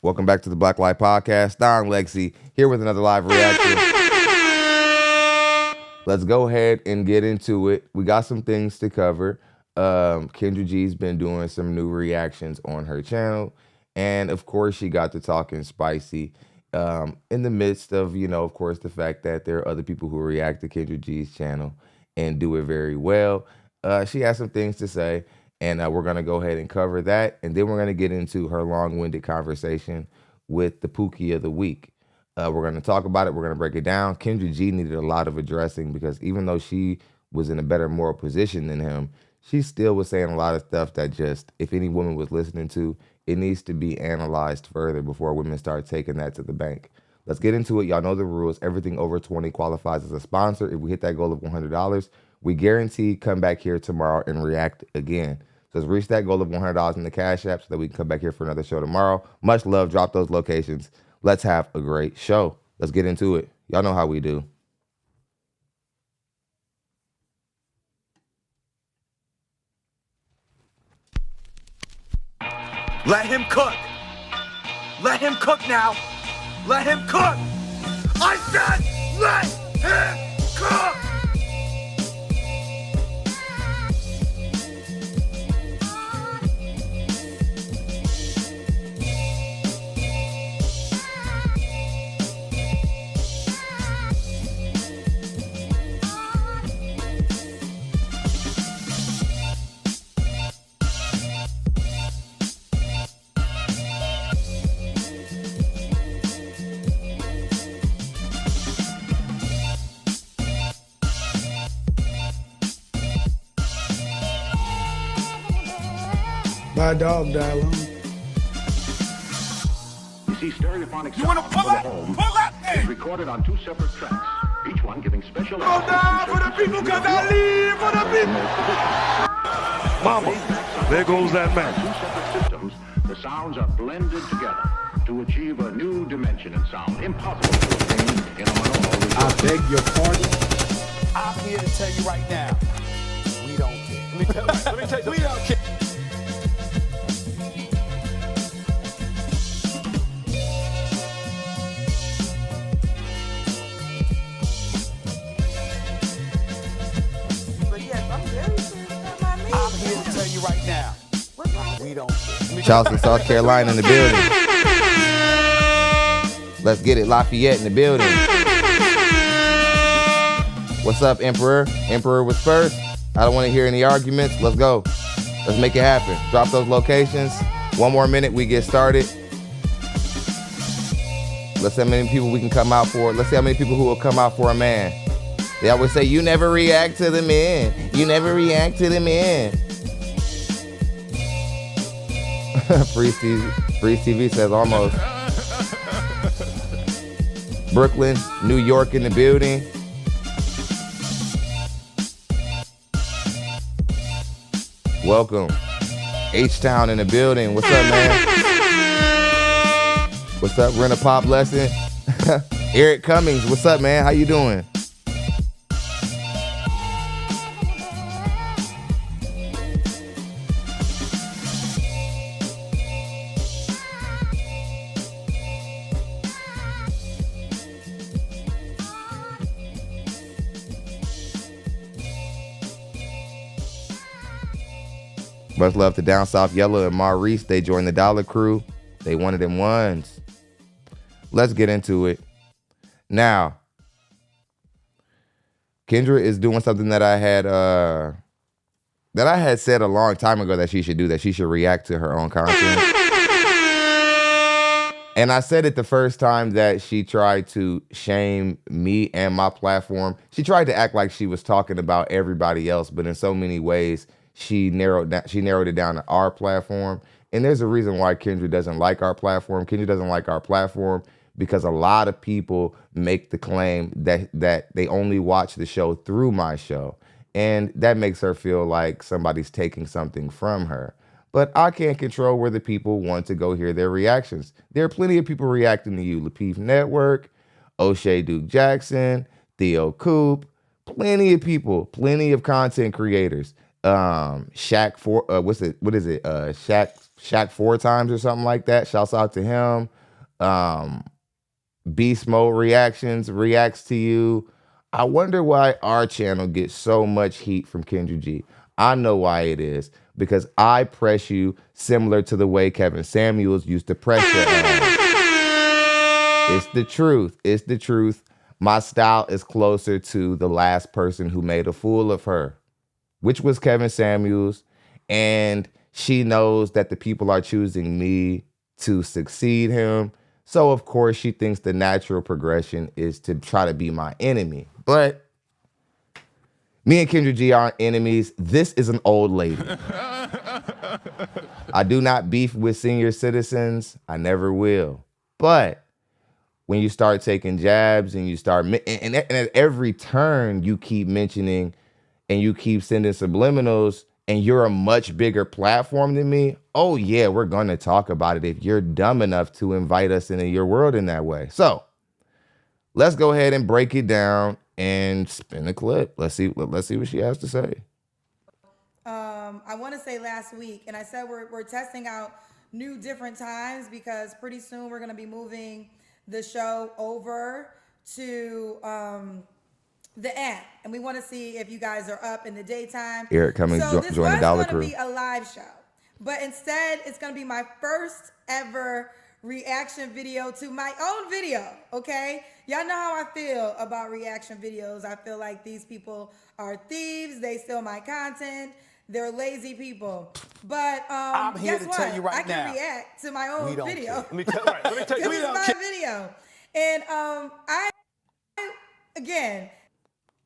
Welcome back to the Black Light Podcast. DonLexy here with another live reaction. Let's go ahead and get into it. We got some things to cover. Kendra G's been doing some new reactions on her channel. And of course, she got to talking spicy in the midst of, of course, the fact that there are other people who react to Kendra G's channel and do it very well. She has some things to say. And we're going to go ahead and cover that. And then we're going to get into her long-winded conversation with the Pookie of the week. We're going to talk about it. We're going to break it down. Kendra G needed a lot of addressing because even though she was in a better moral position than him, she still was saying a lot of stuff that just, if any woman was listening to, it needs to be analyzed further before women start taking that to the bank. Let's get into it. Y'all know the rules. Everything over 20 qualifies as a sponsor. If we hit that goal of $100, we guarantee come back here tomorrow and react again. So let's reach that goal of $100 in the Cash App so that we can come back here for another show tomorrow. Much love. Drop those locations. Let's have a great show. Let's get into it. Y'all know how we do. Let him cook. Let him cook now. Let him cook. I said let him cook. My dog died long. You see, stereophonic You want to sound pull for the that? home Pull that is thing. recorded on 2 separate tracks, each one giving special Go down for the people because I live for the people. Mama, there goes that man. 2 separate systems, the sounds are blended together to achieve a new dimension in sound, impossible to obtain in a monaural I recording. beg your pardon. I'm here to tell you right now, we don't care. Let me tell you, we don't care. I'm here to tell you right now, we don't care. Charleston, South Carolina in the building. Let's get it. Lafayette in the building. What's up, Emperor? Emperor was first. I don't want to hear any arguments. Let's go. Let's make it happen. Drop those locations. 1 more minute, we get started. Let's see how many people we can come out for. Let's see how many people who will come out for a man. They always say, you never react to the men. You never react to the men. Freeze TV says almost. Brooklyn, New York in the building. Welcome. H-Town in the building. What's up, man? What's up, Rent a Pop Lesson? Eric Cummings, what's up, man? How you doing? Much love to Down South Yellow and Maurice. They joined the Dollar Crew. They wanted them ones. Let's get into it. Now, Kendra is doing something that I had said a long time ago that she should do, that she should react to her own content. And I said it the first time that she tried to shame me and my platform. She tried to act like she was talking about everybody else, but in so many ways, she narrowed it down to our platform. And there's a reason why Kendra doesn't like our platform. Kendra doesn't like our platform because a lot of people make the claim that they only watch the show through my show. And that makes her feel like somebody's taking something from her. But I can't control where the people want to go hear their reactions. There are plenty of people reacting to you. Lapeef Network, O'Shea Duke Jackson, Theo Coop, plenty of people, plenty of content creators. Shaq Shaq 4 times or something like that. Shouts out to him. Beast Mode Reactions reacts to you. I wonder why our channel gets so much heat from Kendra G. I know why it is. Because I press you similar to the way Kevin Samuels used to press your ass. It's the truth. It's the truth. My style is closer to the last person who made a fool of her, which was Kevin Samuels. And she knows that the people are choosing me to succeed him. So, of course, she thinks the natural progression is to try to be my enemy. But me and Kendra G aren't enemies. This is an old lady. I do not beef with senior citizens. I never will. But when you start taking jabs and you start, and at every turn you keep mentioning and you keep sending subliminals and you're a much bigger platform than me, oh yeah, we're going to talk about it if you're dumb enough to invite us into your world in that way. So let's go ahead and break it down and spin the clip. Let's see what she has to say. I want to say last week, and I said we're testing out new different times because pretty soon we're going to be moving the show over to the app, and we want to see if you guys are up in the daytime. Eric Cummings join the Dollar Crew. This was going to be a live show, but instead it's going to be my first ever reaction video to my own video. Okay, y'all know how I feel about reaction videos. I feel like these people are thieves. They steal my content. They're lazy people. But I'm here to tell you right now, I can react to my own video. Let me tell you, This is my video. And I again,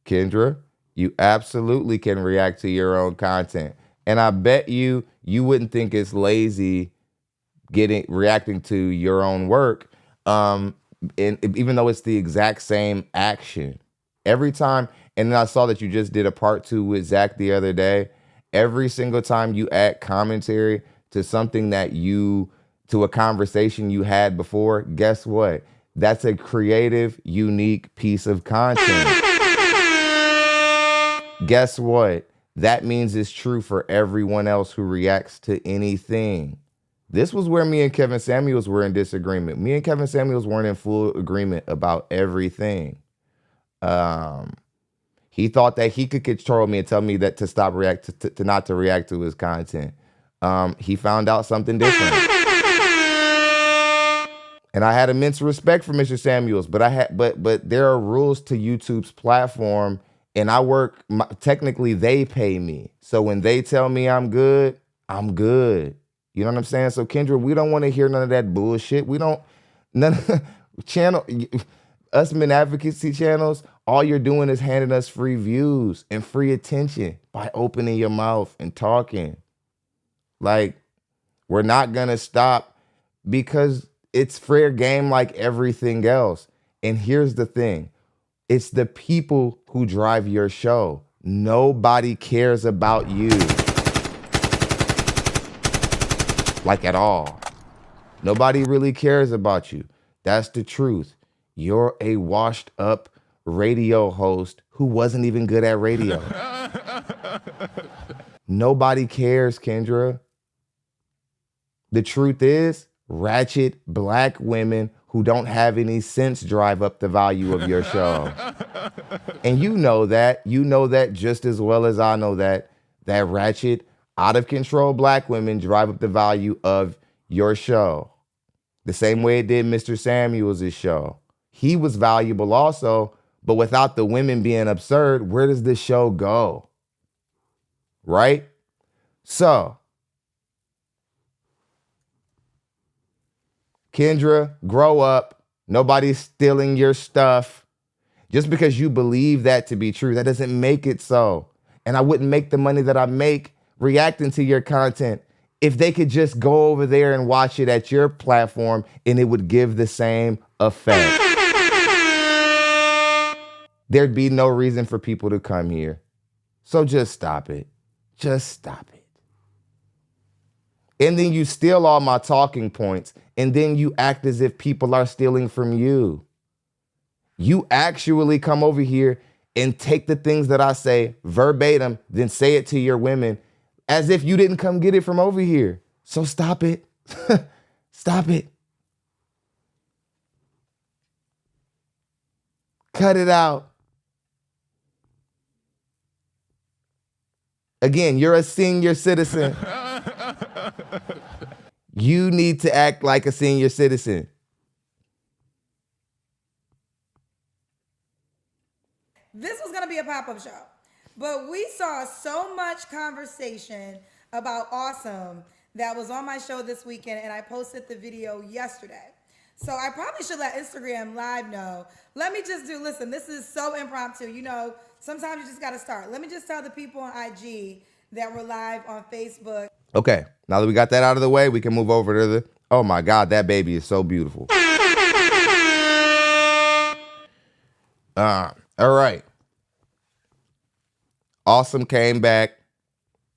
Kendra, you absolutely can react to your own content. And I bet you wouldn't think it's lazy reacting to your own work. And even though it's the exact same action. Every time, and then I saw that you just did a part 2 with Zach the other day. Every single time you add commentary to something to a conversation you had before, guess what? That's a creative, unique piece of content. Guess what? That means it's true for everyone else who reacts to anything. This was where me and Kevin Samuels were in disagreement. Me and Kevin Samuels weren't in full agreement about everything. He thought that he could control me and tell me that to stop not to react to his content. He found out something different. And I had immense respect for Mr. Samuels, but there are rules to YouTube's platform, and I work, technically they pay me. So when they tell me I'm good, I'm good. You know what I'm saying? So Kendra, we don't want to hear none of that bullshit. We don't, us men advocacy channels, all you're doing is handing us free views and free attention by opening your mouth and talking. Like, we're not going to stop because it's fair game like everything else. And here's the thing. It's the people who drive your show. Nobody cares about you. Like at all. Nobody really cares about you. That's the truth. You're a washed up radio host who wasn't even good at radio. Nobody cares, Kendra. The truth is, ratchet black women who don't have any sense drive up the value of your show. And you know that. You know that just as well as I know that ratchet, out of control black women drive up the value of your show. The same way it did Mr. Samuels' show. He was valuable also, but without the women being absurd, where does this show go? Right? So, Kendra, grow up. Nobody's stealing your stuff. Just because you believe that to be true, that doesn't make it so. And I wouldn't make the money that I make reacting to your content if they could just go over there and watch it at your platform and it would give the same effect. There'd be no reason for people to come here. So just stop it. Just stop it. And then you steal all my talking points, and then you act as if people are stealing from you. You actually come over here and take the things that I say verbatim, then say it to your women as if you didn't come get it from over here. So stop it. Stop it. Cut it out. Again, you're a senior citizen. You need to act like a senior citizen. This was going to be a pop-up show, but we saw so much conversation about Awesum that was on my show this weekend, and I posted the video yesterday. So I probably should let Instagram Live know. Let me just listen, this is so impromptu. You know, sometimes you just got to start. Let me just tell the people on IG that we're live on Facebook. Okay, now that we got that out of the way, we can move over to the, oh my God, that baby is so beautiful. All right. Awesum came back.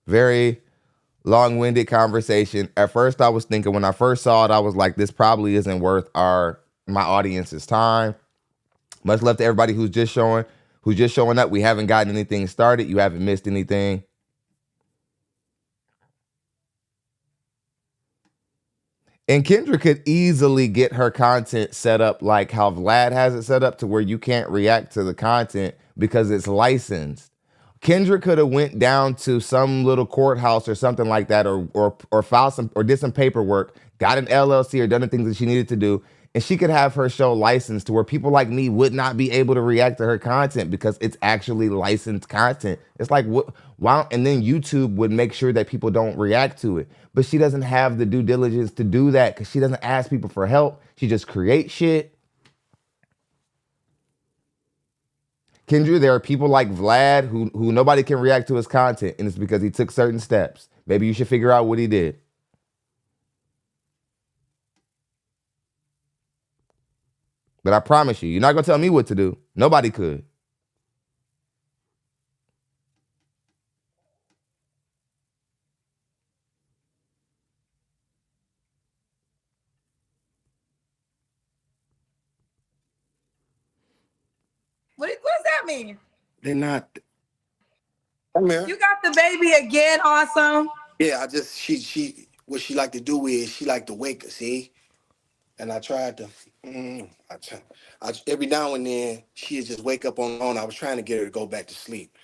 Very long-winded conversation. At first, I was thinking, when I first saw it, I was like, this probably isn't worth my audience's time. Much love to everybody who's just showing up. We haven't gotten anything started. You haven't missed anything. And Kendra could easily get her content set up like how Vlad has it set up, to where you can't react to the content because it's licensed. Kendra could have went down to some little courthouse or something like that, or filed some, or did some paperwork, got an LLC, or done the things that she needed to do, and she could have her show licensed to where people like me would not be able to react to her content because it's actually licensed content. It's like, what? Why? And then YouTube would make sure that people don't react to it. But she doesn't have the due diligence to do that because she doesn't ask people for help. She just creates shit. Kendra, there are people like Vlad who nobody can react to his content, and it's because he took certain steps. Maybe you should figure out what he did. But I promise you, you're not going to tell me what to do. Nobody could. What does that mean? They're not. I'm here. You got the baby again, Awesum. Yeah, she what she like to do is she like to wake us, see? And I tried to, every now and then she'd just wake up on her own. I was trying to get her to go back to sleep,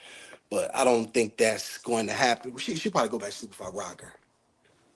but I don't think that's going to happen. She'll probably go back to sleep if I rock her.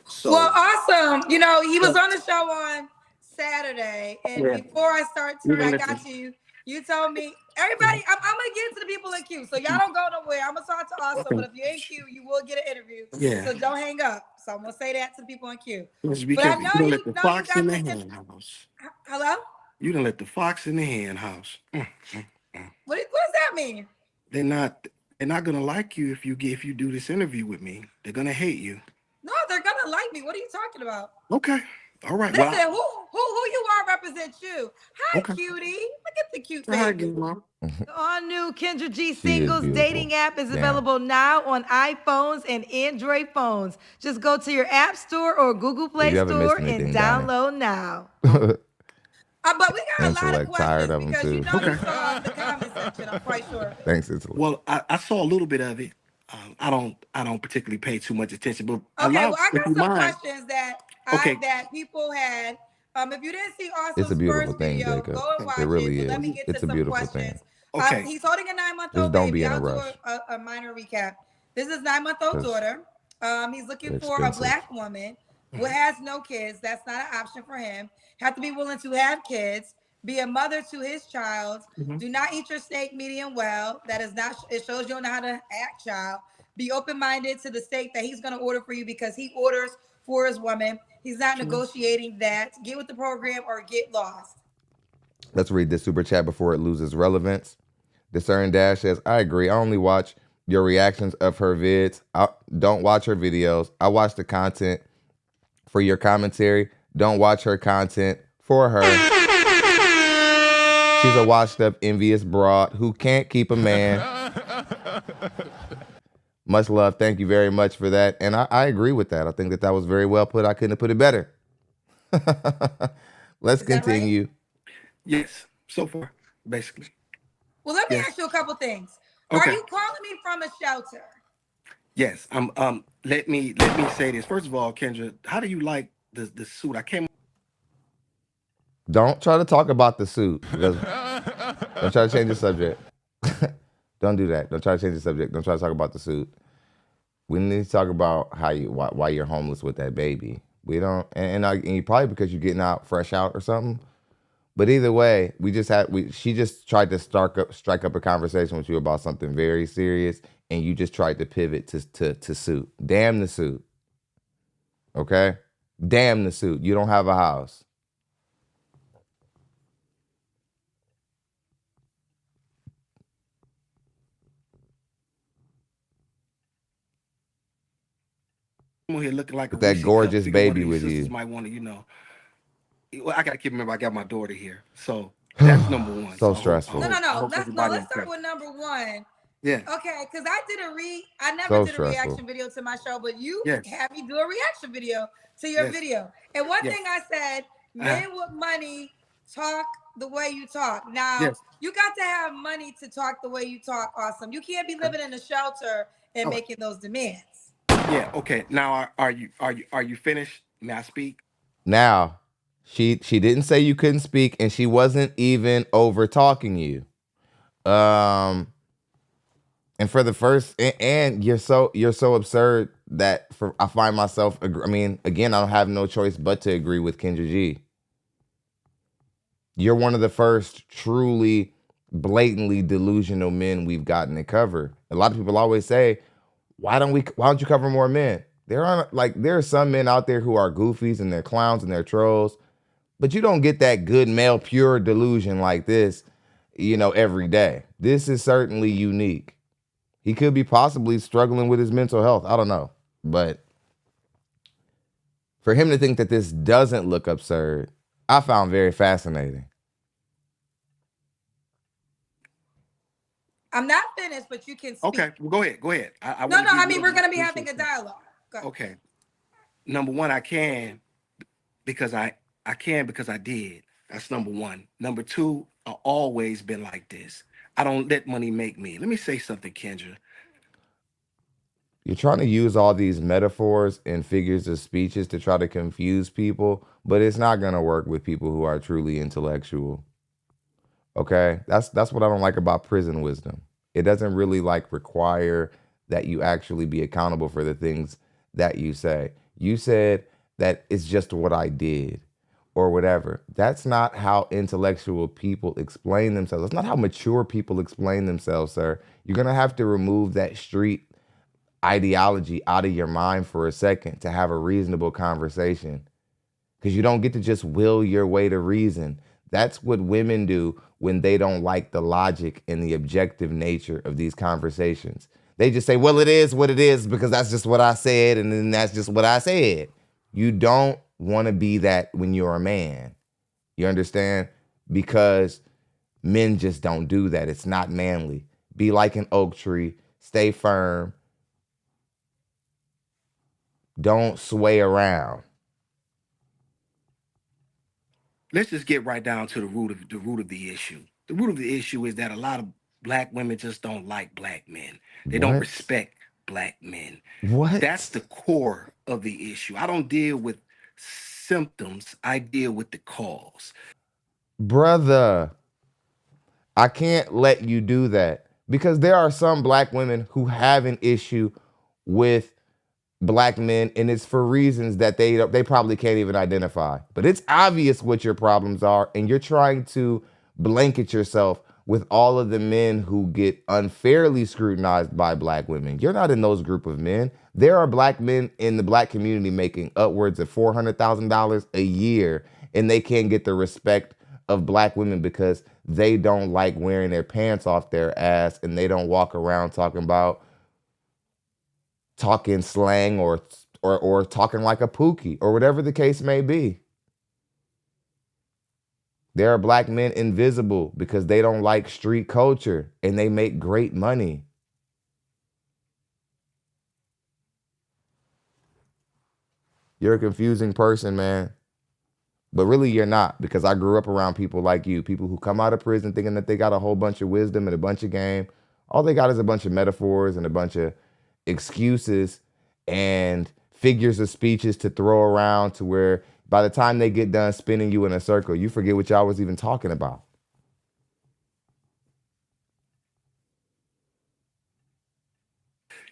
So, well, Awesum. You know, he was on the show on Saturday, and before I start, I got you. You told me, everybody, I'm gonna get into the people in queue, so y'all don't go nowhere. I'm gonna talk to Awesum, but if you're in queue, you will get an interview. Yeah. So don't hang up. So I'm gonna say that to the people in queue. But I know you let the fox in the hen house. Hello? You done let the fox in the hen house. What does that mean? They're not gonna like you if you do this interview with me. They're gonna hate you. No, they're gonna like me. What are you talking about? Okay. All right. Listen, who you are represents you. Hi, cutie. Look at the cute baby. The all-new Kendra G singles dating app is available now on iPhones and Android phones. Just go to your App Store or Google Play Store and download now. But we got a lot of questions because you know you saw the comment section, I'm quite sure. Thanks, well, I saw a little bit of it. I don't particularly pay too much attention, but I got some questions that people had. If you didn't see Awesum's it's a beautiful first thing, video, Jacob. go and watch it really is. Let me get It's to a some beautiful questions. thing. Okay. He's holding a 9-month-old Just don't baby. be in a I'll rush. do a minor recap. This is 9-month-old daughter. He's looking for a black woman who has no kids. That's not an option for him. Have to be willing to have kids. Be a mother to his child. Do not eat your steak medium well. That is not. It shows you don't know how to act, child. Be open-minded to the steak that he's going to order for you because he orders for his woman. He's not negotiating that. Get with the program or get lost. Let's read this super chat before it loses relevance. Discern Dash says, I agree. I only watch your reactions of her vids. I don't watch her videos. I watch the content for your commentary. Don't watch her content for her. She's a washed up, envious broad who can't keep a man. Much love. Thank you very much for that. And I agree with that. I think that was very well put. I couldn't have put it better. Let's continue. Right? Yes, so far, basically. Well, let me ask you a couple things. Okay. Are you calling me from a shelter? Yes. Let me say this. First of all, Kendra, how do you like the suit? I came. Don't try to talk about the suit because don't try to change the subject. Don't do that. Don't try to change the subject. Don't try to talk about the suit. We need to talk about why you're homeless with that baby. We don't, and you probably because you're getting out fresh out or something. But either way, she just tried to strike up a conversation with you about something very serious, and you just tried to pivot to suit. Damn the suit. Okay? Damn the suit. You don't have a house. Here looking like a With that Reese gorgeous cup. Figure one baby of these with sisters you. might want to, well, I gotta keep remember I got my daughter here, so that's number one. So I stressful. hope Let's everybody start with number one. Yeah. Okay, because I never So did a stressful. reaction video to my show, but you Yes. had me do a reaction video to your Yes. video. And one Yes. thing I said, men with money talk the way you talk. Now, Yes. you got to have money to talk the way you talk, Awesum. You can't be living in a shelter and making those demands. Yeah. Okay. Now, are you finished? May I speak? Now, she didn't say you couldn't speak, and she wasn't even over talking you. And for the first, and you're so absurd that I find myself. I mean, again, I don't have no choice but to agree with Kendra G. You're one of the first truly blatantly delusional men we've gotten to cover. A lot of people always say, why don't you cover more men? There are some men out there who are goofies and they're clowns and they're trolls, but you don't get that good male pure delusion like this, every day. This is certainly unique. He could be possibly struggling with his mental health. I don't know. But for him to think that this doesn't look absurd, I found very fascinating. I'm not finished, but you can speak. Okay, well, go ahead. I mean, we're going to be having a dialogue. Okay. Number one, I can because I did. That's number one. Number two, I've always been like this. I don't let money make me. Let me say something, Kendra. You're trying to use all these metaphors and figures of speeches to try to confuse people, but it's not going to work with people who are truly intellectual. Okay? That's what I don't like about prison wisdom. It doesn't really require that you actually be accountable for the things that you say. You said that it's just what I did or whatever. That's not how intellectual people explain themselves. That's not how mature people explain themselves, sir. You're going to have to remove that street ideology out of your mind for a second to have a reasonable conversation, because you don't get to just will your way to reason. That's what women do when they don't like the logic and the objective nature of these conversations. They just say, well, it is what it is because that's just what I said, and then that's just what I said. You don't want to be that when you're a man. You understand? Because men just don't do that. It's not manly. Be like an oak tree. Stay firm. Don't sway around. Let's just get right down to the root of the issue. The root of the issue is that a lot of black women just don't like black men. They don't respect black men. What? That's the core of the issue. I don't deal with symptoms. I deal with the cause. Brother, I can't let you do that, because there are some black women who have an issue with black men, and it's for reasons that they probably can't even identify. But it's obvious what your problems are, and you're trying to blanket yourself with all of the men who get unfairly scrutinized by black women. You're not in those group of men. There are black men in the black community making upwards of $400,000 a year, and they can't get the respect of black women because they don't like wearing their pants off their ass, and they don't walk around talking slang or talking like a pookie or whatever the case may be. There are black men invisible because they don't like street culture, and they make great money. You're a confusing person, man. But really you're not, because I grew up around people like you, people who come out of prison thinking that they got a whole bunch of wisdom and a bunch of game. All they got is a bunch of metaphors and a bunch of excuses and figures of speeches to throw around to where by the time they get done spinning you in a circle, you forget what y'all was even talking about.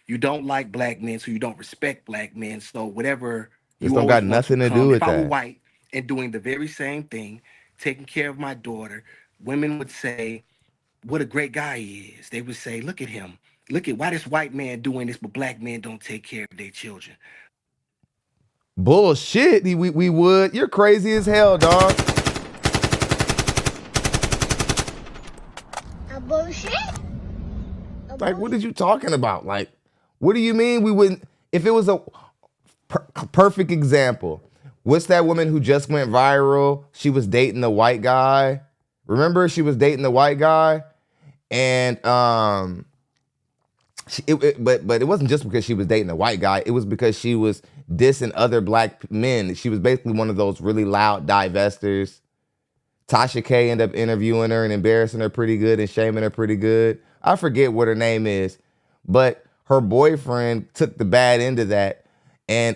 You don't like black men, so you don't respect black men. So whatever This you don't always got want to nothing to do come. with If I were that. white and doing the very same thing, taking care of my daughter, women would say, what a great guy he is. They would say, look at him. Look at why this white man doing this, but black men don't take care of their children. Bullshit. We would. You're crazy as hell, dog. A bullshit? Like, what are you talking about? Like, what do you mean we wouldn't? If it was a perfect example, what's that woman who just went viral? She was dating the white guy. Remember, she was dating the white guy, and but it wasn't just because she was dating the white guy. It was because she was dissing other black men. She was basically one of those really loud divestors. Tasha K ended up interviewing her and embarrassing her pretty good and shaming her pretty good. I forget what her name is, but her boyfriend took the bad end of that, and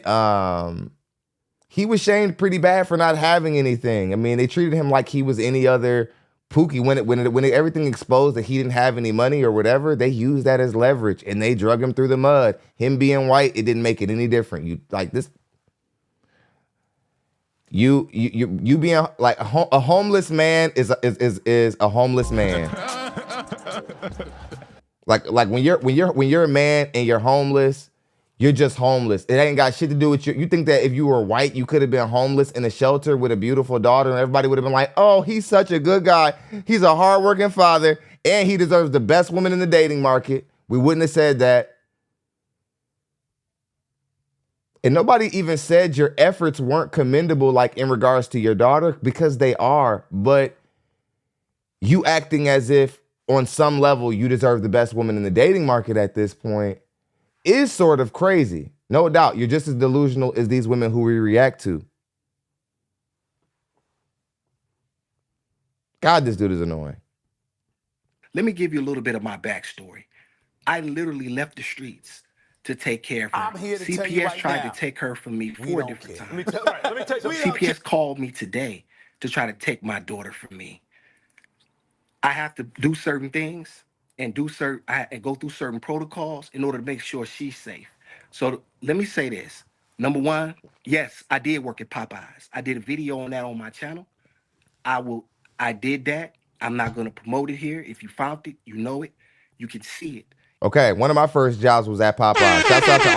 he was shamed pretty bad for not having anything. I mean, they treated him like he was any other Pookie. When everything exposed that he didn't have any money or whatever, they used that as leverage and they drug him through the mud. Him being white, it didn't make it any different. You like this. You being like a homeless man is a homeless man. like when you're a man and you're homeless, you're just homeless. It ain't got shit to do with you. You think that if you were white, you could have been homeless in a shelter with a beautiful daughter, and everybody would have been like, "Oh, he's such a good guy. He's a hardworking father, and he deserves the best woman in the dating market." We wouldn't have said that. And nobody even said your efforts weren't commendable, like in regards to your daughter, because they are. But you acting as if on some level you deserve the best woman in the dating market at this point is sort of crazy. No doubt, you're just as delusional as these women who we react to. God, this dude is annoying. Let me give you a little bit of my backstory. I literally left the streets to take care of her. I'm here to CPS tell you right tried now, to take her from me we 4 don't different care. times. Let me tell you something. CPS called me today to try to take my daughter from me. I have to do certain things and go through certain protocols in order to make sure she's safe. So let me say this. Number one, yes, I did work at Popeyes. I did a video on that on my channel. I did that. I'm not going to promote it here. If you found it, you know it. You can see it. Okay, one of my first jobs was at Popeyes. Shouts out to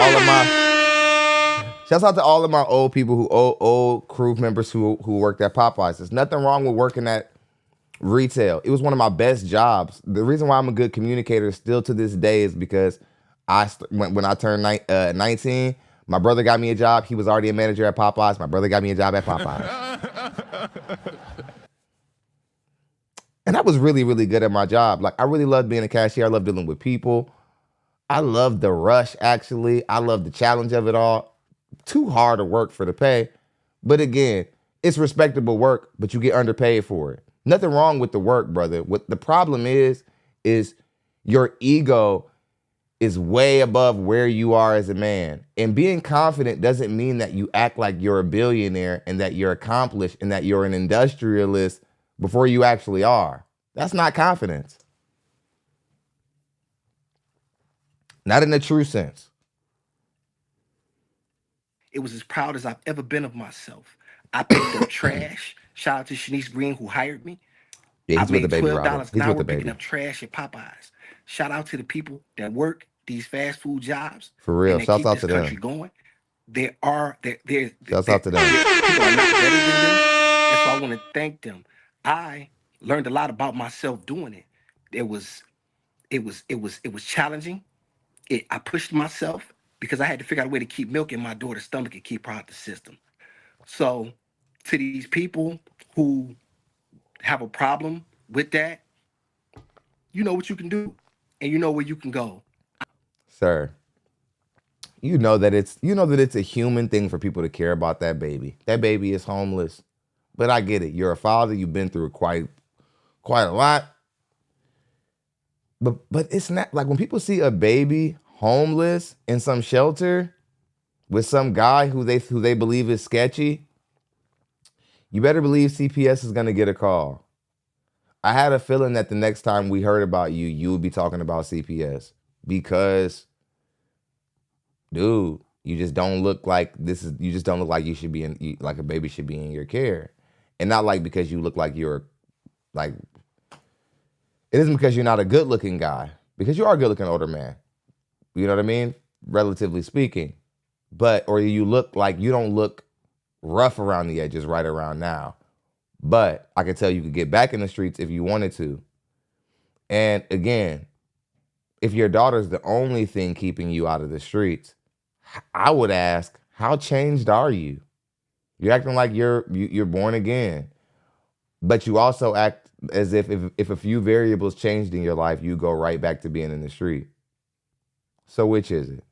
all of my old people old crew members who worked at Popeyes. There's nothing wrong with working at retail. It was one of my best jobs. The reason why I'm a good communicator still to this day is because when I turned 19, my brother got me a job. He was already a manager at Popeyes. My brother got me a job at Popeyes. And I was really, really good at my job. Like, I really loved being a cashier. I love dealing with people. I love the rush, actually. I love the challenge of it all. Too hard to work for the pay. But again, it's respectable work, but you get underpaid for it. Nothing wrong with the work, brother. What the problem is your ego is way above where you are as a man. And being confident doesn't mean that you act like you're a billionaire and that you're accomplished and that you're an industrialist before you actually are. That's not confidence. Not in the true sense. It was as proud as I've ever been of myself. I picked up trash. Shout out to Shanice Green who hired me. Yeah, I he's with the made baby, $12 Robert. an He's with hour the picking baby. up trash at Popeyes. Shout out to the people that work these fast food jobs. For real. And that Shouts keep out this to country them. going. Shouts out to them. People are not better than them. And so I want to thank them. I learned a lot about myself doing it. It was challenging. I pushed myself because I had to figure out a way to keep milk in my daughter's stomach and keep her out the system. So to these people who have a problem with that, you know what you can do and you know where you can go. Sir, you know that it's a human thing for people to care about that baby. That baby is homeless. But I get it. You're a father. You've been through quite a lot. But it's not like when people see a baby homeless in some shelter with some guy who they believe is sketchy, you better believe CPS is gonna get a call. I had a feeling that the next time we heard about you, you would be talking about CPS because, dude, you just don't look like you just don't look like you should be like a baby should be in your care. And not like because you look like you're like, it isn't because you're not a good looking guy, because you are a good looking older man. You know what I mean? Relatively speaking. Or you look like you don't look rough around the edges right around now. But I could tell you could get back in the streets if you wanted to. And again, if your daughter's the only thing keeping you out of the streets, I would ask, how changed are you? You're acting like you're born again. But you also act as if a few variables changed in your life, you go right back to being in the street. So which is it?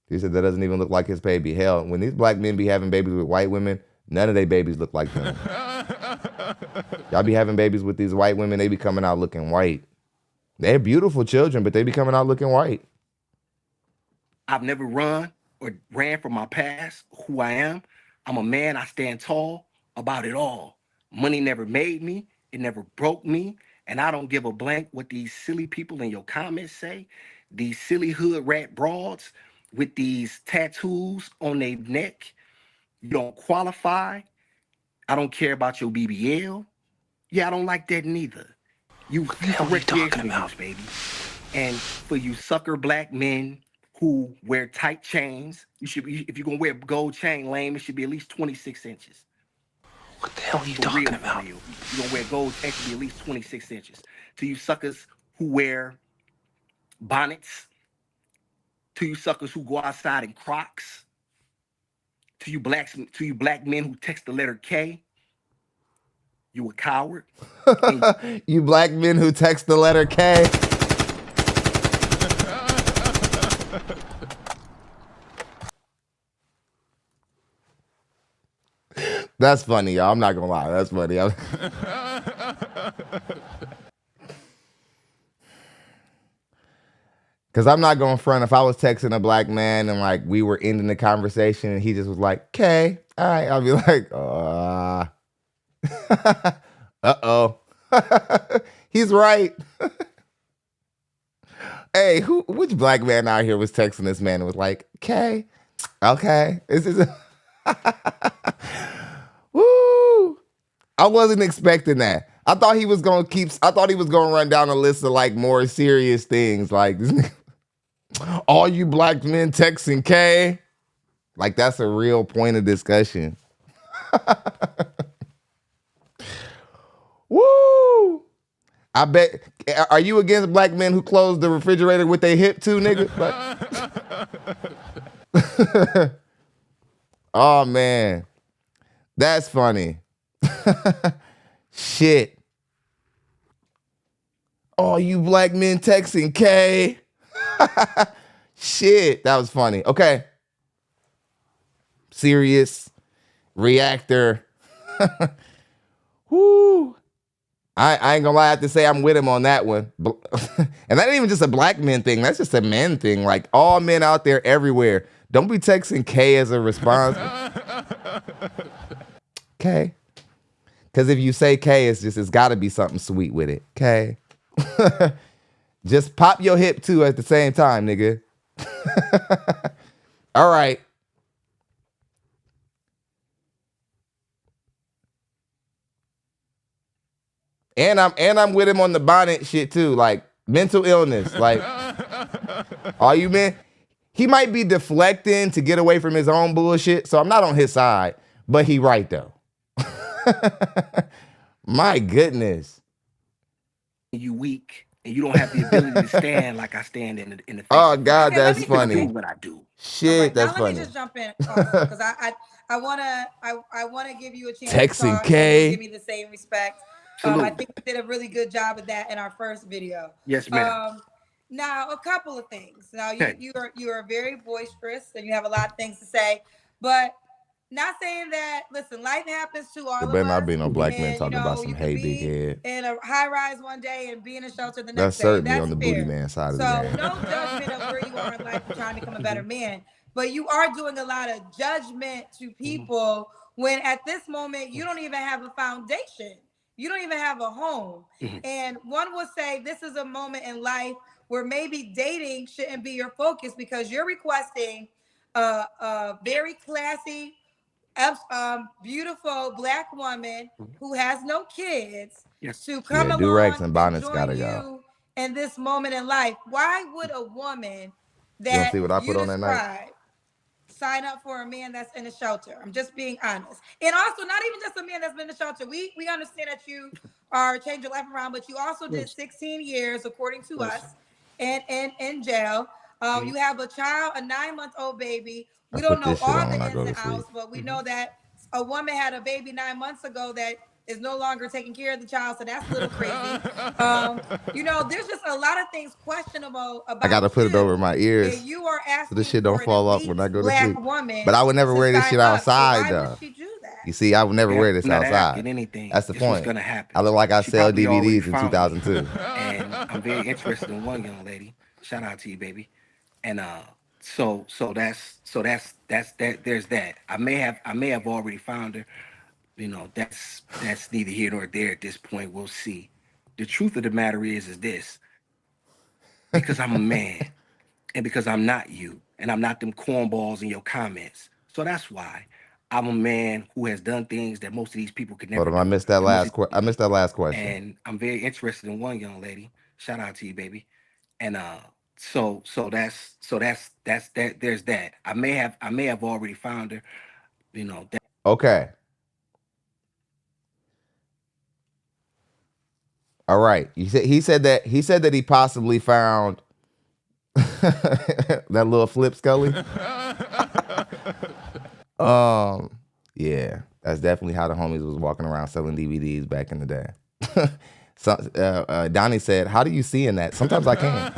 He said that doesn't even look like his baby. Hell, when these black men be having babies with white women, none of their babies look like them. Y'all be having babies with these white women, they be coming out looking white. They're beautiful children, but they be coming out looking white. I've never run or ran from my past, who I am. I'm a man, I stand tall about it all. Money never made me, it never broke me, and I don't give a blank what these silly people in your comments say. These silly hood rat broads with these tattoos on their neck. You don't qualify. I don't care about your BBL. Yeah, I don't like that neither. You recreational use, baby. And for you sucker black men who wear tight chains, you should be, if you're gonna wear a gold chain, lame, it should be at least 26 inches. What the hell are you talking about? You're gonna wear gold, it should be at least 26 inches. To you suckers who wear bonnets, to you suckers who go outside in Crocs, to you black men who text the letter K, you a coward. You black men who text the letter K. That's funny, y'all. I'm not gonna lie. That's funny. Because I'm not going front. If I was texting a black man and like we were ending the conversation and he just was like, "Okay, all right," I'll be like, uh-oh. He's right. Hey, which black man out here was texting this man and was like, "Okay, okay." This is woo. I wasn't expecting that. I thought he was gonna run down a list of like more serious things, like all you black men texting K. Like that's a real point of discussion. Woo! I bet. Are you against black men who close the refrigerator with their hip too, nigga? Oh man, that's funny. Shit. Oh, you black men texting K. Shit, that was funny. Okay. Serious reactor. Woo. I ain't gonna lie, I have to say I'm with him on that one. And that ain't even just a black men thing. That's just a men thing. Like all men out there everywhere. Don't be texting K as a response. K. Because if you say K, it's got to be something sweet with it. K. Just pop your hip too at the same time, nigga. All right. And I'm with him on the bonnet shit too, like mental illness. Like, all you men, he might be deflecting to get away from his own bullshit. So I'm not on his side, but he right though. My goodness. You weak and you don't have the ability to stand like I stand in the face. Oh God, that's funny. Do what I do. Shit, right, that's funny. Let me just jump in because I wanna give you a chance. Texting K. Give me the same respect. I think we did a really good job of that in our first video. Yes, ma'am. Now, a couple of things. Now, you are very boisterous and you have a lot of things to say, but not saying that. Listen, life happens to all There of better not us, be no black men and talking about some you could hey big be head. in a high rise one day and be in a shelter the That's next day, and certainly that's on the booty fair. man side of the So game. no judgment of where you are in life and trying to become a better man, but you are doing a lot of judgment to people when at this moment you don't even have a foundation. You don't even have a home. And one will say this is a moment in life where maybe dating shouldn't be your focus because you're requesting a very classy, beautiful black woman who has no kids to come Yeah, Durex along and and bonnets join gotta go. you in this moment in life. Why would a woman You don't that see what I you put on that night? describe sign up for a man that's in a shelter? I'm just being honest. And also, not even just a man that's been in a shelter. We understand that you are changing your life around, but you also did 16 years, according to us, in jail. You have a child, a 9-month-old baby. I We don't put know this shit all on when the I ins go and to sleep. outs, but we know that a woman had a baby 9 months ago that is no longer taking care of the child, so that's a little crazy. There's just a lot of things questionable I about gotta put it over you, my and ears you are so this asking shit don't for an fall off when elite I go to black sleep. woman But I would never to wear this sign shit up. So outside why would though. she do that? You see, I would never wear this I'm not outside. asking anything. That's the This was point. gonna happen. I look like I She sell probably already DVDs in found me. 2002. And I'm very interested in one young lady. Shout out to you, baby. And so that's there's that. I may have already found her. That's neither here nor there at this point. We'll see. The truth of the matter is this: because I'm a man, and because I'm not you, and I'm not them cornballs in your comments. So that's why I'm a man who has done things that most of these people could Hold never on, I do. missed that And most last. of, I missed that last question. and I'm very interested in one young lady. Shout out to you, baby. And so that's that. There's that. I may have already found her. That. Okay. All right. He said that he possibly found that little flip Scully. Yeah, that's definitely how the homies was walking around selling DVDs back in the day. So, Donnie said, "How do you see in that?" Sometimes I can,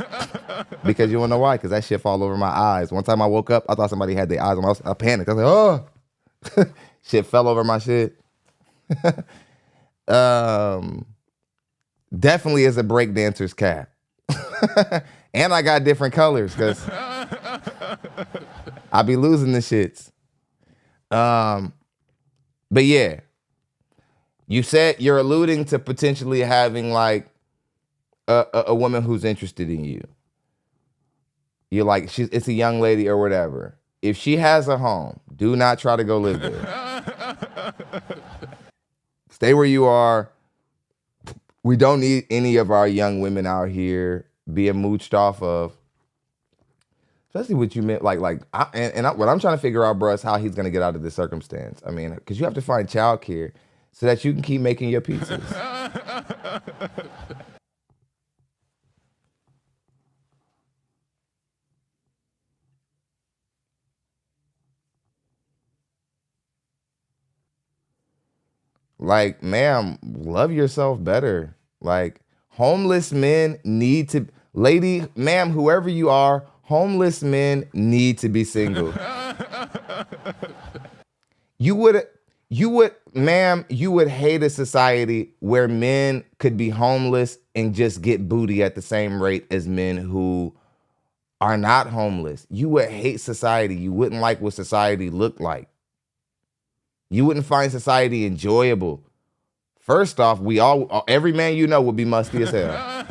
because you wanna know why? Because that shit fall over my eyes. One time I woke up, I thought somebody had their eyes on. I panicked. I was like, "Oh!" Shit fell over my shit. Definitely is a breakdancer's cap, and I got different colors because I be losing the shits. But yeah, you said you're alluding to potentially having like a woman who's interested in you. You're like, it's a young lady or whatever. If she has a home, do not try to go live there. Stay where you are. We don't need any of our young women out here being mooched off of. Especially what you meant, what I'm trying to figure out, bro, is how he's gonna get out of this circumstance. I mean, because you have to find childcare so that you can keep making your pizzas. Like, ma'am, love yourself better. Like, homeless men need to, lady, ma'am, whoever you are, homeless men need to be single. You would, ma'am, you would hate a society where men could be homeless and just get booty at the same rate as men who are not homeless. You would hate society. You wouldn't like what society looked like. You wouldn't find society enjoyable. First off, every man you know would be musty as hell.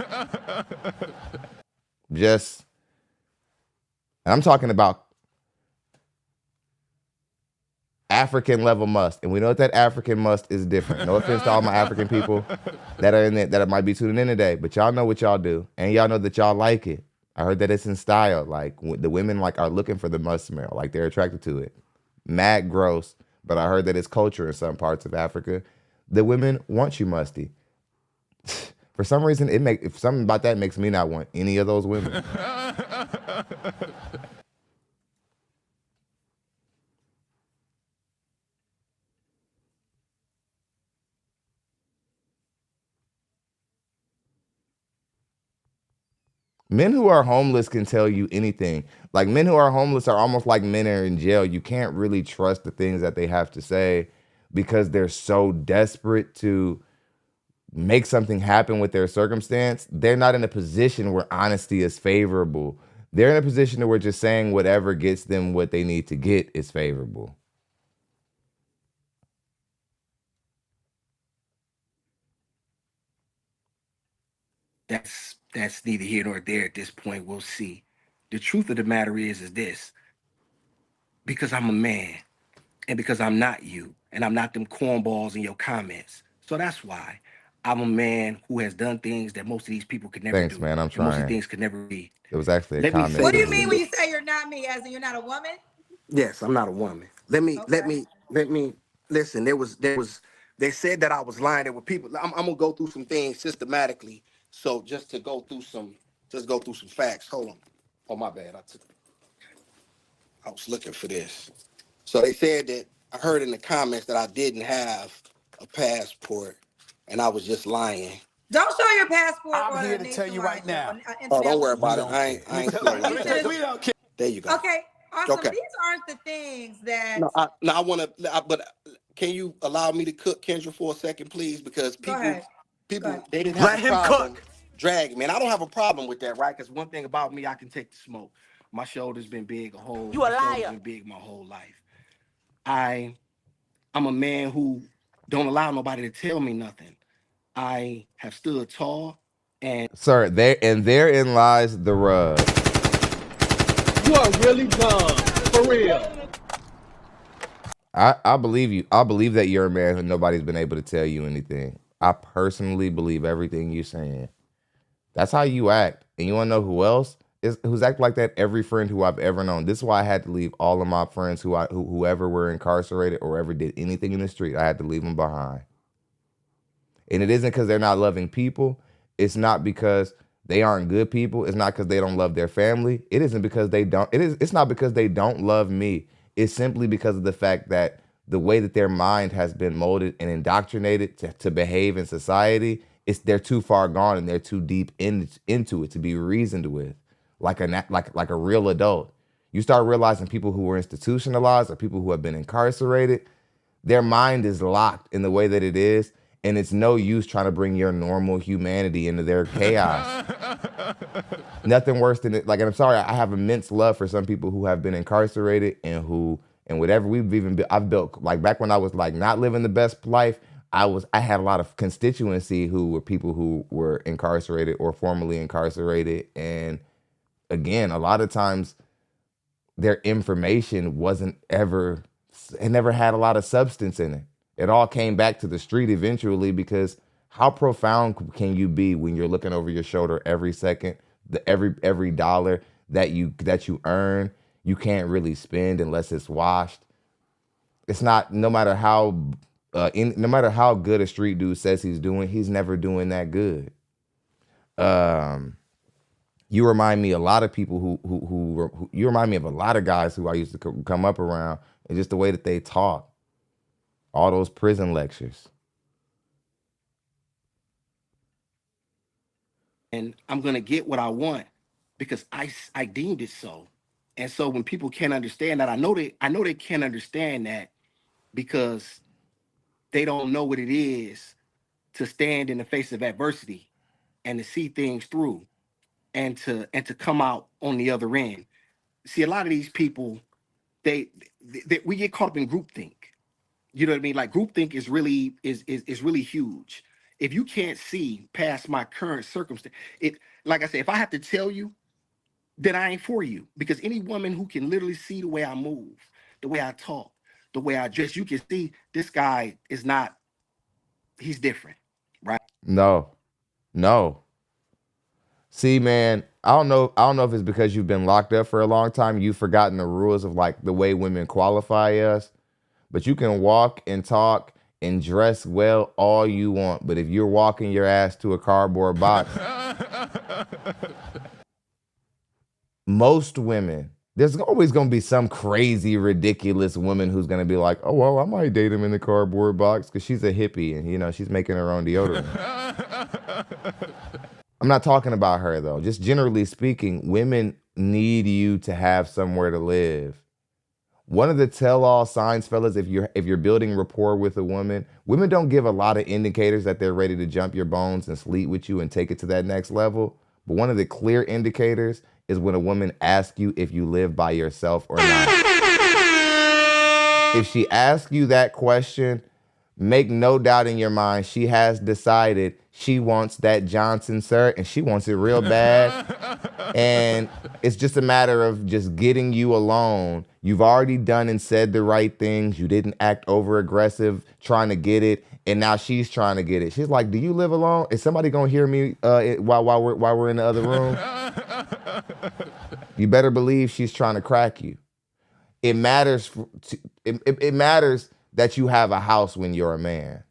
And I'm talking about African level must. And we know that African must is different. No offense to all my African people that are in it, that might be tuning in today, but y'all know what y'all do. And y'all know that y'all like it. I heard that it's in style. Like, the women are looking for the must smell. Like, they're attracted to it. Mad gross. But I heard that it's culture in some parts of Africa. The women want you musty. For some reason, if something about that makes me not want any of those women. Men who are homeless can tell you anything. Like men who are homeless are almost like men are in jail. You can't really trust the things that they have to say because they're so desperate to make something happen with their circumstance. They're not in a position where honesty is favorable. They're in a position where just saying whatever gets them what they need to get is favorable. That's neither here nor there at this point. We'll see. The truth of the matter is this: because I'm a man, and because I'm not you, and I'm not them cornballs in your comments. So that's why I'm a man who has done things that most of these people could never Thanks, do. man. I'm and most of trying. these things could never be. It was actually a Let me comment. say What do you this. mean when you say you're not me, as in you're not a woman? Yes, I'm not a woman. Let me listen. They said that I was lying. There were people. I'm gonna go through some things systematically. So just go through some facts. Hold on. Oh, my bad. I was looking for this. So they said that I heard in the comments that I didn't have a passport and I was just lying. Don't show your passport. I'm here to tell you right now. Oh, don't worry about it. I ain't slow like that. We don't care. There you go. Okay, awesome. Okay. These aren't the things that. No, I want to, but can you allow me to cook Kendra for a second, please? Because Go ahead. they didn't have Let a him problem. cook. Drag, man. I don't have a problem with that, right? Because one thing about me, I can take the smoke. My shoulder's been big You a liar. been big my whole life. I'm a man who don't allow nobody to tell me nothing. I have stood tall and Sir, therein lies the rub. You are really dumb. For real. I believe you. I believe that you're a man who nobody's been able to tell you anything. I personally believe everything you're saying. That's how you act. And you want to know who else who's acting like that? Every friend who I've ever known. This is why I had to leave all of my friends whoever were incarcerated or ever did anything in the street. I had to leave them behind. And it isn't because they're not loving people. It's not because they aren't good people. It's not because they don't love their family. It isn't because they don't. It's not because they don't love me. It's simply because of the fact that the way that their mind has been molded and indoctrinated to behave in society, they're too far gone and they're too deep into it to be reasoned with, like a real adult. You start realizing people who were institutionalized or people who have been incarcerated, their mind is locked in the way that it is, and it's no use trying to bring your normal humanity into their chaos. Nothing worse than it. Like, and I'm sorry, I have immense love for some people who have been incarcerated and whatever I've built, like back when I was like not living the best life, I had a lot of constituency who were people who were incarcerated or formerly incarcerated. And again, a lot of times their information it never had a lot of substance in it. It all came back to the street eventually, because how profound can you be when you're looking over your shoulder every second, every dollar that you earn, you can't really spend unless it's washed. It's not, no matter how good a street dude says he's doing, he's never doing that good. You remind me a lot of people who you remind me of a lot of guys who I used to come up around, and just the way that they talk. All those prison lectures. and I'm gonna get what I want because I deemed it so. And so when people can't understand that, I know they can't understand that because they don't know what it is to stand in the face of adversity and to see things through and to come out on the other end. See, a lot of these people, we get caught up in groupthink. You know what I mean? Like groupthink is really huge. If you can't see past my current circumstance, like I said, if I have to tell you, then I ain't for you. Because any woman who can literally see the way I move, the way I talk, the way I dress, you can see this guy is not, he's different, right? No. See, man, I don't know if it's because you've been locked up for a long time, you've forgotten the rules of like the way women qualify us. But you can walk and talk and dress well all you want. But if you're walking your ass to a cardboard box, most women, there's always going to be some crazy, ridiculous woman who's going to be like, oh, well, I might date him in the cardboard box because she's a hippie and, she's making her own deodorant. I'm not talking about her though. Just generally speaking, women need you to have somewhere to live. One of the tell-all signs, fellas, if you're building rapport with a woman, women don't give a lot of indicators that they're ready to jump your bones and sleep with you and take it to that next level. But one of the clear indicators is when a woman asks you if you live by yourself or not. If she asks you that question, make no doubt in your mind, she has decided she wants that Johnson, sir, and she wants it real bad. And it's just a matter of just getting you alone. You've already done and said the right things. You didn't act over aggressive trying to get it, and now she's trying to get it. She's like, "Do you live alone? Is somebody gonna hear me while we're in the other room?" You better believe she's trying to crack you. It matters. It matters that you have a house when you're a man.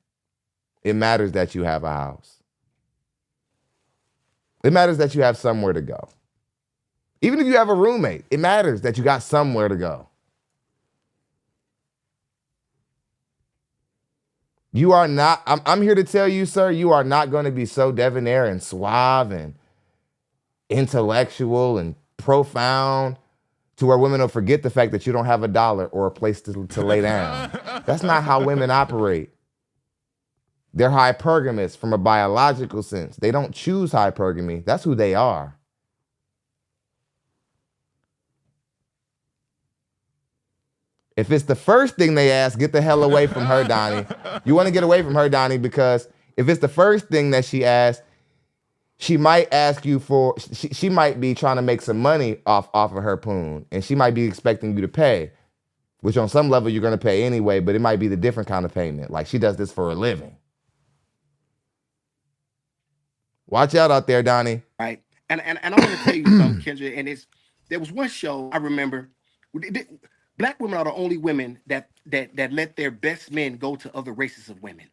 It matters that you have a house. It matters that you have somewhere to go. Even if you have a roommate, it matters that you got somewhere to go. You are not, I'm here to tell you, sir, you are not going to be so debonair and suave and intellectual and profound to where women will forget the fact that you don't have a dollar or a place to lay down. That's not how women operate. They're hypergamous from a biological sense. They don't choose hypergamy. That's who they are. If it's the first thing they ask, get the hell away from her, Donnie. You want to get away from her, Donnie, because if it's the first thing that she asks, she might ask you for, she might be trying to make some money off of her poon, and she might be expecting you to pay, which on some level you're going to pay anyway, but it might be the different kind of payment. Like she does this for a living. Watch out there, Donnie. Right. And I want to tell you something, Kendra, and there was one show I remember. Black women are the only women that let their best men go to other races of women.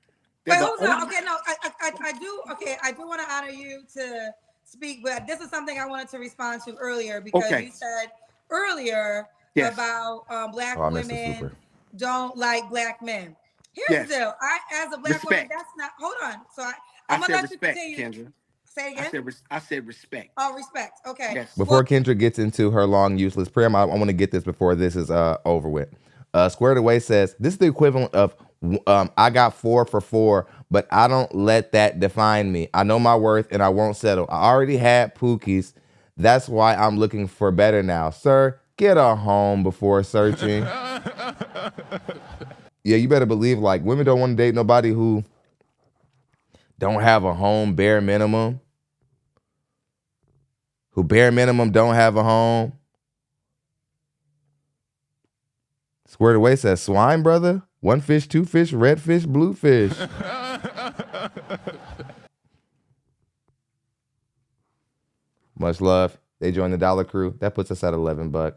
Wait, hold on. Okay, no, I do. Okay, I do want to honor you to speak, but this is something I wanted to respond to earlier because you said earlier about black women don't like black men. Here's the deal. As a black woman, that's not. Hold on. So I'm gonna let you continue. Kendra. Say again. I said respect. Oh, respect. Okay. Yes. Before Kendra gets into her long, useless prayer, I want to get this before this is over with. Squared Away says, this is the equivalent of, I got 4 for 4, but I don't let that define me. I know my worth and I won't settle. I already had Pookies. That's why I'm looking for better now. Sir, get a home before searching. Yeah, you better believe, like, women don't want to date nobody who don't have a home bare minimum. Who bare minimum don't have a home. Squared Away says, swine, brother. 1 fish, 2 fish, red fish, blue fish. Much love. They joined the Dollar Crew. That puts us at $11.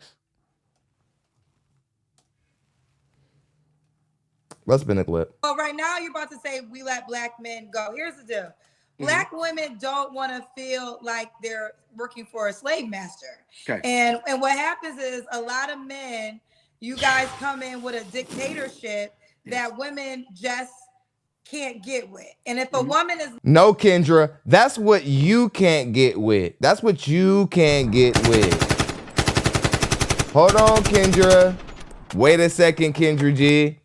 Let's spin the clip. Well, right now you're about to say we let black men go. Here's the deal. Black women don't want to feel like they're working for a slave master. Okay. And what happens is a lot of men, you guys come in with a dictatorship that women just can't get with. And if a woman is... No, Kendra, that's what you can't get with. That's what you can't get with. Hold on, Kendra. Wait a second, Kendra G.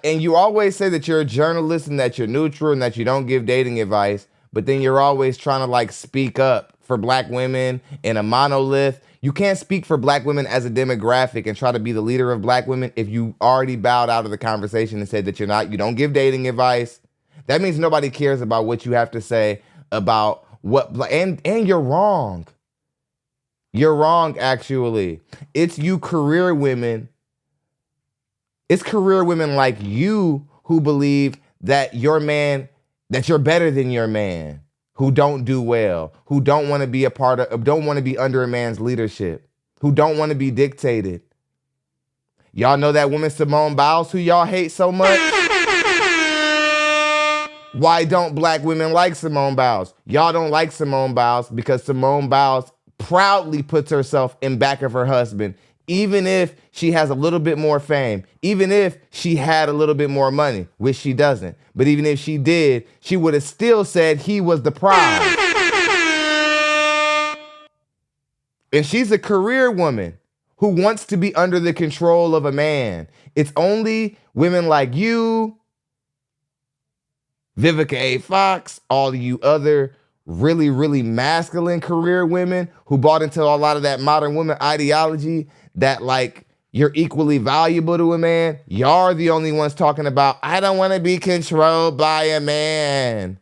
And you always say that you're a journalist and that you're neutral and that you don't give dating advice, but then you're always trying to like speak up for black women in a monolith. You can't speak for black women as a demographic and try to be the leader of black women if you already bowed out of the conversation and said that you don't give dating advice. That means nobody cares about what you have to say about what, and you're wrong. You're wrong, actually. It's you career women. It's career women like you who believe that your man, that you're better than your man, who don't do well, who don't want to be a part of, don't want to be under a man's leadership, who don't want to be dictated. Y'all know that woman Simone Biles who y'all hate so much? Why don't black women like Simone Biles? Y'all don't like Simone Biles because Simone Biles proudly puts herself in back of her husband, even if she has a little bit more fame, even if she had a little bit more money, which she doesn't. But even if she did, she would have still said he was the prize. And she's a career woman who wants to be under the control of a man. It's only women like you, Vivica A. Fox, all of you other really, really masculine career women who bought into a lot of that modern woman ideology that like you're equally valuable to a man. Y'all are the only ones talking about, I don't want to be controlled by a man.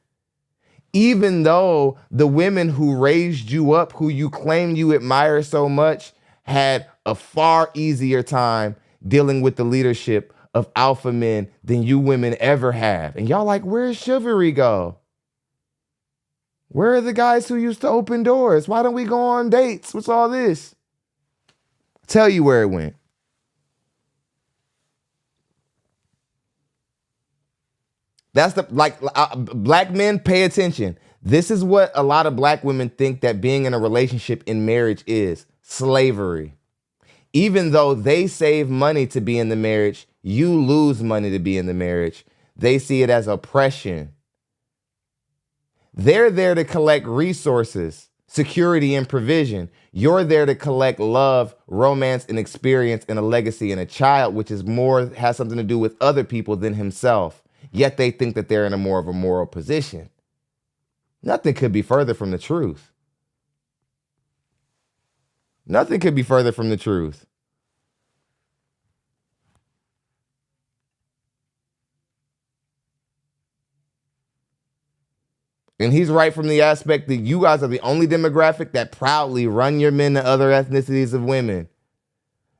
Even though the women who raised you up, who you claim you admire so much, had a far easier time dealing with the leadership of alpha men than you women ever have. And y'all like, where's chivalry go? Where are the guys who used to open doors? Why don't we go on dates? What's all this? Tell you where it went. That's the, black men, pay attention. This is what a lot of black women think that being in a relationship in marriage is: slavery. Even though they save money to be in the marriage, you lose money to be in the marriage. They see it as oppression. They're there to collect resources, security, and provision. You're there to collect love, romance, and experience, and a legacy and a child, which is more, has something to do with other people than himself. Yet they think that they're in a more of a moral position. Nothing could be further from the truth. Nothing could be further from the truth. And he's right from the aspect that you guys are the only demographic that proudly run your men to other ethnicities of women.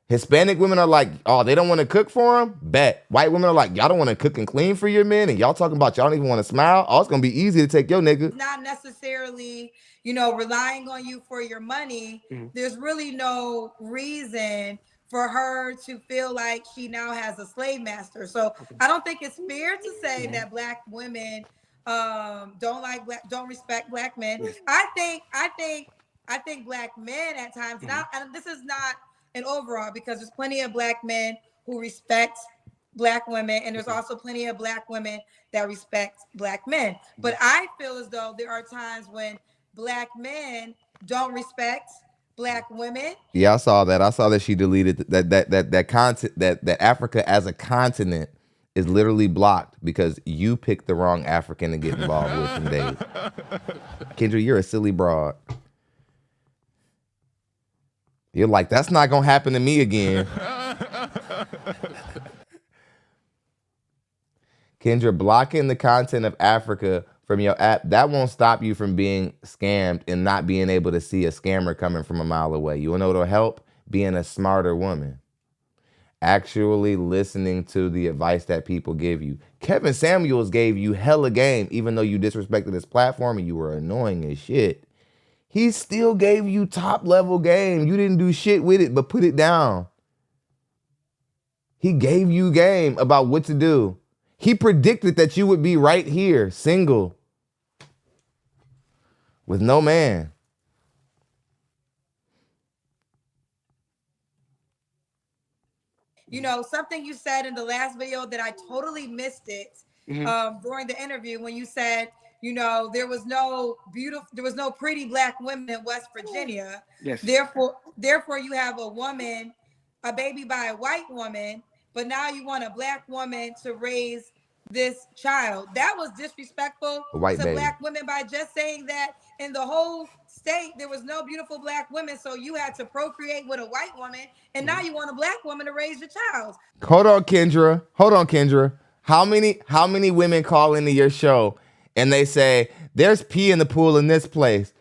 Hispanic women are like, oh, they don't want to cook for them? Bet. White women are like, y'all don't want to cook and clean for your men? And y'all talking about y'all don't even want to smile? Oh, it's going to be easy to take your nigga. Not necessarily, you know, relying on you for your money. There's really no reason for her to feel like she now has a slave master. So I don't think it's fair to say that black women don't respect black men. I think black men at times, and this is not an overall, because there's plenty of black men who respect black women, and there's also plenty of black women that respect black men. But I feel as though there are times when black men don't respect black women. Yeah, I saw that. I saw that she deleted that content, that Africa as a continent is literally blocked because you picked the wrong African to get involved with and date. Kendra, you're a silly broad. You're like, that's not gonna happen to me again. Kendra, blocking the content of Africa from your app, that won't stop you from being scammed and not being able to see a scammer coming from a mile away. You wanna know what'll help? Being a smarter woman. Actually listening to the advice that people give you. Kevin Samuels gave you hella game, even though you disrespected his platform and you were annoying as shit. He still gave you top level game. You didn't do shit with it, but put it down. He gave you game about what to do. He predicted that you would be right here, single, with no man. You know, something you said in the last video that I totally missed it during the interview, when you said, you know, there was no pretty black women in West Virginia. Yes. Therefore you have a baby by a white woman, but now you want a black woman to raise this child. That was disrespectful to black women by just saying that in the whole state there was no beautiful black women, so you had to procreate with a white woman, and now you want a black woman to raise your child. Hold on, Kendra. How many women call into your show and they say, there's pee in the pool in this place,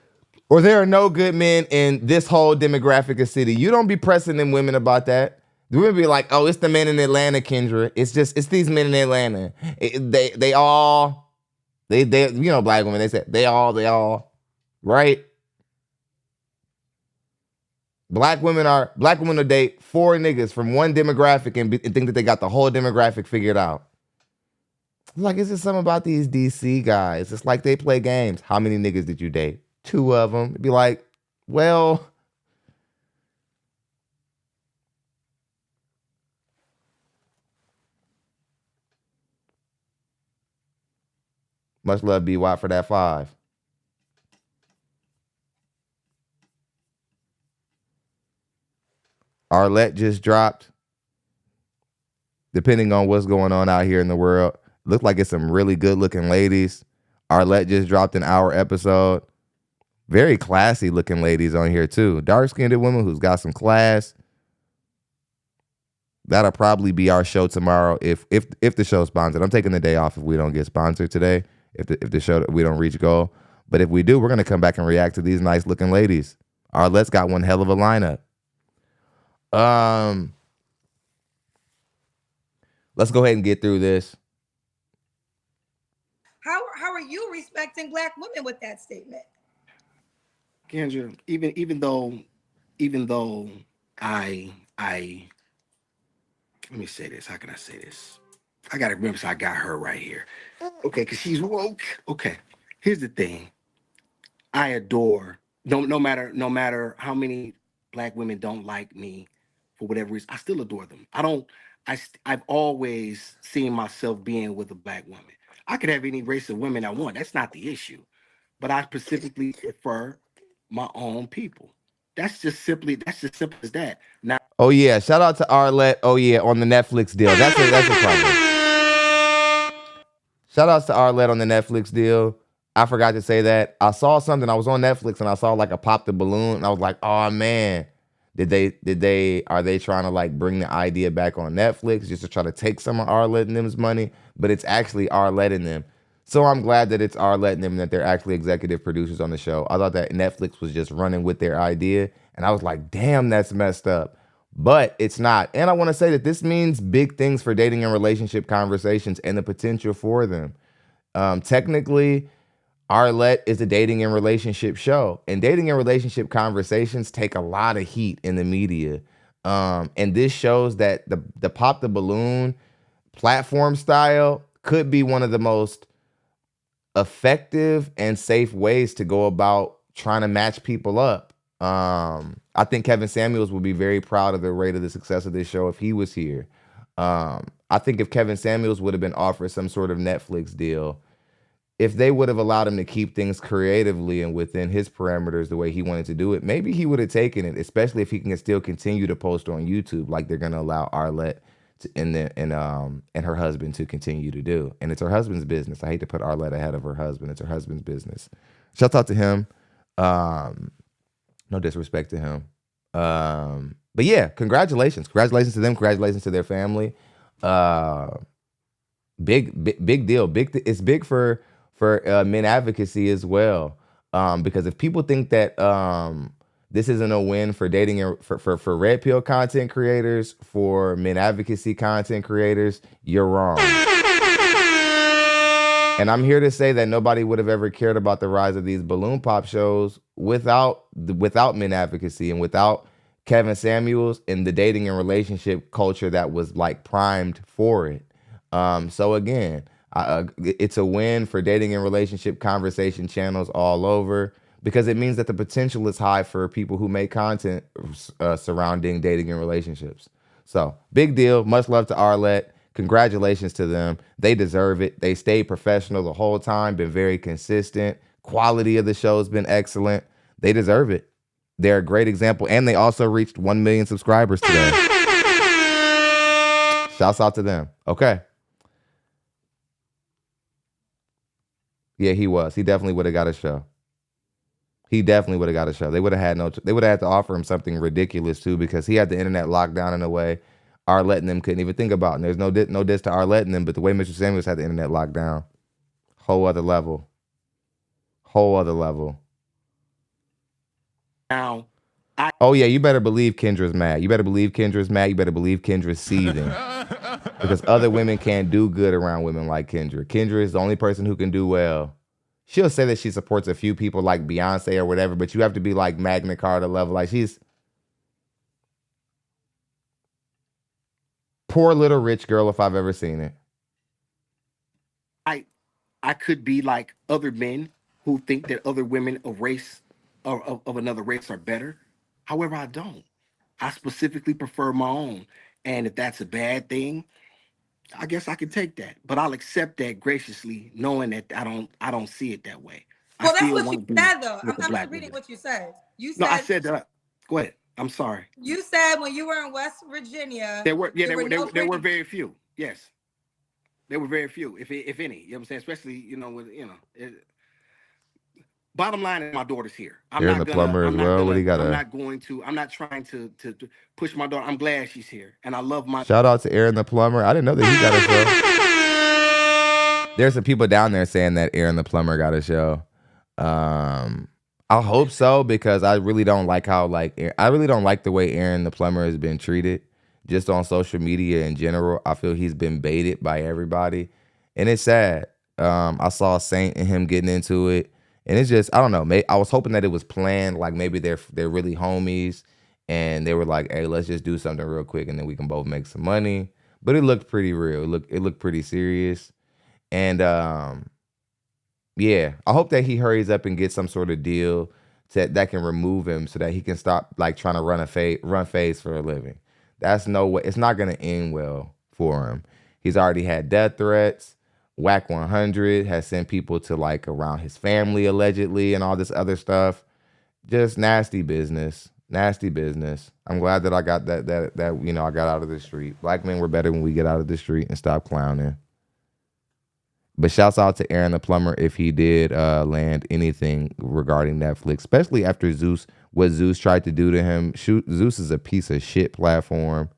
or there are no good men in this whole demographic of city? You don't be pressing them women about that. The women be like, oh, it's the men in Atlanta, Kendra. It's these men in Atlanta. They all, you know, black women, they say, they all, right? Black women will date 4 niggas from one demographic and think that they got the whole demographic figured out. Like, it's just something about these DC guys. It's like they play games. How many niggas did you date? 2 of them. It'd be like, well, much love, BY, for that 5. Arlette just dropped. Depending on what's going on out here in the world, look like it's some really good looking ladies. Arlette just dropped an hour episode. Very classy looking ladies on here too. Dark-skinned woman who's got some class. That'll probably be our show tomorrow if the show's sponsored. I'm taking the day off if we don't get sponsored today. If the show we don't reach goal. But if we do, we're gonna come back and react to these nice looking ladies. Arlette's got one hell of a lineup. Let's go ahead and get through this. How are you respecting Black women with that statement? Kendra, even though I let me say this. How can I say this? I gotta remember, so I got her right here. Okay, because she's woke. Okay, here's the thing. I adore no matter how many Black women don't like me for whatever reason, I still adore them. I've always seen myself being with a Black woman. I could have any race of women I want. That's not the issue. But I specifically prefer my own people. That's just simple as that. Now, oh yeah, shout out to Arlette. Oh yeah, on the Netflix deal. That's a problem. Shout outs to Arlette on the Netflix deal. I forgot to say that. I saw something. I was on Netflix and I saw like a pop the balloon. And I was like, oh man, are they trying to like bring the idea back on Netflix just to try to take some of Arlette and them's money? But it's actually Arlette and them. So I'm glad that it's Arlette and them, that they're actually executive producers on the show. I thought that Netflix was just running with their idea. And I was like, damn, that's messed up. But it's not. And I want to say that this means big things for dating and relationship conversations and the potential for them. Technically, Arlette is a dating and relationship show. And dating and relationship conversations take a lot of heat in the media. And this shows that the pop the balloon platform style could be one of the most effective and safe ways to go about trying to match people up. I think Kevin Samuels would be very proud of the rate of the success of this show if he was here. I think if Kevin Samuels would have been offered some sort of Netflix deal, if they would have allowed him to keep things creatively and within his parameters the way he wanted to do it, maybe he would have taken it, especially if he can still continue to post on YouTube like they're going to allow Arlette and her husband to continue to do. And it's her husband's business. I hate to put Arlette ahead of her husband. It's her husband's business. Shout out to him. No disrespect to him. But yeah, congratulations. Congratulations to them. Congratulations to their family. Big deal. It's big for men advocacy as well. Because if people think that this isn't a win for dating and for red pill content creators, for men advocacy content creators, you're wrong. And I'm here to say that nobody would have ever cared about the rise of these balloon pop shows without men advocacy and without Kevin Samuels and the dating and relationship culture that was like primed for it. So again, it's a win for dating and relationship conversation channels all over, because it means that the potential is high for people who make content surrounding dating and relationships. So big deal. Much love to Arlette. Congratulations to them. They deserve it. They stayed professional the whole time, been very consistent. Quality of the show has been excellent. They deserve it. They're a great example. And they also reached 1 million subscribers today. Shouts out to them. Okay. Yeah, he was. He definitely would have got a show. He definitely would have got a show. They would have had to offer him something ridiculous too, because he had the internet locked down in a way Arlette and them couldn't even think about. And there's no diss to Arlette and them, but the way Mr. Samuels had the internet locked down, whole other level. now, Oh yeah, you better believe Kendra's mad. You better believe Kendra's mad. You better believe Kendra's seething. Because other women can't do good around women like Kendra. Kendra is the only person who can do well. She'll say that she supports a few people like Beyonce or whatever, but you have to be like Magna Carta level. Like, she's poor little rich girl if I've ever seen it. I could be like other men who think that other women of race or of another race are better. However, I don't. I specifically prefer my own. And if that's a bad thing, I guess I can take that. But I'll accept that graciously, knowing that I don't see it that way. Well, that's what you said, though. I'm just reading what you said. You said. No, I said that. Go ahead. I'm sorry. You said when you were in West Virginia, There were no very few. Yes, there were very few, if any. You know what I'm saying? Especially bottom line is my daughter's here. Aaron the plumber as well. What do you got? I'm not trying to push my daughter. I'm glad she's here, and I love my. Shout out to Aaron the plumber. I didn't know that he got a show. There's some people down there saying that Aaron the plumber got a show. I hope so, because I really don't like the way Aaron the plumber has been treated just on social media in general. I feel he's been baited by everybody, and it's sad. I saw Saint and him getting into it, and it's just, I don't know. I was hoping that it was planned, like maybe they're really homies, and they were like, "Hey, let's just do something real quick, and then we can both make some money." But it looked pretty real. It looked pretty serious, and yeah, I hope that he hurries up and gets some sort of deal that can remove him so that he can stop like trying to run phase for a living. That's no way. It's not going to end well for him. He's already had death threats. Whack 100 has sent people to like around his family allegedly and all this other stuff. Just nasty business. Nasty business. I'm glad that I got that I got out of the street. Black men were better when we get out of the street and stop clowning. But shouts out to Aaron the plumber if he did land anything regarding Netflix, especially after what Zeus tried to do to him. Zeus is a piece of shit platform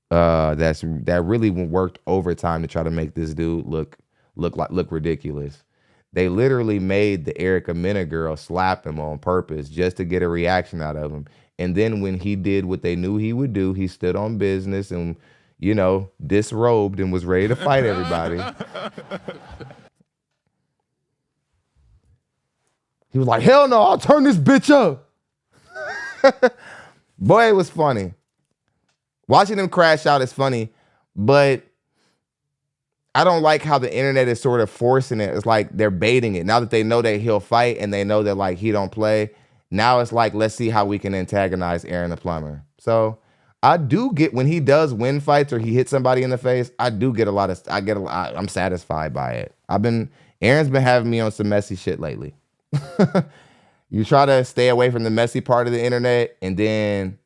that really worked overtime to try to make this dude look ridiculous. They literally made the Erica Mena girl slap him on purpose just to get a reaction out of him. And then when he did what they knew he would do, he stood on business and disrobed and was ready to fight everybody. He was like, "Hell no, I'll turn this bitch up." Boy, it was funny. Watching him crash out is funny, but I don't like how the internet is sort of forcing it. It's like they're baiting it. Now that they know that he'll fight and they know that like he don't play, now it's like, let's see how we can antagonize Aaron the plumber. So I do get, when he does win fights or he hits somebody in the face, I'm satisfied by it. Aaron's been having me on some messy shit lately. You try to stay away from the messy part of the internet, and then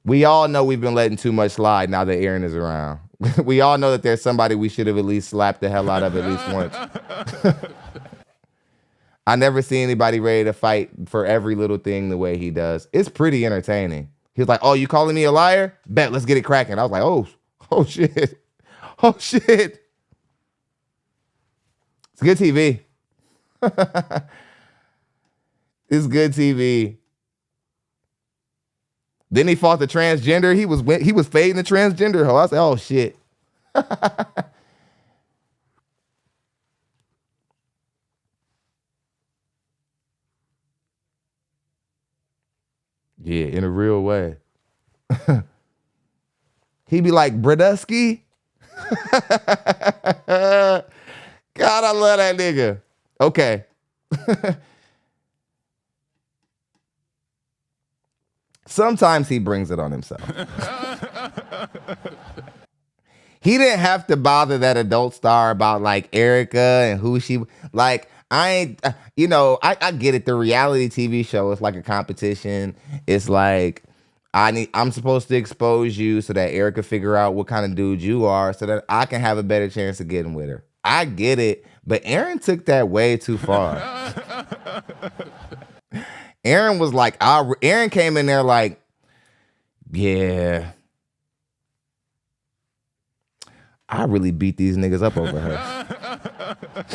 we all know we've been letting too much slide now that Aaron is around. We all know that there's somebody we should have at least slapped the hell out of at least once. I never see anybody ready to fight for every little thing the way he does. It's pretty entertaining. He was like, "Oh, you calling me a liar? Bet, let's get it cracking." I was like, oh shit. Oh shit. It's good TV. It's good TV. Then he fought the transgender. He was fading the transgender hoe. I was like, oh shit. Yeah, in a real way. He'd be like, "Brodusky." God, I love that nigga. Okay. Sometimes he brings it on himself. He didn't have to bother that adult star about like Erica and who she like. I get it. The reality TV show is like a competition. It's like I'm supposed to expose you so that Erica figure out what kind of dude you are so that I can have a better chance of getting with her. I get it, but Aaron took that way too far. Aaron was like, Aaron came in there like, yeah, I really beat these niggas up over her.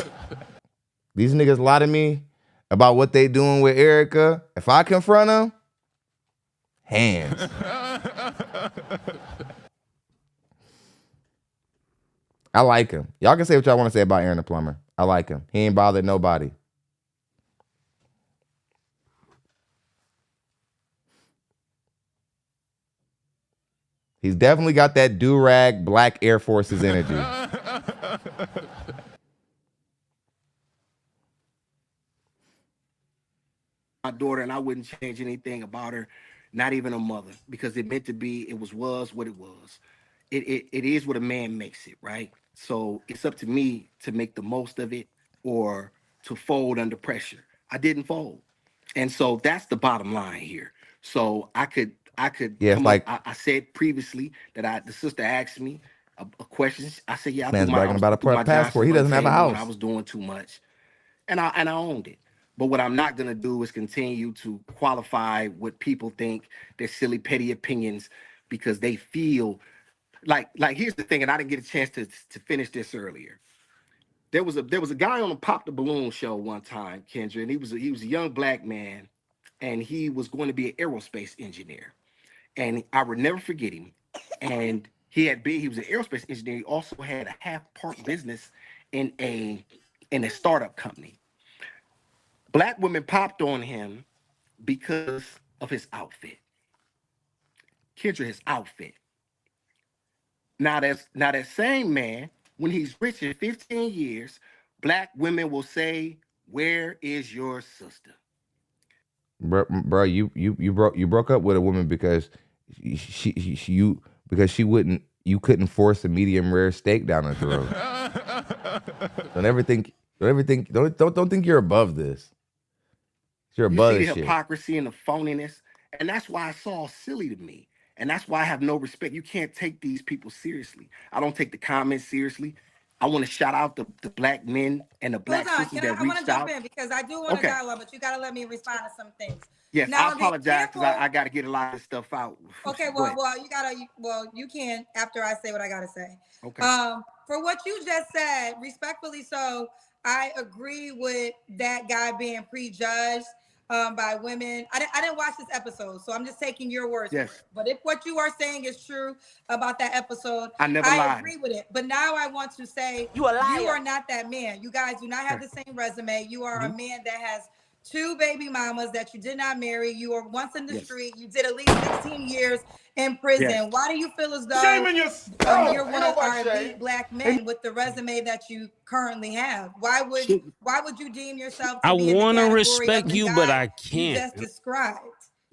These niggas lie to me about what they doing with Erica. If I confront them, hands. I like him. Y'all can say what y'all want to say about Aaron the plumber. I like him. He ain't bothered nobody. He's definitely got that do-rag black Air Forces energy. My daughter, and I wouldn't change anything about her, not even a mother, because it meant to be. It was what it was. It is what a man makes it, right? So it's up to me to make the most of it or to fold under pressure. I didn't fold. And so that's the bottom line here. So I could Yeah, it's come up. like I said previously that the sister asked me a question. I said, yeah, man's bragging about I threw a my passport. Johnsons He on the doesn't have a table when I house. was doing too much, and I owned it. But what I'm not gonna do is continue to qualify what people think their silly petty opinions because they feel like here's the thing, and I didn't get a chance to finish this earlier. There was a guy on a Pop the Balloon show one time, Kendra, and he was a young black man, and he was going to be an aerospace engineer, and I would never forget him. And he was an aerospace engineer. He also had a half part business in a startup company. Black women popped on him because of his outfit. Kendra, his outfit. Now that same man, when he's rich in 15 years, black women will say, "Where is your sister?" Bro, you broke up with a woman because because you couldn't force a medium rare steak down her throat. Don't think you're above this. You're You above see the this shit. hypocrisy and the phoniness, and that's why it's all silly to me. And that's why I have no respect. You can't take these people seriously. I don't take the comments seriously. I want to shout out the black men and the black Hold on, sisters I that want to reached jump out. in because I do want to Okay. dialogue, but you got to let me respond to some things. Yes, Now, I apologize because example, I got to get a lot of stuff out. okay, Go well, ahead. you can after I say what I got to say. Okay. For what you just said, respectfully so, I agree with that guy being prejudged by women. I didn't watch this episode, so I'm just taking your words for Yes. it. But if what you are saying is true about that episode, I never I lied. agree with it. But now I want to say You a liar. you are not that man. You guys do not have the same resume. You are a man that has 2 baby mamas that you did not marry. You were once in the Yes. street. You did at least 16 years in prison. Yes. Why do you feel as though Shame in your you're one of our shame. elite black men with the resume that you currently have? Why would you deem yourself to I be in the want to category respect of the you, guy but I you can't. just described?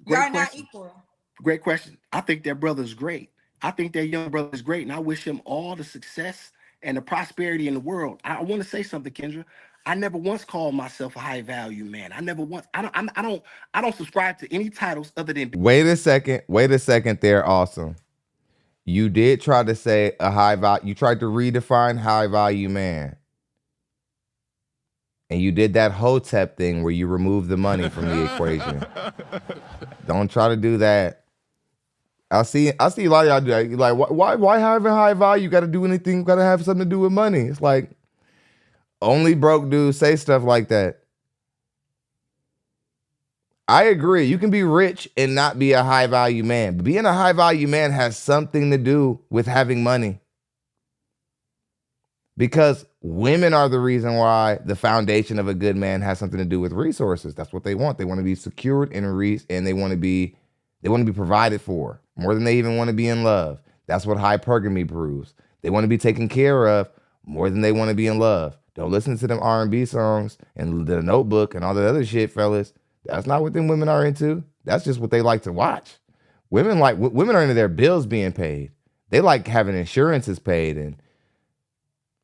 Great Y'all not question. equal. Great question. I think that brother's great. I think that young brother's great, and I wish him all the success and the prosperity in the world. I want to say something, Kendra. I never once called myself a high value man. I never once. I don't subscribe to any titles other than. Wait a second there, Awesum. You did try to say a high value. You tried to redefine high value man. And you did that Hotep thing where you removed the money from the equation. Don't try to do that. I see a lot of y'all do that. You're like, why have a high value? You got to do anything. Got to have something to do with money. It's like only broke dudes say stuff like that. I agree. You can be rich and not be a high value man. But being a high value man has something to do with having money. Because women are the reason why the foundation of a good man has something to do with resources. That's what they want. They want to be secured and they want to be provided for more than they even want to be in love. That's what hypergamy proves. They want to be taken care of more than they want to be in love. Don't listen to them R&B songs and the Notebook and all that other shit, fellas. That's not what them women are into. That's just what they like to watch. Women are into their bills being paid. They like having insurances paid and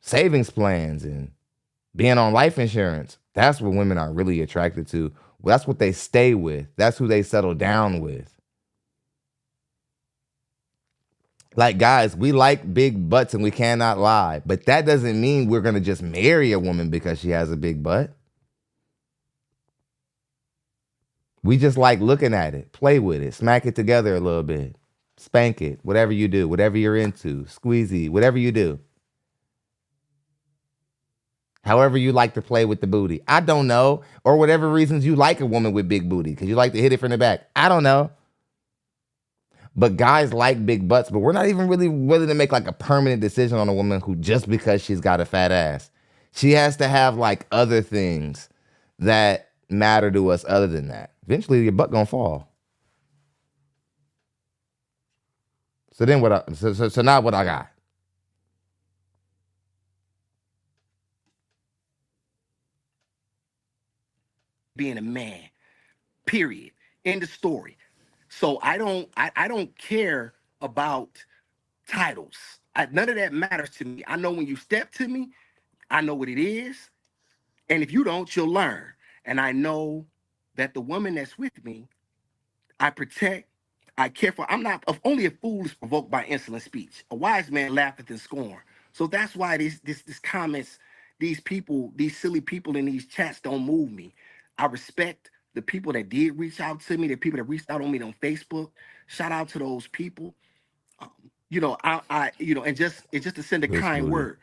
savings plans and being on life insurance. That's what women are really attracted to. Well, that's what they stay with. That's who they settle down with. Like, guys, we like big butts and we cannot lie. But that doesn't mean we're going to just marry a woman because she has a big butt. We just like looking at it, play with it, smack it together a little bit, spank it, whatever you do, whatever you're into, squeezy, whatever you do. However you like to play with the booty. I don't know. Or whatever reasons you like a woman with big booty, because you like to hit it from the back. I don't know. But guys like big butts, but we're not even really willing to make like a permanent decision on a woman who just because she's got a fat ass. She has to have like other things that matter to us other than that. Eventually your butt gonna fall. So then so now what I got? Being a man, period. End of story. So I don't care about titles. None of that matters to me. I know when you step to me, I know what it is. And if you don't, you'll learn. And I know that the woman that's with me, I protect, I care for. I'm not of only a fool is provoked by insolent speech. A wise man laugheth in scorn. So that's why this comments, these people, these silly people in these chats don't move me. I respect the people that did reach out to me, the people that reached out on me on Facebook. Shout out to those people. And just to send a Let's kind do it. word.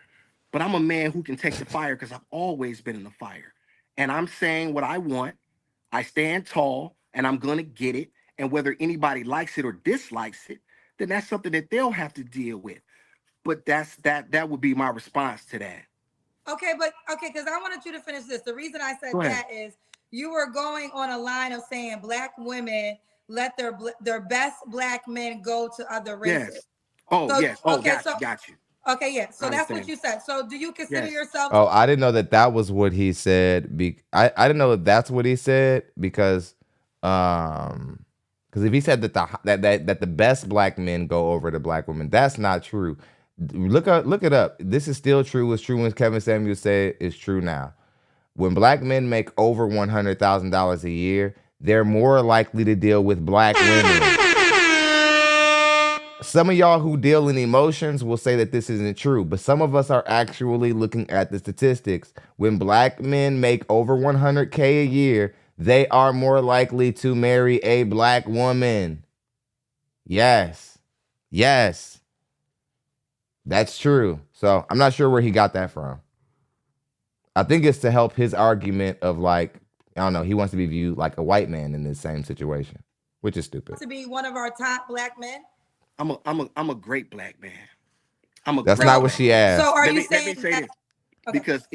But I'm a man who can take the fire because I've always been in the fire. And I'm saying what I want. I stand tall and I'm gonna get it. And whether anybody likes it or dislikes it, then that's something that they'll have to deal with. But that would be my response to that. Okay, because I wanted you to finish this. The reason I said Go ahead. that is you were going on a line of saying Black women let their best Black men go to other races. Yes. Oh, So, yes. Oh, okay, got you. Okay, yeah. So I that's what understand. you said. So do you consider Yes. yourself? Oh, I didn't know that was what he said. I didn't know that that's what he said because if he said that the best Black men go over to Black women, that's not true. Look it up. This is still true. It's true when Kevin Samuels said it's true now. When Black men make over $100,000 a year, they're more likely to deal with Black women. Some of y'all who deal in emotions will say that this isn't true, but some of us are actually looking at the statistics. When Black men make over 100K a year, they are more likely to marry a Black woman. Yes. That's true. So I'm not sure where he got that from. I think it's to help his argument of like, I don't know, he wants to be viewed like a white man in this same situation, which is stupid. To be one of our top Black men? I'm a great Black man. That's not what she asked. So Let me say this. Okay.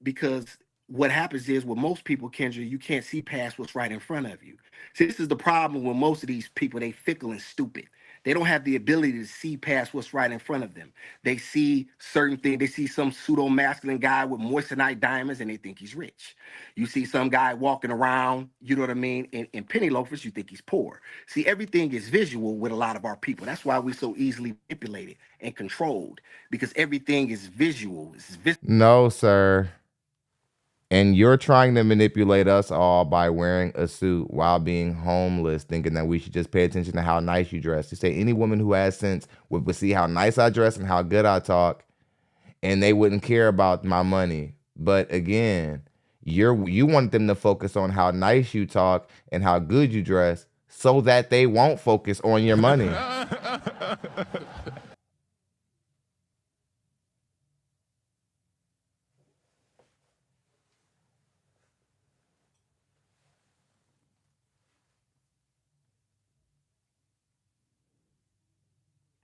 Because what happens is with most people, Kendra, you can't see past what's right in front of you. See, this is the problem with most of these people. They fickle and stupid. They don't have the ability to see past what's right in front of them. They see certain things. They see some pseudo-masculine guy with moissanite diamonds and they think he's rich. You see some guy walking around, you know what I mean, in penny loafers, you think he's poor. See, everything is visual with a lot of our people. That's why we're so easily manipulated and controlled, because everything is visual. No, sir. And you're trying to manipulate us all by wearing a suit while being homeless, thinking that we should just pay attention to how nice you dress. You say any woman who has sense would see how nice I dress and how good I talk, and they wouldn't care about my money. But again, you want them to focus on how nice you talk and how good you dress so that they won't focus on your money.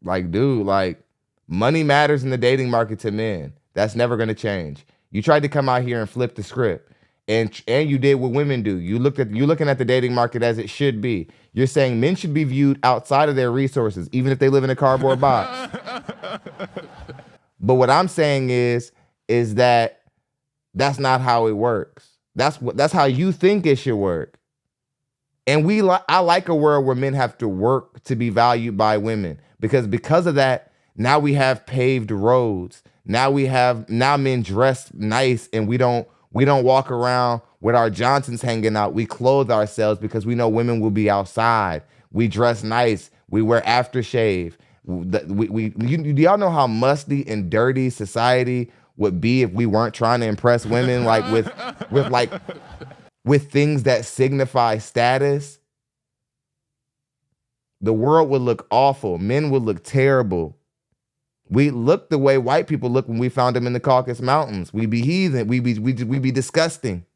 Like, dude, like, money matters in the dating market to men. That's never going to change. You tried to come out here and flip the script, and you did what women do. You're looking at the dating market as it should be. You're saying men should be viewed outside of their resources, even if they live in a cardboard box. But what I'm saying is that that's not how it works. That's how you think it should work. And I like a world where men have to work to be valued by women. Because of that, now we have paved roads. Now men dress nice, and we don't walk around with our Johnsons hanging out. We clothe ourselves because we know women will be outside. We dress nice. We wear aftershave. Do y'all know how musty and dirty society would be if we weren't trying to impress women like with things that signify status? The world would look awful. Men would look terrible. We look the way white people look when we found them in the Caucasus Mountains. We be heathen. We be disgusting.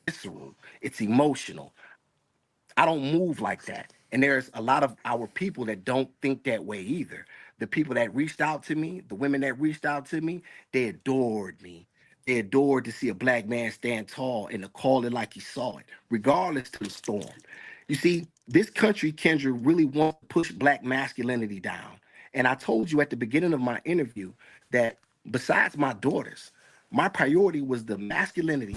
Visceral. It's emotional. I don't move like that. And there's a lot of our people that don't think that way either. The people that reached out to me, the women that reached out to me, they adored me. They adored to see a Black man stand tall and to call it like he saw it, regardless to the storm. You see, this country, Kendra, really wants to push Black masculinity down. And I told you at the beginning of my interview that besides my daughters, my priority was the masculinity,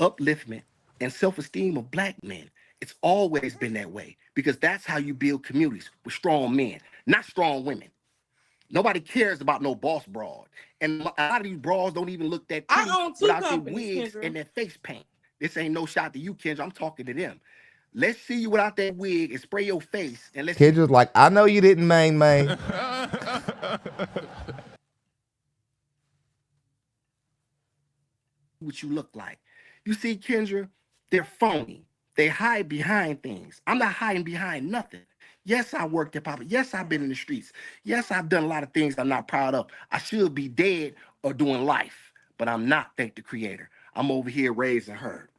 upliftment, and self-esteem of Black men. It's always been that way because that's how you build communities with strong men, not strong women. Nobody cares about no boss broad. And a lot of these broads don't even look that pretty I own 2 without their companies, wigs Kendra. and their face paint. This ain't no shot to you, Kendra. I'm talking to them. Let's see you without that wig and spray your face. And let's Kendra's like, I know you didn't main. what you look like. You see, Kendra, they're phony. They hide behind things. I'm not hiding behind nothing. Yes, I worked at Papa. Yes, I've been in the streets. Yes, I've done a lot of things I'm not proud of. I should be dead or doing life, but I'm not, thank the Creator. I'm over here raising her.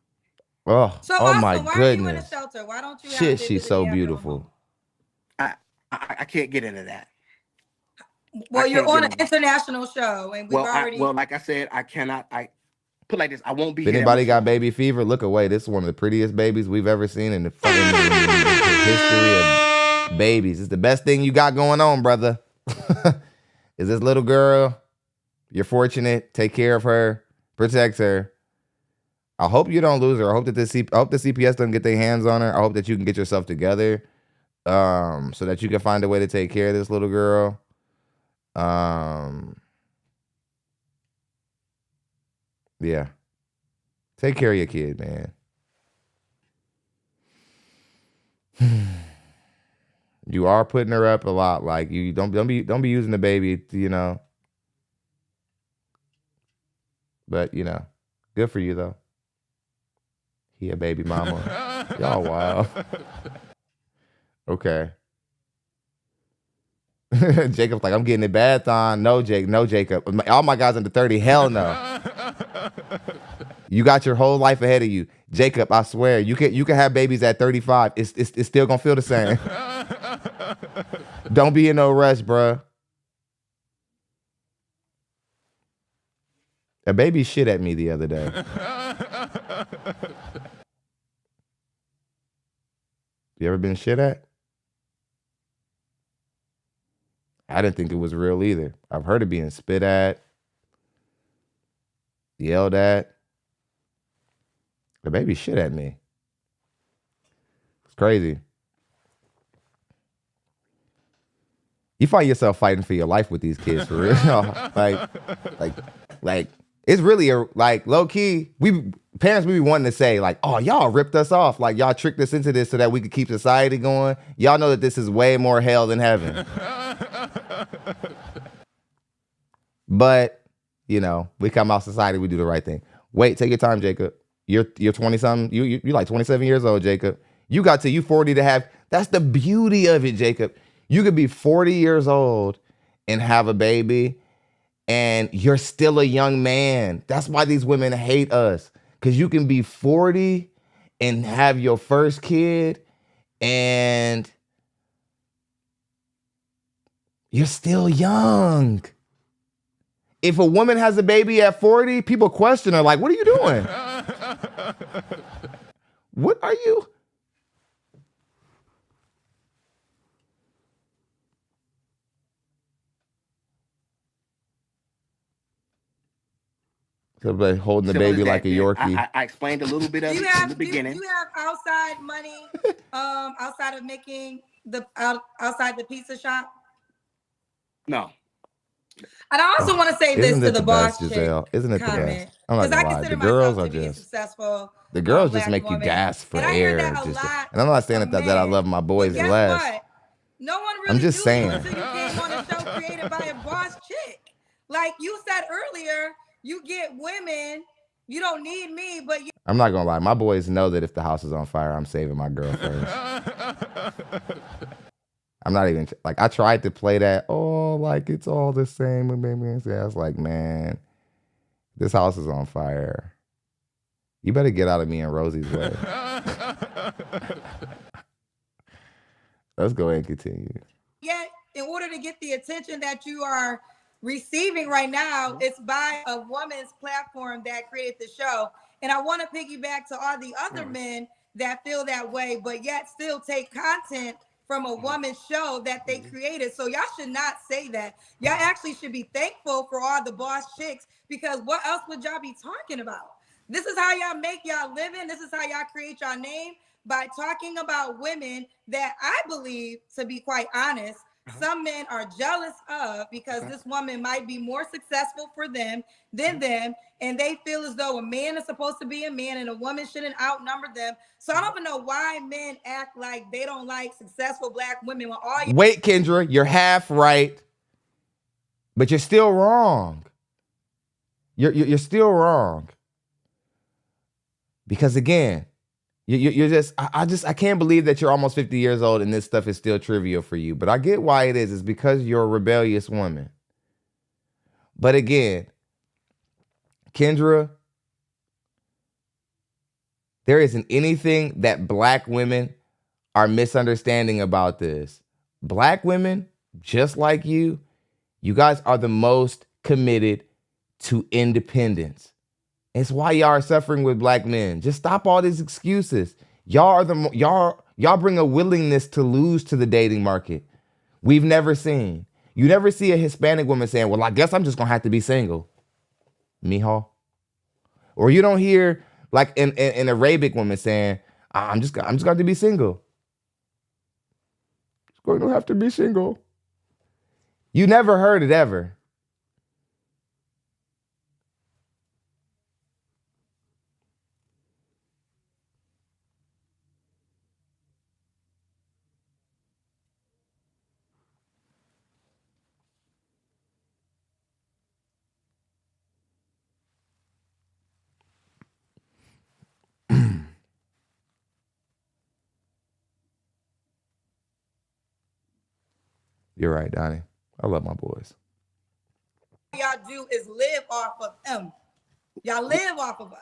Oh, So oh my Awesum, why are you in a goodness. shelter? Why don't you have Shit, the she's ability so to have your own beautiful. home? I can't get into that. Well, you're can't on get an into international show, and we've already. well, like I said, I cannot. I put like this. I won't be If here that anybody much got longer. baby fever, look away. This is one of the prettiest babies we've ever seen in the history of babies. It's the best thing you got going on, brother. Is this little girl? You're fortunate. Take care of her. Protect her. I hope you don't lose her. I hope that the CPS doesn't get their hands on her. I hope that you can get yourself together, so that you can find a way to take care of this little girl. Yeah. Take care of your kid, man. You are putting her up a lot. Like, you don't be using the baby, But good for you though. He a baby mama. Y'all wild. Okay. Jacob's like, I'm getting it bad, Thon. No, Jacob. All my guys under 30, hell no. You got your whole life ahead of you. Jacob, I swear, you can have babies at 35. It's still gonna feel the same. Don't be in no rush, bruh. A baby shit at me the other day. You ever been shit at? I didn't think it was real either. I've heard of being spit at, yelled at. The baby shit at me. It's crazy. You find yourself fighting for your life with these kids for real. like it's really low key. Parents we be wanting to say like, oh, y'all ripped us off. Like, y'all tricked us into this so that we could keep society going. Y'all know that this is way more hell than heaven. But, we come out society, we do the right thing. Wait, take your time, Jacob. You're 20-something. You're like 27 years old, Jacob. You got to you 40 to have. That's the beauty of it, Jacob. You could be 40 years old and have a baby, and you're still a young man. That's why these women hate us. Because you can be 40 and have your first kid, and you're still young. If a woman has a baby at 40, people question her, like, what are you doing? What are you? Somebody holding the baby like a Yorkie. I explained a little bit of it in the beginning. Do you have outside money, outside of making outside the pizza shop? No. And I also want to say this to the boss chick. Giselle? Isn't it the best? I'm not Because I gonna lie. consider The girls myself are to be a just successful. the girls just Black make you woman. gasp for And I hear air. that a lot And I'm not saying from that I love my boys But guess less. what? No one really I'm just knew saying. you until you came on a show created by a boss chick. Like you said earlier, you get women. You don't need me, but you. I'm not gonna lie. My boys know that if the house is on fire, I'm saving my girl first. I'm not even like I tried to play that. Oh, like it's all the same. I was like, man, this house is on fire. You better get out of me and Rosie's way. Let's go ahead and continue. Yet, in order to get the attention that you are receiving right now, it's by a woman's platform that created the show. And I want to piggyback to all the other men that feel that way, but yet still take content from a woman's show that they created. So y'all should not say that. Y'all actually should be thankful for all the boss chicks, because what else would y'all be talking about? This is how y'all make y'all living. This is how y'all create y'all name. by talking about women that I believe, to be quite honest, some men are jealous of because this woman might be more successful for them than them, and they feel as though a man is supposed to be a man and a woman shouldn't outnumber them. So I don't even know why men act like they don't like successful black women when all Wait, Kendra, you're half right, but you're still wrong. You're still wrong. Because again, you're just, I can't believe that you're almost 50 years old and this stuff is still trivial for you. But I get why it is. It's because you're a rebellious woman. But again, Kendra, there isn't anything that black women are misunderstanding about this. Black women, just like you guys are the most committed to independence. It's why y'all are suffering with black men. Just stop all these excuses. Y'all bring a willingness to lose to the dating market we've never seen. You never see a Hispanic woman saying, well, I guess I'm just gonna have to be single. Mijo. Or you don't hear like an Arabic woman saying, I'm just going to have to be single. Just going to have to be single. You never heard it ever. You're right, Donnie. I love my boys. y'all do is live off of them. Y'all live off of us.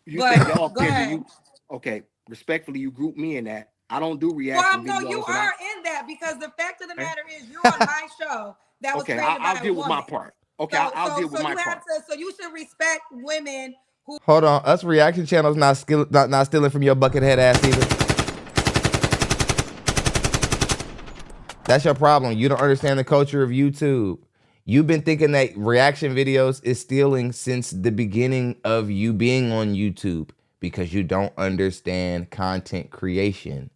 You But think y'all go ahead. okay, respectfully, you group me in that. I don't do reaction Well, no, videos. you are in that because the fact of the matter is you're on my show that was Okay, created by I'll deal a with woman. my part. Okay, I'll deal with my part. So you should respect women who. Hold on, us reaction channels not stealing from your buckethead ass either. That's your problem. You don't understand the culture of YouTube. You've been thinking that reaction videos is stealing since the beginning of you being on YouTube because you don't understand content creation.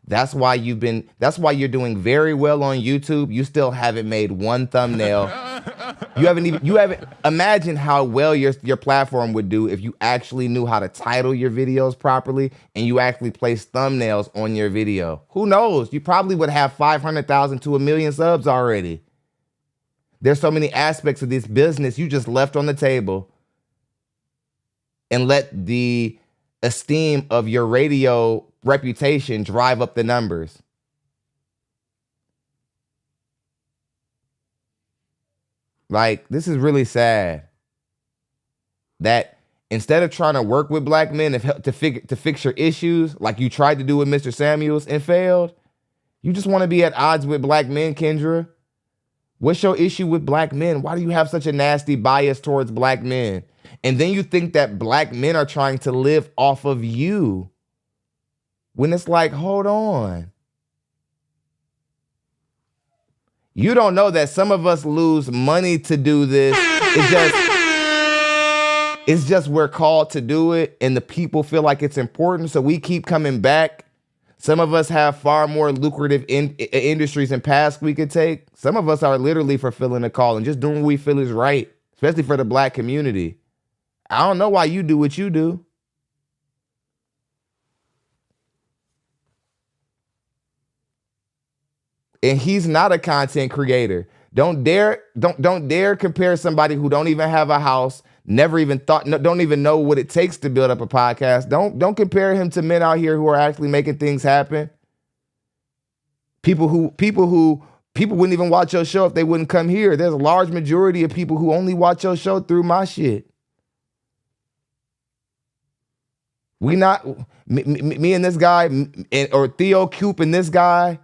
That's why you're doing very well on YouTube. You still haven't made one thumbnail. You haven't imagine how well your platform would do if you actually knew how to title your videos properly and you actually place thumbnails on your video. Who knows? You probably would have 500,000 to 1 million subs already. There's so many aspects of this business you just left on the table and let the esteem of your radio reputation drive up the numbers. Like, this is really sad that instead of trying to work with black men to fix your issues like you tried to do with Mr. Samuels and failed, you just want to be at odds with black men, Kendra. What's your issue with black men? Why do you have such a nasty bias towards black men? And then you think that black men are trying to live off of you. When it's like, hold on. You don't know that some of us lose money to do this. It's just we're called to do it and the people feel like it's important. So we keep coming back. Some of us have far more lucrative industries and paths we could take. Some of us are literally fulfilling the call and just doing what we feel is right, especially for the black community. I don't know why you do what you do. And he's not a content creator. Don't dare compare somebody who don't even have a house, never even thought, don't even know what it takes to build up a podcast. Don't compare him to men out here who are actually making things happen. People wouldn't even watch your show if they wouldn't come here. There's a large majority of people who only watch your show through my shit. Me and this guy, or Theo Coop and this guy,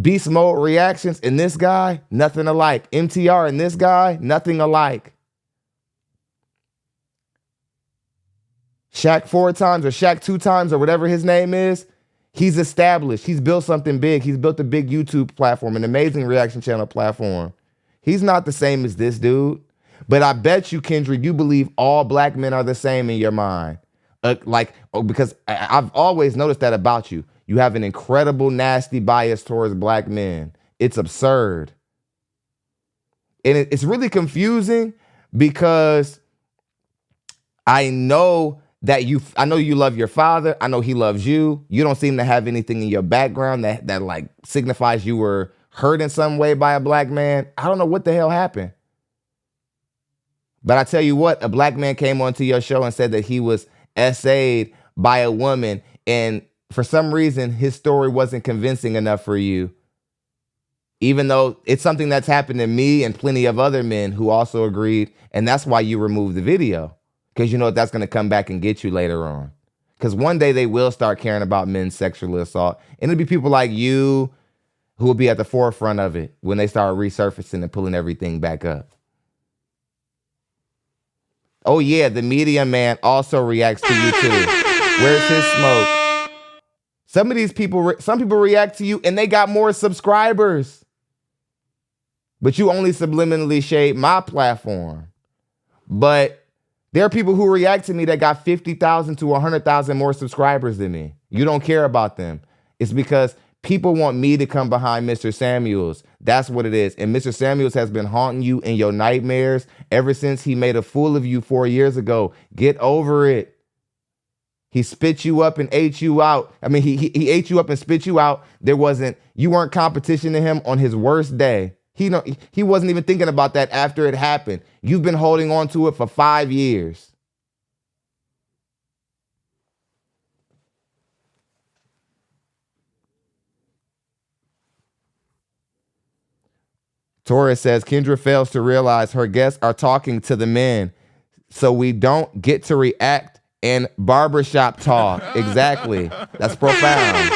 Beast Mode Reactions and this guy, nothing alike. MTR and this guy, nothing alike. Shaq 4 times or Shaq 2 times or whatever his name is, he's established. He's built something big. He's built a big YouTube platform, an amazing reaction channel platform. He's not the same as this dude. But I bet you, Kendra, you believe all black men are the same in your mind. Because I've always noticed that about you. You have an incredible nasty bias towards black men. It's absurd. And it's really confusing because I know you love your father. I know he loves you. You don't seem to have anything in your background that like signifies you were hurt in some way by a black man. I don't know what the hell happened. But I tell you what, a black man came onto your show and said that he was essayed by a woman, and for some reason his story wasn't convincing enough for you. Even though it's something that's happened to me and plenty of other men who also agreed, and that's why you removed the video. Because you know that's going to come back and get you later on. Because one day they will start caring about men's sexual assault. And it'll be people like you who will be at the forefront of it when they start resurfacing and pulling everything back up. Oh yeah, the media man also reacts to you too. Where's his smoke? Some people react to you and they got more subscribers. But you only subliminally shade my platform. But there are people who react to me that got 50,000 to 100,000 more subscribers than me. You don't care about them. It's because people want me to come behind Mr. Samuels. That's what it is. And Mr. Samuels has been haunting you in your nightmares ever since he made a fool of you 4 years ago. Get over it. He spit you up and ate you out. I mean, he ate you up and spit you out. You weren't competition to him on his worst day. He wasn't even thinking about that after it happened. You've been holding on to it for 5 years. Torres says, Kendra fails to realize her guests are talking to the men, so we don't get to react and barbershop talk. Exactly. That's profound.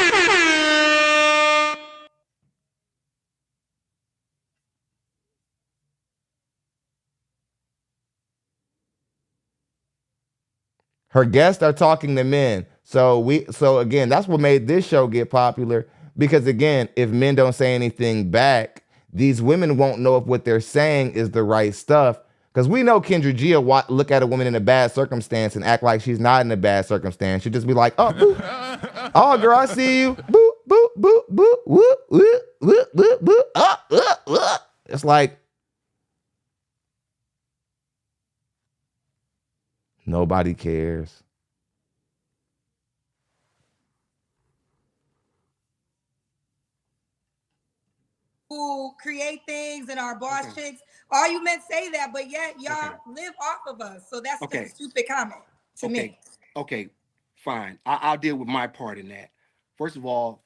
Her guests are talking to men. So again, that's what made this show get popular. Because again, if men don't say anything back, these women won't know if what they're saying is the right stuff. Because we know Kendra G will look at a woman in a bad circumstance and act like she's not in a bad circumstance. She'll just be like, oh, boop. Oh, girl, I see you. Boop, boop, boop, boop, whoop, whoop, whoop, whoop, whoop. It's like, nobody cares. Who create things and our boss chicks. All you men say that, but yet y'all live off of us. So that's a stupid comment to me. Okay, fine. I'll deal with my part in that. First of all,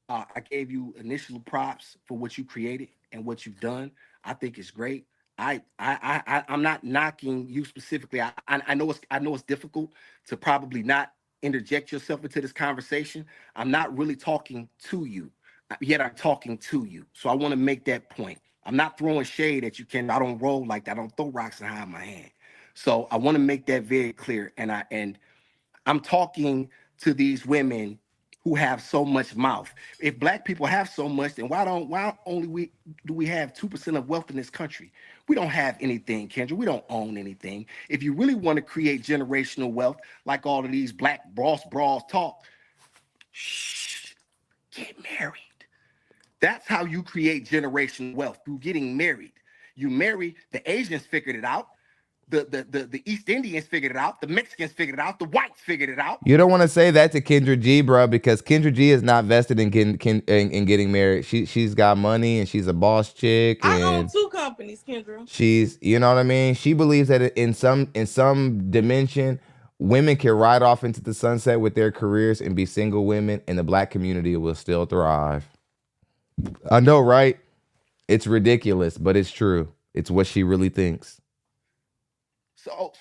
I gave you initial props for what you created and what you've done. I think it's great. I'm not knocking you specifically. I know it's difficult to probably not interject yourself into this conversation. I'm not really talking to you, yet I'm talking to you. So I want to make that point. I'm not throwing shade at you, Ken. I don't roll like that. I don't throw rocks and hide my hand. So I want to make that very clear. And I'm talking to these women who have so much mouth. If black people have so much, then why only do we have 2% of wealth in this country? We don't have anything, Kendra. We don't own anything. If you really want to create generational wealth, like all of these black bras talk, get married. That's how you create generational wealth, through getting married. You marry, the Asians figured it out. The East Indians figured it out. The Mexicans figured it out. The whites figured it out. You don't want to say that to Kendra G, bro, because Kendra G is not vested in getting married. She's got money and she's a boss chick. And I own 2 companies, Kendra. She's, you know what I mean? She believes that in some dimension, women can ride off into the sunset with their careers and be single women, and the black community will still thrive. I know, right? It's ridiculous, but it's true. It's what she really thinks. So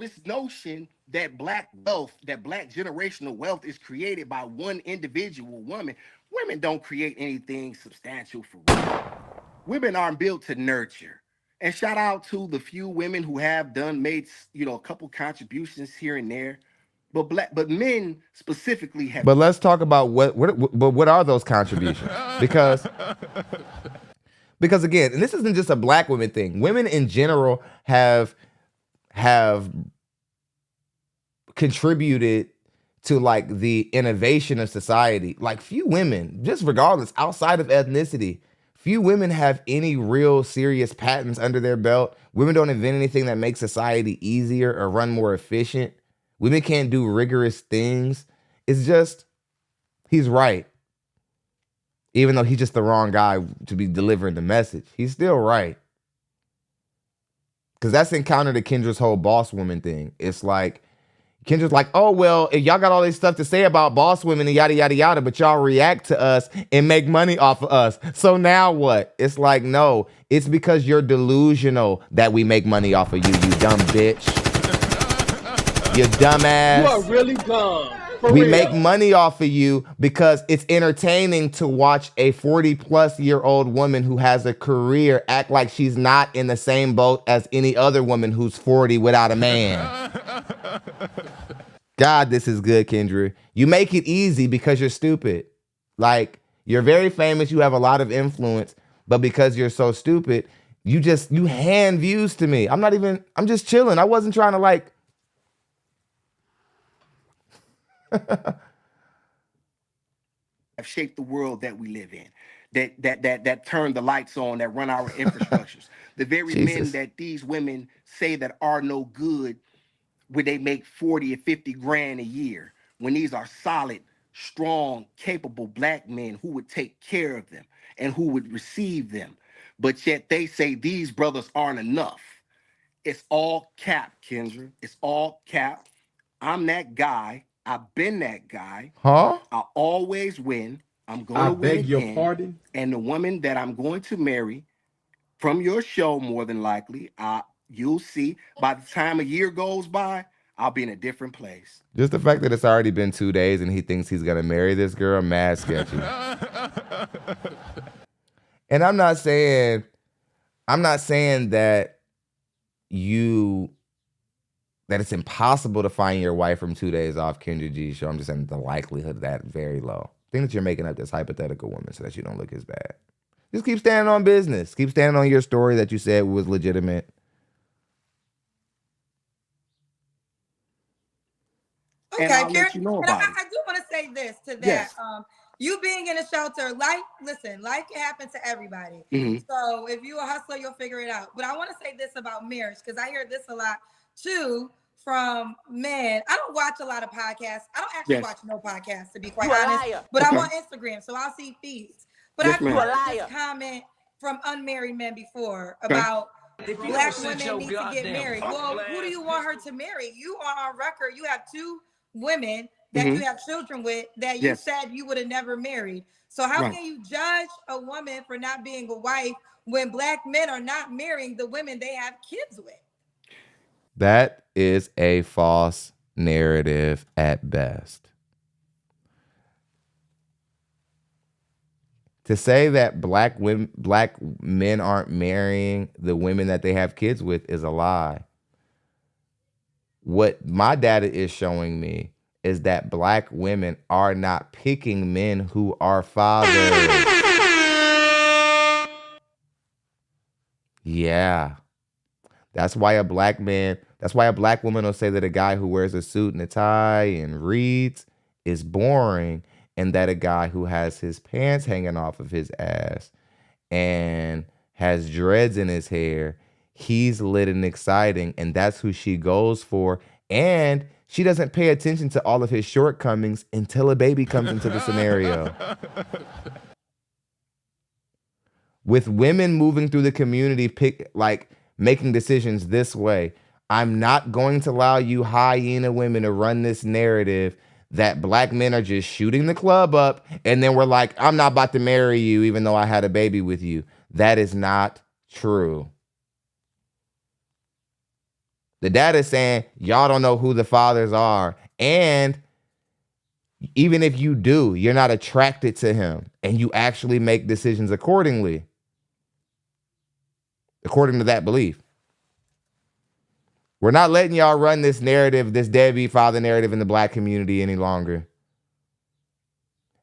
this notion that black wealth, that black generational wealth is created by one individual woman. Women don't create anything substantial for women. Women aren't built to nurture. And shout out to the few women who have made a couple contributions here and there. But men specifically have. But let's talk about what are those contributions? Because again, and this isn't just a black women thing. Women in general have contributed to like the innovation of society. Like few women, just regardless, outside of ethnicity, few women have any real serious patents under their belt. Women don't invent anything that makes society easier or run more efficient. Women can't do rigorous things. It's just, he's right. Even though he's just the wrong guy to be delivering the message, he's still right. Because that's in counter to Kendra's whole boss woman thing. It's like, Kendra's like, oh, well, if y'all got all this stuff to say about boss women and yada, yada, yada, but y'all react to us and make money off of us. So now what? It's like, no, it's because you're delusional that we make money off of you, you dumb bitch. You dumbass. You are really dumb. We make money off of you because it's entertaining to watch a 40-plus-year-old woman who has a career act like she's not in the same boat as any other woman who's 40 without a man. God, this is good, Kendra. You make it easy because you're stupid. Like, you're very famous, you have a lot of influence, but because you're so stupid, you hand views to me. I'm just chilling. I wasn't trying to like... have shaped the world that we live in, that turn the lights on, that run our infrastructures. The very men that these women say that are no good, where they make 40 or 50 grand a year, when these are solid, strong, capable black men who would take care of them and who would receive them. But yet they say these brothers aren't enough. It's all cap, Kendra. It's all cap. I'm that guy. I've been that guy. Huh? I always win. I'm going to win again. I beg your pardon? And the woman that I'm going to marry from your show, more than likely, you'll see by the time a year goes by, I'll be in a different place. Just the fact that it's already been 2 days and he thinks he's going to marry this girl, mad sketchy. And I'm not saying that that it's impossible to find your wife from 2 days off Kendra G's show. I'm just saying the likelihood of that very low. I think that you're making up this hypothetical woman so that you don't look as bad. Just keep standing on business. Keep standing on your story that you said was legitimate. Okay, and I'll Karen, let you know about it. I do want to say this to that. Yes. You being in a shelter, life can happen to everybody. Mm-hmm. So if you're a hustler, you'll figure it out. But I want to say this about marriage, because I hear this a lot too from men. I don't watch a lot of podcasts. I don't actually watch no podcasts, to be quite honest. But I'm on Instagram, so I'll see feeds. But I've heard this comment from unmarried men before about black women need to get married. Well, who do you want her to marry? You are on record. You have 2 women that you have children with that you said you would have never married. So how can you judge a woman for not being a wife when black men are not marrying the women they have kids with? That is a false narrative at best. To say that black men aren't marrying the women that they have kids with is a lie. What my data is showing me is that black women are not picking men who are fathers. Yeah. That's why a black woman will say that a guy who wears a suit and a tie and reads is boring, and that a guy who has his pants hanging off of his ass and has dreads in his hair, he's lit and exciting, and that's who she goes for. And she doesn't pay attention to all of his shortcomings until a baby comes into the scenario. With women moving through the community, making decisions this way, I'm not going to allow you hyena women to run this narrative that black men are just shooting the club up and then we're like, I'm not about to marry you even though I had a baby with you. That is not true. The data is saying y'all don't know who the fathers are. And even if you do, you're not attracted to him and you actually make decisions accordingly. According to that belief. We're not letting y'all run this narrative, this deadbeat father narrative in the black community any longer.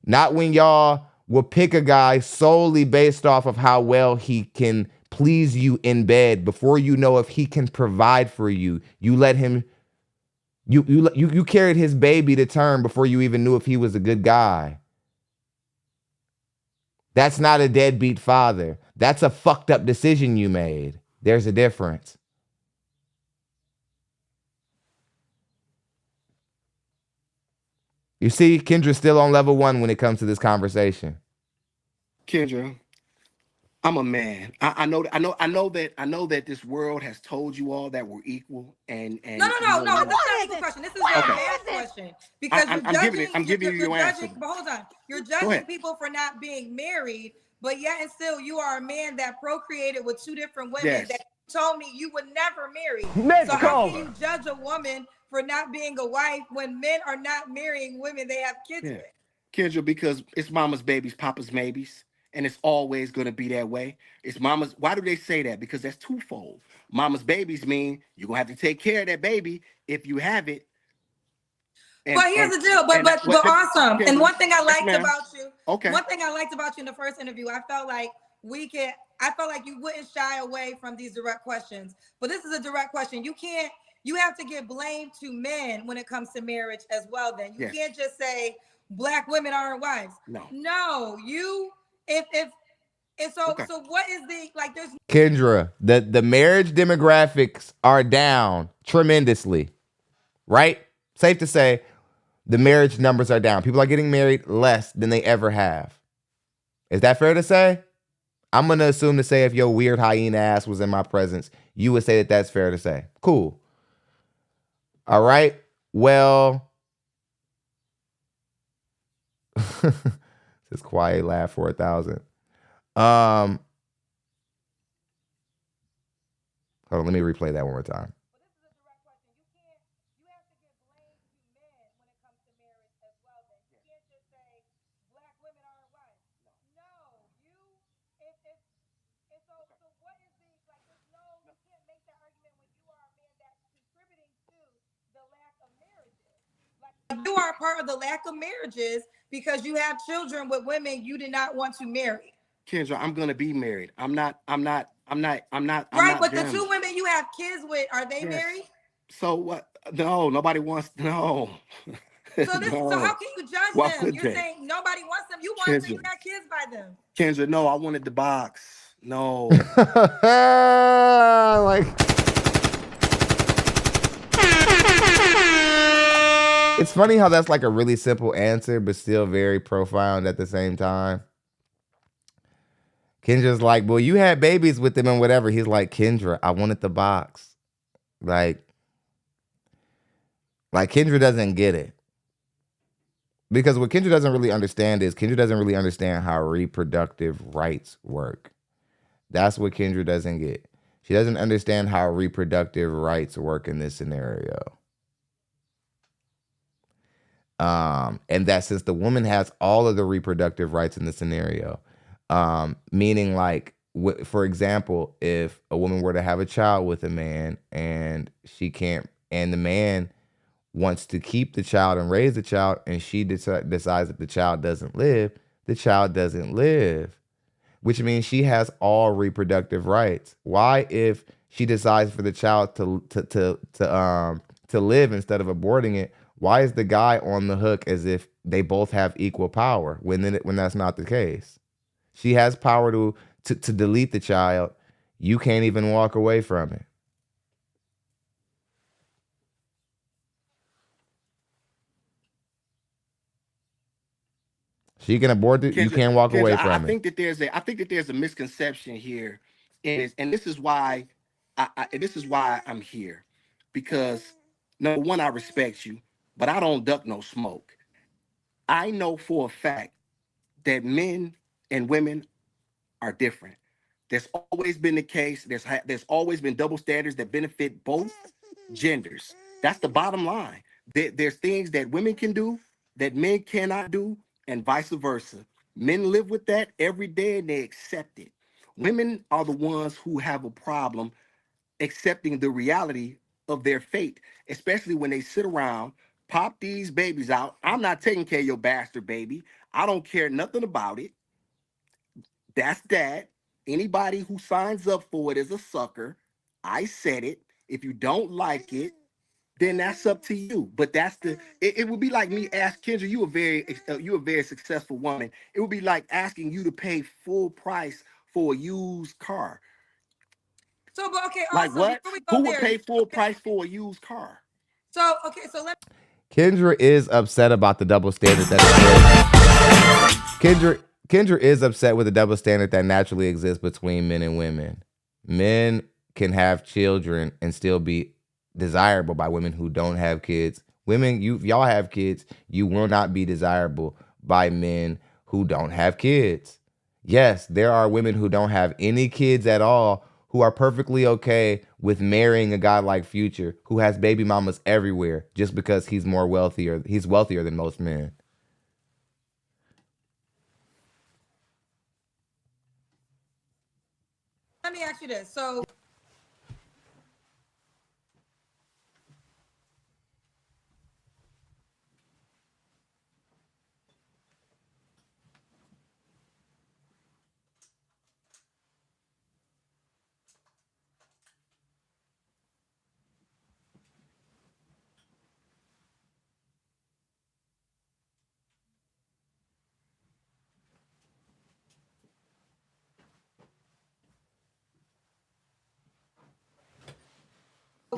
Not when y'all will pick a guy solely based off of how well he can please you in bed before you know if he can provide for you. You let him You carried his baby to term before you even knew if he was a good guy. That's not a deadbeat father. That's a fucked up decision you made. There's a difference. You see, Kendra's still on level 1 when it comes to this conversation. Kendra, I'm a man. I know that this world has told you all that we're equal and No. This is not an equal question. This is a man's question because I'm giving you your answer. But hold on, you're judging people for not being married, but yet and still you are a man that procreated with 2 different women that told me you would never marry. So how can you judge a woman for not being a wife when men are not marrying women they have kids with? Kendra, because it's mama's babies, papa's maybes. And it's always going to be that way. It's mama's. Why do they say that? Because that's twofold. Mama's babies mean you're going to have to take care of that baby if you have it. But here's the deal. But Awesum. And one thing I liked about you. Okay. One thing I liked about you in the first interview, I felt like you wouldn't shy away from these direct questions. But this is a direct question. You have to give blame to men when it comes to marriage as well. Then you can't just say Black women aren't wives. No. So what is there's Kendra, the marriage demographics are down tremendously, right? Safe to say the marriage numbers are down. People are getting married less than they ever have. Is that fair to say? I'm going to assume to say if your weird hyena ass was in my presence, you would say that that's fair to say. Cool. All right. Well, this quiet laugh for 1,000. Hold on, let me replay that one more time. You are part of the lack of marriages because you have children with women you did not want to marry. Kendra, I'm gonna be married. I'm not. Right, but the 2 women you have kids with, are they married? So what? No, nobody wants. No. So how can you judge them? You're saying nobody wants them. You want them. You got kids by them. Kendra, no, I wanted the box. No. It's funny how that's like a really simple answer, but still very profound at the same time. Kendra's like, well, you had babies with them and whatever. He's like, Kendra, I wanted the box. Like Kendra doesn't get it. Because what Kendra doesn't really understand is Kendra doesn't really understand how reproductive rights work. That's what Kendra doesn't get. She doesn't understand how reproductive rights work in this scenario. And that since the woman has all of the reproductive rights in the scenario, meaning like, for example, if a woman were to have a child with a man and she can't, and the man wants to keep the child and raise the child, and she decides that the child doesn't live, which means she has all reproductive rights. Why, if she decides for the child to live instead of aborting it, why is the guy on the hook as if they both have equal power when that's not the case? She has power to delete the child. You can't even walk away from it. She can abort it. You can't walk away from it. I think that there's a misconception here, and this is why I'm here, because number one, I respect you, but I don't duck no smoke. I know for a fact that men and women are different. There's always been the case. There's always been double standards that benefit both genders. That's the bottom line. There's things that women can do that men cannot do, and vice versa. Men live with that every day and they accept it. Women are the ones who have a problem accepting the reality of their fate, especially when they sit around, pop these babies out. I'm not taking care of your bastard baby. I don't care nothing about it. That's that. Anybody who signs up for it is a sucker. I said it. If you don't like it, then that's up to you. But that's it would be like me ask Kendra, you a very successful woman. It would be like asking you to pay full price for a used car. So, but okay, Like also what? before we go Who there, would pay full price for a used car? so let Kendra is upset about the double standard that Kendra is upset with the double standard that naturally exists between men and women. Men can have children and still be desirable by women who don't have kids. Women, y'all have kids, you will not be desirable by men who don't have kids. Yes, there are women who don't have any kids at all who are perfectly okay with marrying a guy like Future who has baby mamas everywhere just because he's wealthier than most men. let me ask you this. So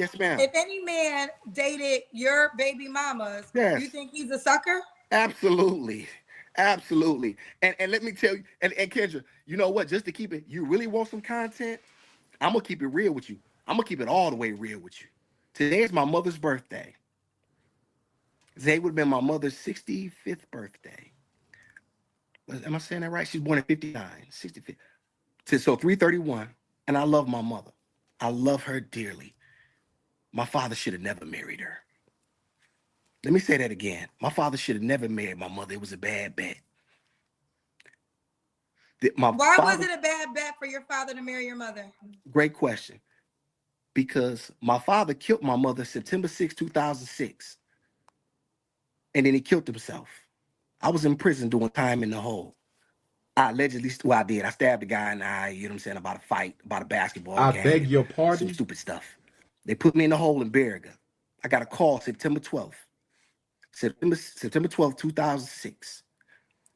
Yes, ma'am. if any man dated your baby mamas, Yes. you think he's a sucker? Absolutely. Absolutely. And let me tell you, and Kendra, you know what? Just to keep it, you really want some content? I'm gonna keep it real with you. I'm gonna keep it all the way real with you. Today is my mother's birthday. Today would have been my mother's 65th birthday. Am I saying that right? She's born in 59, 65th. So 331. And I love my mother. I love her dearly. My father should have never married her. Let me say that again. My father should have never married my mother. It was a bad bet. Why was it a bad bet for your father to marry your mother? Great question. Because my father killed my mother September 6, 2006. And then he killed himself. I was in prison doing time in the hole. I allegedly, I did. I stabbed a guy in the eye, you know what I'm saying, about a fight, about a basketball game. I beg your pardon? Some stupid stuff. They put me in the hole in Beriga. I got a call September 12th. September 12th, 2006.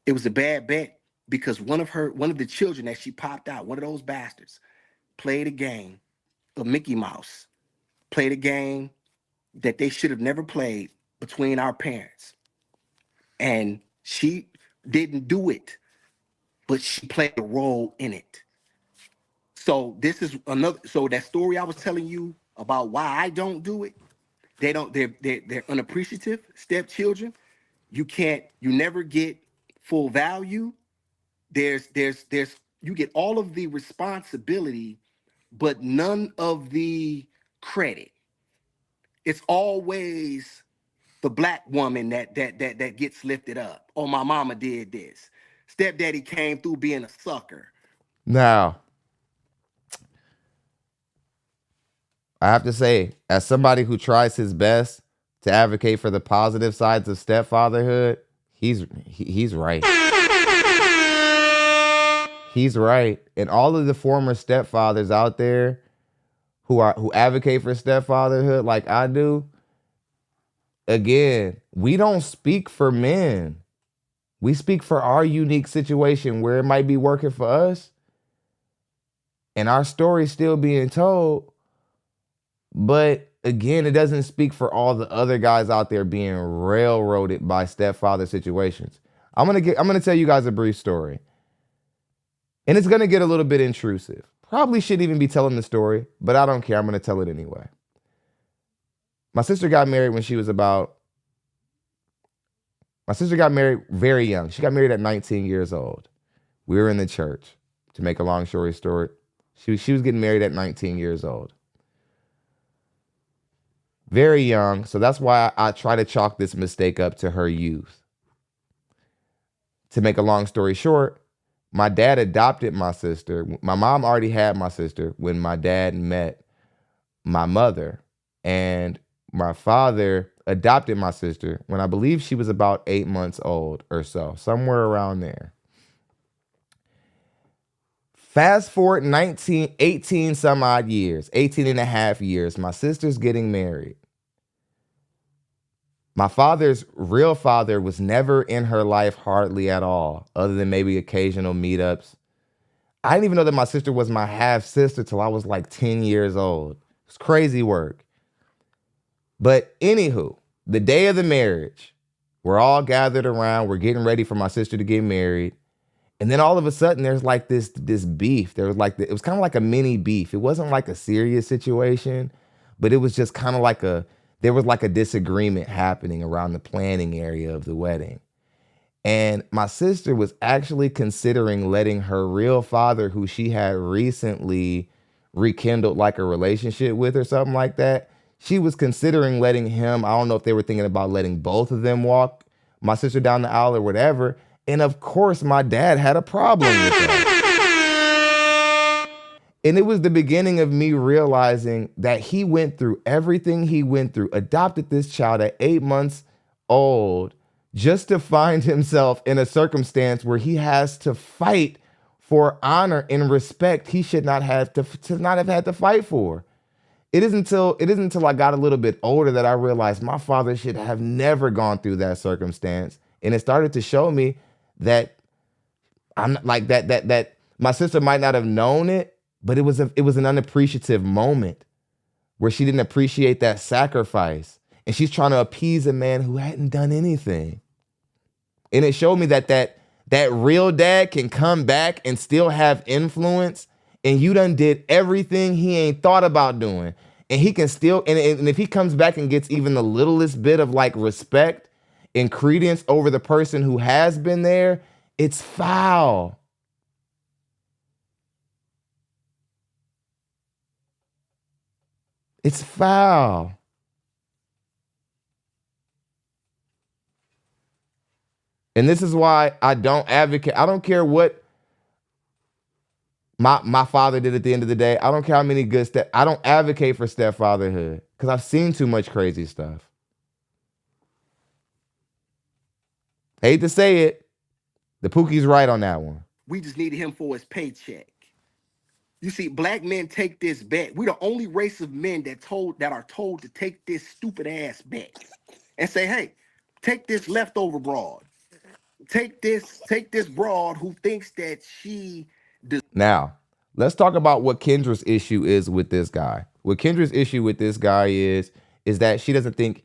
It was a bad bet because one of the children that she popped out, one of those bastards, played a game of Mickey Mouse, played a game that they should have never played between our parents. And she didn't do it, but she played a role in it. So this is another. So that story I was telling you about why I don't do it, they're unappreciative stepchildren. You never get full value. There's you get all of the responsibility, but none of the credit. It's always the black woman that gets lifted up. Oh, my mama did this. Stepdaddy came through being a sucker. Now, I have to say, as somebody who tries his best to advocate for the positive sides of stepfatherhood, he's right. He's right. And all of the former stepfathers out there who advocate for stepfatherhood like I do, again, we don't speak for men. We speak for our unique situation where it might be working for us and our story still being told. But again, it doesn't speak for all the other guys out there being railroaded by stepfather situations. I'm gonna tell you guys a brief story. And it's gonna get a little bit intrusive. Probably shouldn't even be telling the story, but I don't care. I'm gonna tell it anyway. My sister got married very young. She got married at 19 years old. We were in the church. To make a long story short, she was getting married at 19 years old. Very young, so that's why I try to chalk this mistake up to her youth. To make a long story short, my dad adopted my sister. My mom already had my sister when my dad met my mother. And my father adopted my sister when I believe she was about 8 months old or so, somewhere around there. Fast forward 18 some odd years, 18 and a half years, my sister's getting married. My father's real father was never in her life hardly at all, other than maybe occasional meetups. I didn't even know that my sister was my half sister till I was like 10 years old. It's crazy work. But anywho, the day of the marriage, we're all gathered around. We're getting ready for my sister to get married. And then all of a sudden, there's like this beef. There was like, it was kind of like a mini beef. It wasn't like a serious situation, but it was just kind of like there was like a disagreement happening around the planning area of the wedding. And my sister was actually considering letting her real father, who she had recently rekindled like a relationship with or something like that, she was considering letting him, I don't know if they were thinking about letting both of them walk my sister down the aisle or whatever. And of course, my dad had a problem with that. And it was the beginning of me realizing that he went through everything he went through, adopted this child at 8 months old, just to find himself in a circumstance where he has to fight for honor and respect he should not have to not have had to fight for. It isn't until I got a little bit older that I realized my father should have never gone through that circumstance. And it started to show me that I'm not like that my sister might not have known it, but it was an unappreciative moment where she didn't appreciate that sacrifice. And she's trying to appease a man who hadn't done anything. And it showed me that real dad can come back and still have influence, and you done did everything he ain't thought about doing. And he can still, and if he comes back and gets even the littlest bit of like respect and credence over the person who has been there, it's foul. It's foul. And this is why I don't advocate. I don't care what my father did at the end of the day. I don't care how many good I don't advocate for stepfatherhood because I've seen too much crazy stuff. Hate to say it, the Pookie's right on that one. We just needed him for his paycheck. You see, black men take this bet. We're the only race of men that are told to take this stupid ass bet and say, hey, take this leftover broad. Take this broad who thinks that she Now, let's talk about what Kendra's issue is with this guy. What Kendra's issue with this guy is that she doesn't think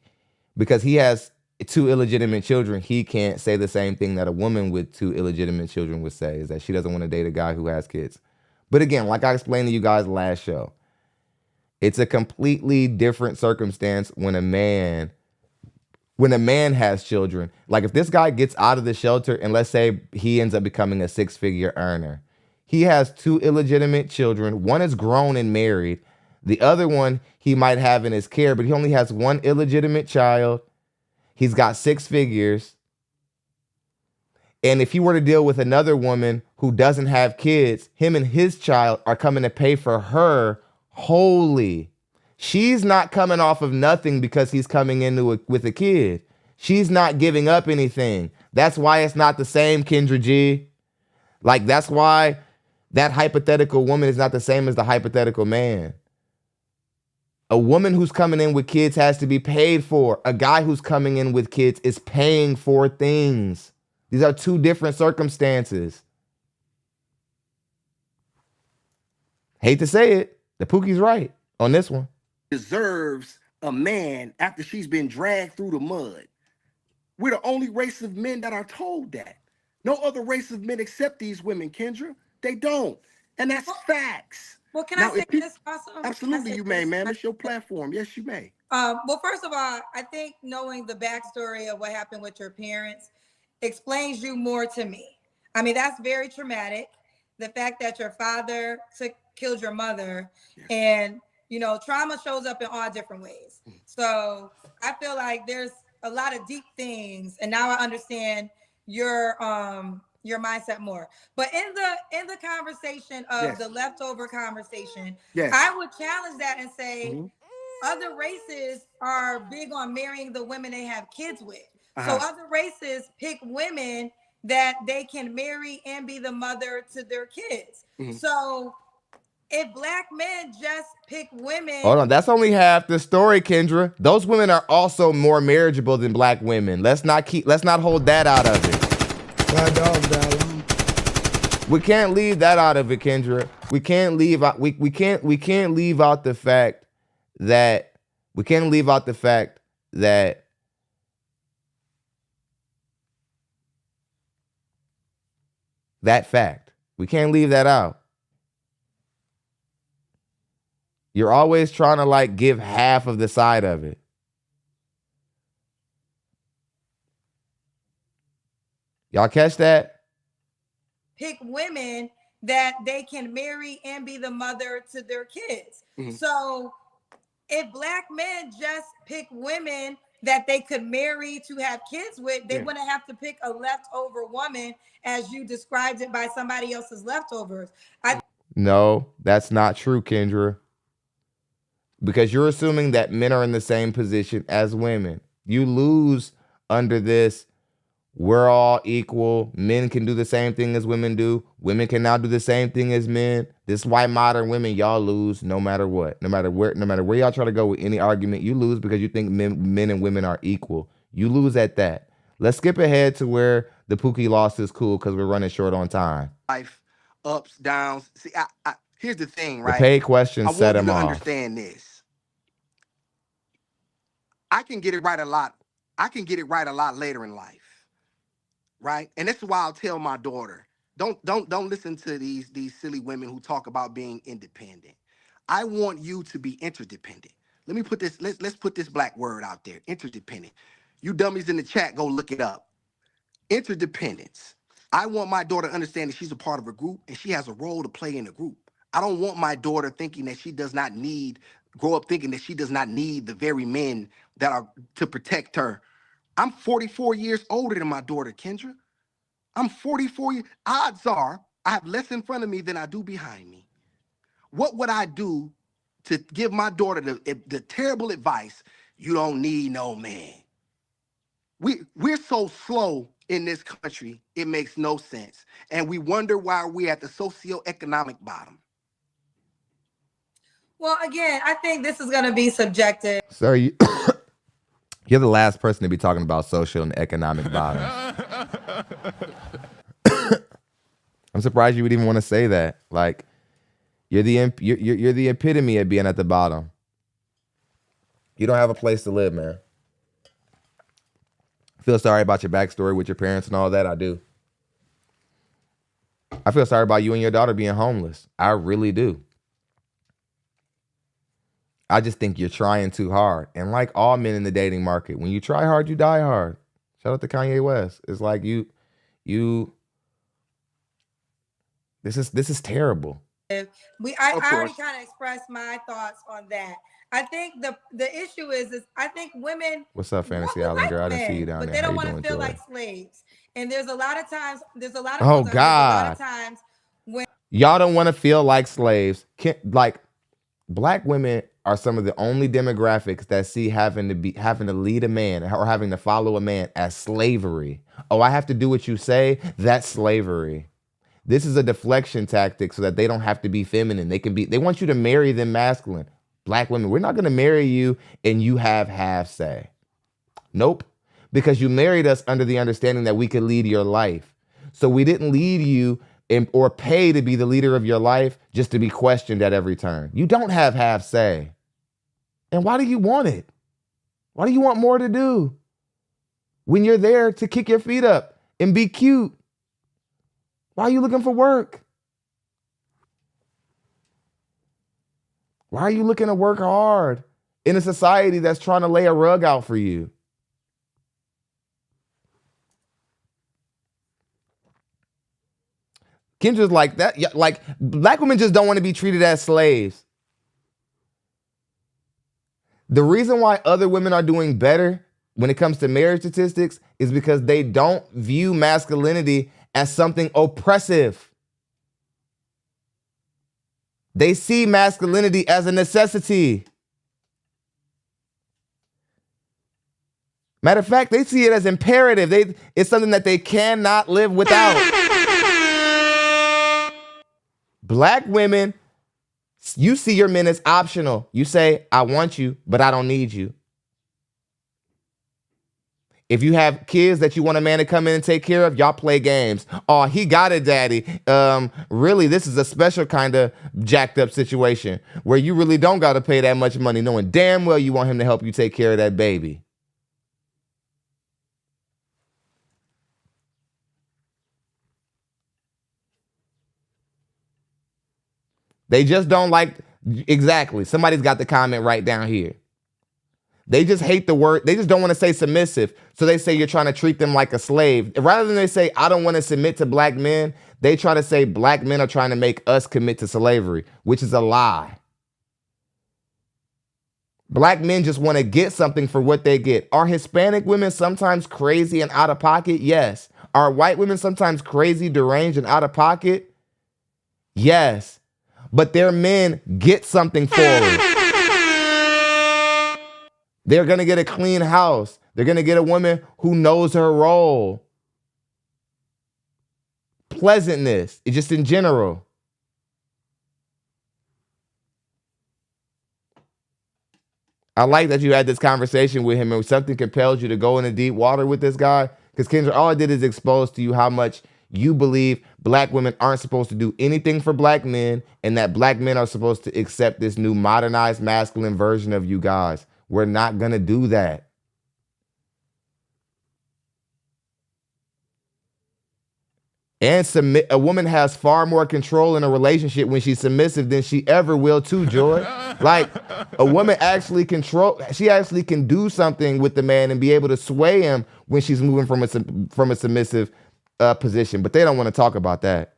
because he has 2 illegitimate children, he can't say the same thing that a woman with 2 illegitimate children would say, is that she doesn't want to date a guy who has kids. But again, like I explained to you guys last show, it's a completely different circumstance when a man has children. Like if this guy gets out of the shelter and let's say he ends up becoming a 6-figure earner, he has 2 illegitimate children. One is grown and married. The other one he might have in his care, but he only has 1 illegitimate child. He's got 6 figures. And if he were to deal with another woman who doesn't have kids, him and his child are coming to pay for her wholly. She's not coming off of nothing because he's coming in with a kid. She's not giving up anything. That's why it's not the same, Kendra G. Like, that's why that hypothetical woman is not the same as the hypothetical man. A woman who's coming in with kids has to be paid for. A guy who's coming in with kids is paying for things. These are 2 different circumstances. Hate to say it, the Pookie's right on this one. Deserves a man after she's been dragged through the mud. We're the only race of men that are told that. No other race of men accept these women, Kendra. They don't. And that's facts. Well, can I say this also? Absolutely, you may, ma'am. It's your platform. Yes, you may. Well, first of all, I think knowing the backstory of what happened with your parents explains you more to me. I mean, that's very traumatic. The fact that your father killed your mother, and trauma shows up in all different ways. So I feel like there's a lot of deep things, and now I understand your mindset more. But in the conversation of the leftover conversation, I would challenge that and say other races are big on marrying the women they have kids with. So other races pick women that they can marry and be the mother to their kids. So if black men just pick women. Hold on, that's only half the story, Kendra. Those women are also more marriageable than black women. Let's not hold that out of it. My dog died alone. We can't leave that out of it, Kendra. We can't leave out the fact that that fact. We can't leave that out. You're always trying to like give half of the side of it. Y'all catch that? Pick women that they can marry and be the mother to their kids. Mm-hmm. So if black men just pick women that they could marry to have kids with, they wouldn't have to pick a leftover woman as you described it by somebody else's leftovers. No, that's not true, Kendra. Because you're assuming that men are in the same position as women. You lose under this. We're all equal. Men can do the same thing as women do. Women can now do the same thing as men. This white modern women, y'all lose no matter what. No matter where y'all try to go with any argument, you lose because you think men and women are equal. You lose at that. Let's skip ahead to where the Pookie loss is cool because we're running short on time. Life, ups, downs. See, I here's the thing, right? The paid questions set him off. I want you to understand this. I can get it right a lot. I can get it right a lot later in life, right? And that's why I'll tell my daughter, don't listen to these silly women who talk about being independent. I want you to be interdependent. Let me put this. Let's put this black word out there. Interdependent. You dummies in the chat, go look it up. Interdependence. I want my daughter to understand that she's a part of a group and she has a role to play in the group. I don't want my daughter thinking that she does not need, grow up thinking that she does not need the very men that are to protect her. I'm 44 years older than my daughter, Kendra. I'm 44 years. Odds are I have less in front of me than I do behind me. What would I do to give my daughter the terrible advice? You don't need no man. We're so slow in this country, it makes no sense. And we wonder why we're at the socioeconomic bottom. Well, again, I think this is going to be subjective. Sir, you're the last person to be talking about social and economic bottoms. I'm surprised you would even want to say that. Like, you're the epitome of being at the bottom. You don't have a place to live, man. I feel sorry about your backstory with your parents and all that. I do. I feel sorry about you and your daughter being homeless. I really do. I just think you're trying too hard. And like all men in the dating market, when you try hard, you die hard. Shout out to Kanye West. It's like this is terrible. I already kind of expressed my thoughts on that. I think the issue is I think women. What's up, Fantasy Island girl? I didn't see you down there. But they don't want to feel like slaves. And there's a lot of times. Oh God. There's a lot of times when y'all don't want to feel like slaves. Like black women are some of the only demographics that see having to lead a man or having to follow a man as slavery. Oh, I have to do what you say. That's slavery. This is a deflection tactic so that they don't have to be feminine. They want you to marry them masculine. Black women, we're not going to marry you and you have half say. Nope. Because you married us under the understanding that we could lead your life. So we didn't lead you or pay to be the leader of your life just to be questioned at every turn. You don't have half say. And why do you want it? Why do you want more to do? When you're there to kick your feet up and be cute. Why are you looking for work? Why are you looking to work hard in a society that's trying to lay a rug out for you? Kendra's like that. Yeah, like black women just don't want to be treated as slaves. The reason why other women are doing better when it comes to marriage statistics is because they don't view masculinity as something oppressive. They see masculinity as a necessity. Matter of fact, they see it as imperative. It's something that they cannot live without. Black women You see your men as optional. You say, I want you, but I don't need you. If you have kids that you want a man to come in and take care of, y'all play games. Oh, he got it, daddy. Really, this is a special kind of jacked up situation where you really don't got to pay that much money, knowing damn well you want him to help you take care of that baby. They just don't like, exactly. Somebody's got the comment right down here. They just hate the word. They just don't want to say submissive. So they say you're trying to treat them like a slave. Rather than they say, I don't want to submit to black men, they try to say black men are trying to make us commit to slavery, which is a lie. Black men just want to get something for what they get. Are Hispanic women sometimes crazy and out of pocket? Yes. Are white women sometimes crazy, deranged, and out of pocket? Yes. But their men get something for it. They're going to get a clean house. They're going to get a woman who knows her role. Pleasantness, just in general. I like that you had this conversation with him and something compels you to go into deep water with this guy. Because Kendra, all I did is expose to you how much you believe black women aren't supposed to do anything for black men and that black men are supposed to accept this new modernized masculine version of you guys. We're not going to do that. And a woman has far more control in a relationship when she's submissive than she ever will too, Joy. Like a woman actually she actually can do something with the man and be able to sway him when she's moving from a submissive position. But they don't want to talk about that.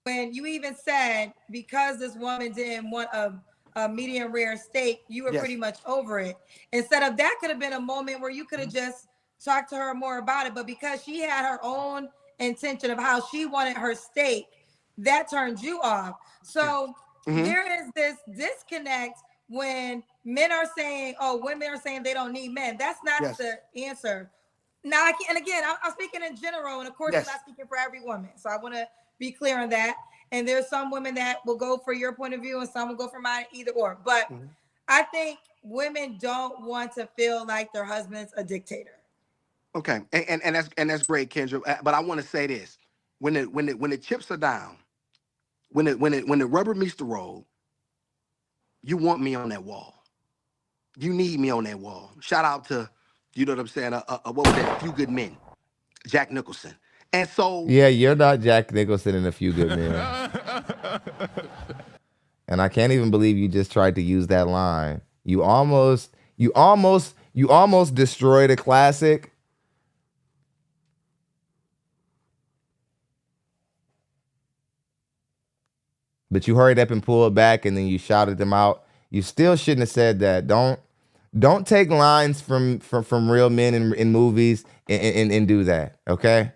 When you even said, because this woman didn't want a medium rare steak, you were pretty much over it. Instead of that could have been a moment where you could have just talked to her more about it. But because she had her own intention of how she wanted her steak, that turned you off. So there is this disconnect when men are saying, oh, women are saying they don't need men. That's not the answer. Now, and again, I'm speaking in general, and of course, I'm not speaking for every woman. So I want to be clear on that. And there's some women that will go for your point of view and some will go for mine, either or. But I think women don't want to feel like their husband's a dictator. Okay, and that's great, Kendra. But I want to say this: when the chips are down, when the rubber meets the road, you want me on that wall. You need me on that wall. Shout out to, you know what I'm saying? What was that? A Few Good Men, Jack Nicholson. And so, yeah, you're not Jack Nicholson in A Few Good Men. And I can't even believe you just tried to use that line. You almost destroyed a classic. But you hurried up and pulled back and then you shouted them out. You still shouldn't have said that. Don't take lines from real men in movies and do that, okay?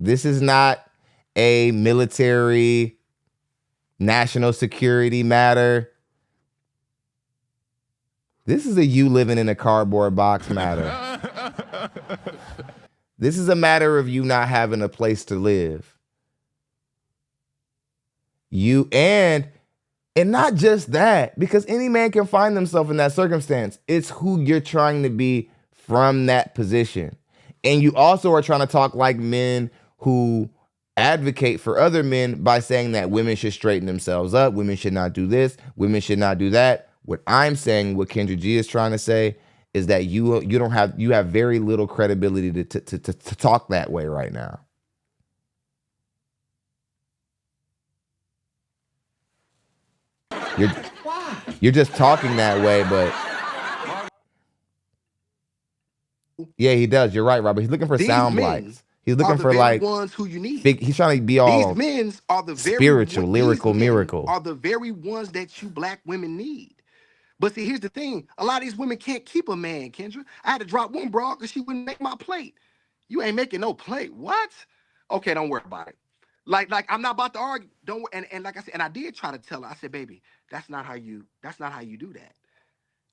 This is not a military, national security matter. This is a you living in a cardboard box matter. This is a matter of you not having a place to live. And not just that, because any man can find himself in that circumstance. It's who you're trying to be from that position. And you also are trying to talk like men who advocate for other men by saying that women should straighten themselves up, women should not do this, women should not do that. What I'm saying, what Kendra G is trying to say, is that you have very little credibility to talk that way right now. You're just talking that way, but yeah, he does. You're right, Robert. He's looking for sound bites. He's looking for like ones who you need. He's trying to be all these men are the very spiritual, lyrical, miracle. Are the very ones that you black women need. But see, here's the thing: a lot of these women can't keep a man, Kendra. I had to drop one broad because she wouldn't make my plate. You ain't making no plate. What? Okay, don't worry about it. Like I'm not about to argue. Don't worry. And like I said, and I did try to tell her. I said, baby, that's not how you do that.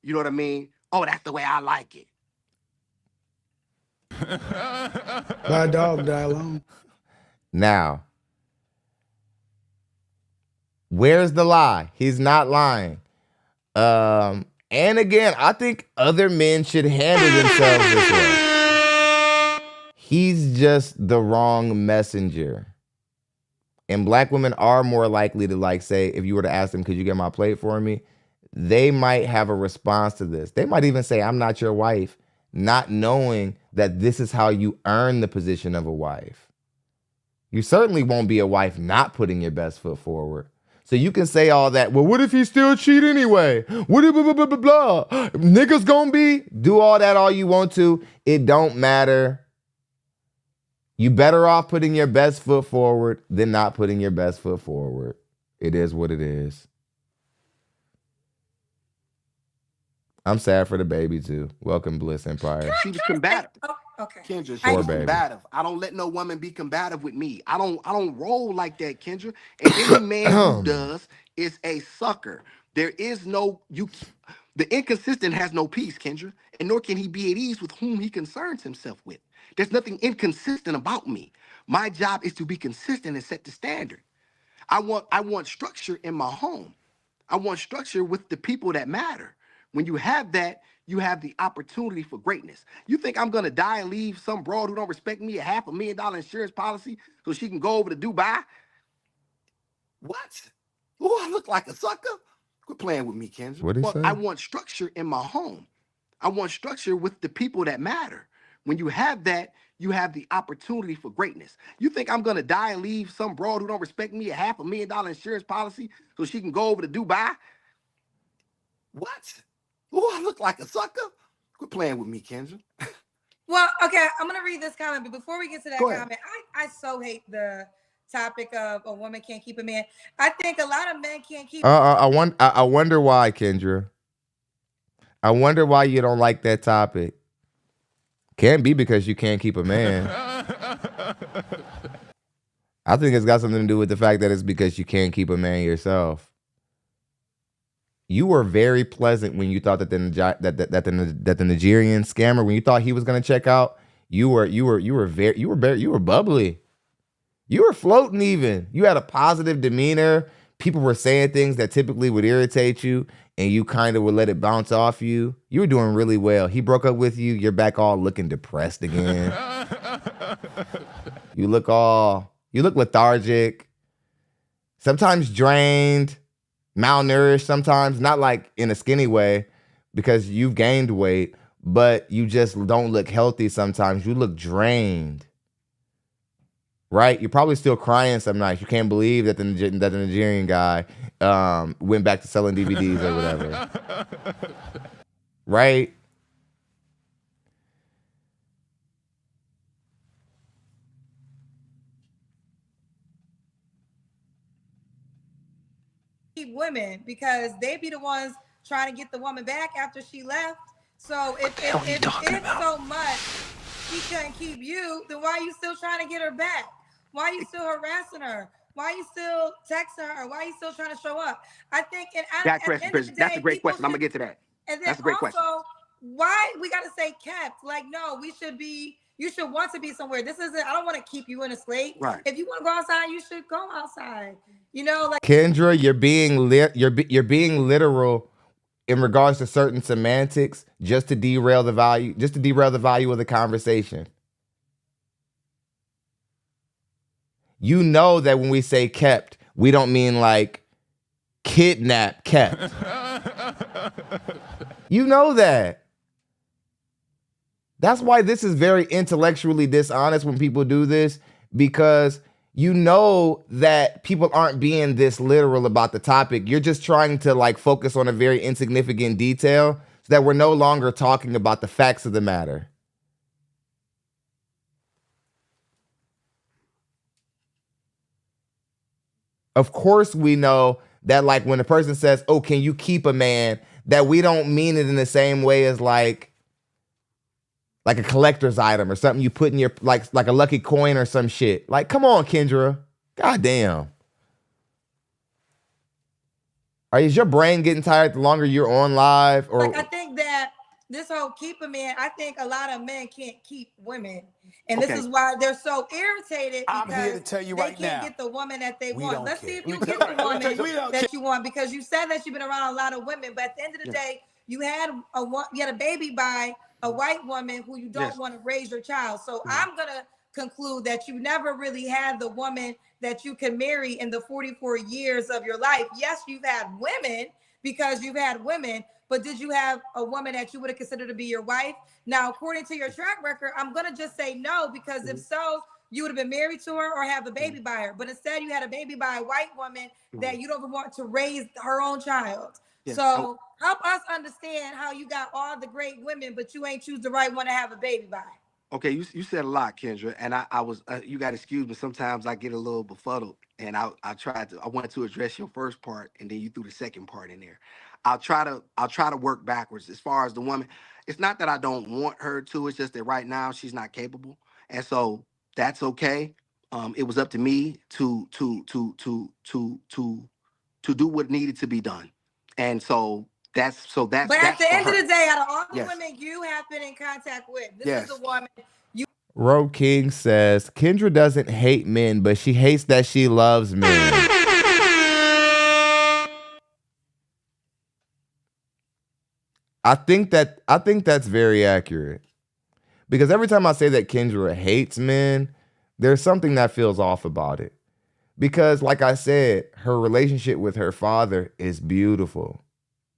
You know what I mean? Oh, that's the way I like it. My dog died alone. Now, Where's the lie? He's not lying. And again, I think other men should handle themselves this way. He's just the wrong messenger. And black women are more likely to, like, say, if you were to ask them, could you get my plate for me? They might have a response to this. They might even say, I'm not your wife, not knowing that this is how you earn the position of a wife. You certainly won't be a wife not putting your best foot forward. So you can say all that. Well, what if he still cheat anyway? What if blah, blah, blah, blah, blah? Niggas gonna be? Do all that all you want to. It don't matter. You better off putting your best foot forward than not putting your best foot forward. It is what it is. I'm sad for the baby too. Welcome, Bliss Empire. She was combative. Okay. Kendra, she was combative. I don't let no woman be combative with me. I don't roll like that, Kendra. And any man who does is a sucker. There is no the inconsistent has no peace, Kendra, and nor can he be at ease with whom he concerns himself with. There's nothing inconsistent about me. My job is to be consistent and set the standard. I want structure in my home. I want structure with the people that matter. When you have that, you have the opportunity for greatness. You think I'm gonna die and leave some broad who don't respect me a $500,000 insurance policy so she can go over to Dubai? What? Oh, I look like a sucker? Quit playing with me, Kendra. What'd he say? I want structure in my home. I want structure with the people that matter. When you have that, you have the opportunity for greatness. You think I'm gonna die and leave some broad who don't respect me a $500,000 insurance policy so she can go over to Dubai? What? Oh, I look like a sucker? Quit playing with me, Kendra. Well, okay, I'm gonna read this comment, but before we get to that Go ahead. comment, I so hate the topic of a woman can't keep a man. I think a lot of men can't keep. I wonder why, Kendra. I wonder why you don't like that topic. Can't be because you can't keep a man. I think it's got something to do with the fact that it's because you can't keep a man yourself. You were very pleasant when you thought that the Nigerian scammer, when you thought he was gonna check out, you were bubbly. You were floating even. You had a positive demeanor. People were saying things that typically would irritate you, and you kind of would let it bounce off you. You were doing really well. He broke up with you. You're back all looking depressed again. You look lethargic. Sometimes drained. Malnourished sometimes, not like in a skinny way because you've gained weight, but you just don't look healthy sometimes. You look drained, right? You're probably still crying some nights. You can't believe that the Nigerian guy went back to selling DVDs or whatever, right? Women because they be the ones trying to get the woman back after she left. So if so much she can't keep you, then why are you still trying to get her back? Why are you still harassing her? Why are you still texting her? Why are you still trying to show up? I think That's a great question. I'm gonna get to that. And then That's a great question. Why we gotta say kept? Like, no, you should want to be somewhere. This isn't, I don't want to keep you in a slate. Right. If you want to go outside, you should go outside. You know, like Kendra, you're being literal in regards to certain semantics just to derail the value of the conversation. You know that when we say kept, we don't mean like kidnap kept. You know that. That's why this is very intellectually dishonest when people do this, because you know that people aren't being this literal about the topic. You're just trying to like focus on a very insignificant detail so that we're no longer talking about the facts of the matter. Of course we know that like when a person says, oh, can you keep a man, that we don't mean it in the same way as like a collector's item or something you put in your, like a lucky coin or some shit. Like, come on, Kendra. God damn. Is your brain getting tired the longer you're on live? Or like, I think that this whole keep a man, I think a lot of men can't keep women. And this is why they're so irritated, because I'm here to tell you they right can't now, get the woman that they we want. don't Let's care. see if Let you me get tell the you, let me tell you, we woman don't that you want, because you said that you've been around a lot of women, but at the end of the day, you had a baby by a white woman who you don't want to raise your child. So I'm gonna conclude that you never really had the woman that you can marry in the 44 years of your life. Yes, you've had women, because you've had women, but did you have a woman that you would have considered to be your wife? Now, according to your track record, I'm gonna just say no, because if so, you would have been married to her or have a baby by her. But instead, you had a baby by a white woman that you don't even want to raise her own child. So help us understand how you got all the great women, but you ain't choose the right one to have a baby by. Okay, you said a lot, Kendra, and I was you got to excuse me. Sometimes I get a little befuddled, and I wanted to address your first part, and then you threw the second part in there. I'll try to work backwards as far as the woman. It's not that I don't want her to. It's just that right now she's not capable, and so that's okay. It was up to me to do what needed to be done, and so that's But at the end of the day, out of all the Yes. women you have been in contact with, this Yes. is the woman you. Road King says Kendra doesn't hate men, but she hates that she loves men. I think that's very accurate. Because every time I say that Kendra hates men, there's something that feels off about it. Because like I said, her relationship with her father is beautiful.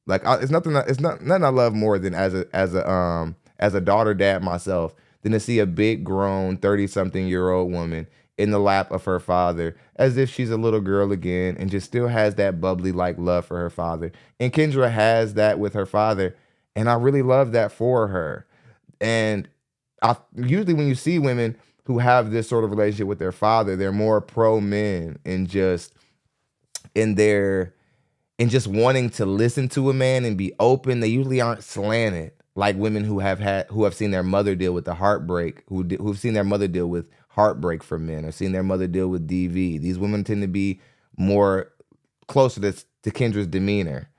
Like it's nothing I love more than as a daughter dad myself than to see a big grown 30-something-year-old woman in the lap of her father as if she's a little girl again and just still has that bubbly like love for her father. And Kendra has that with her father, and I really love that for her. And usually when you see women who have this sort of relationship with their father, they're more pro men and just just wanting to listen to a man and be open. They usually aren't slanted like women who have seen their mother deal with the heartbreak, who've seen their mother deal with heartbreak from men, or seen their mother deal with DV. These women tend to be more closer to Kendra's demeanor.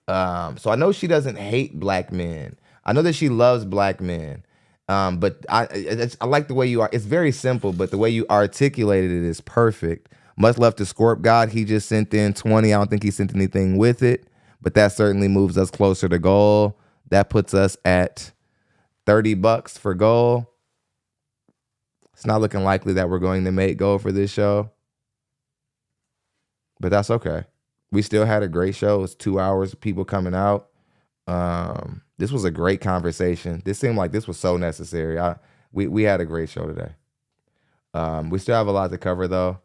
So I know she doesn't hate black men. I know that she loves black men. But I like the way you are. It's very simple, but the way you articulated it is perfect. Much love to Scorp God. He just sent in 20. I don't think he sent anything with it, but that certainly moves us closer to goal. That puts us at $30 for goal. It's not looking likely that we're going to make goal for this show, but that's okay. We still had a great show. It's 2 hours of people coming out. This was a great conversation. This seemed like this was so necessary. We had a great show today. We still have a lot to cover though.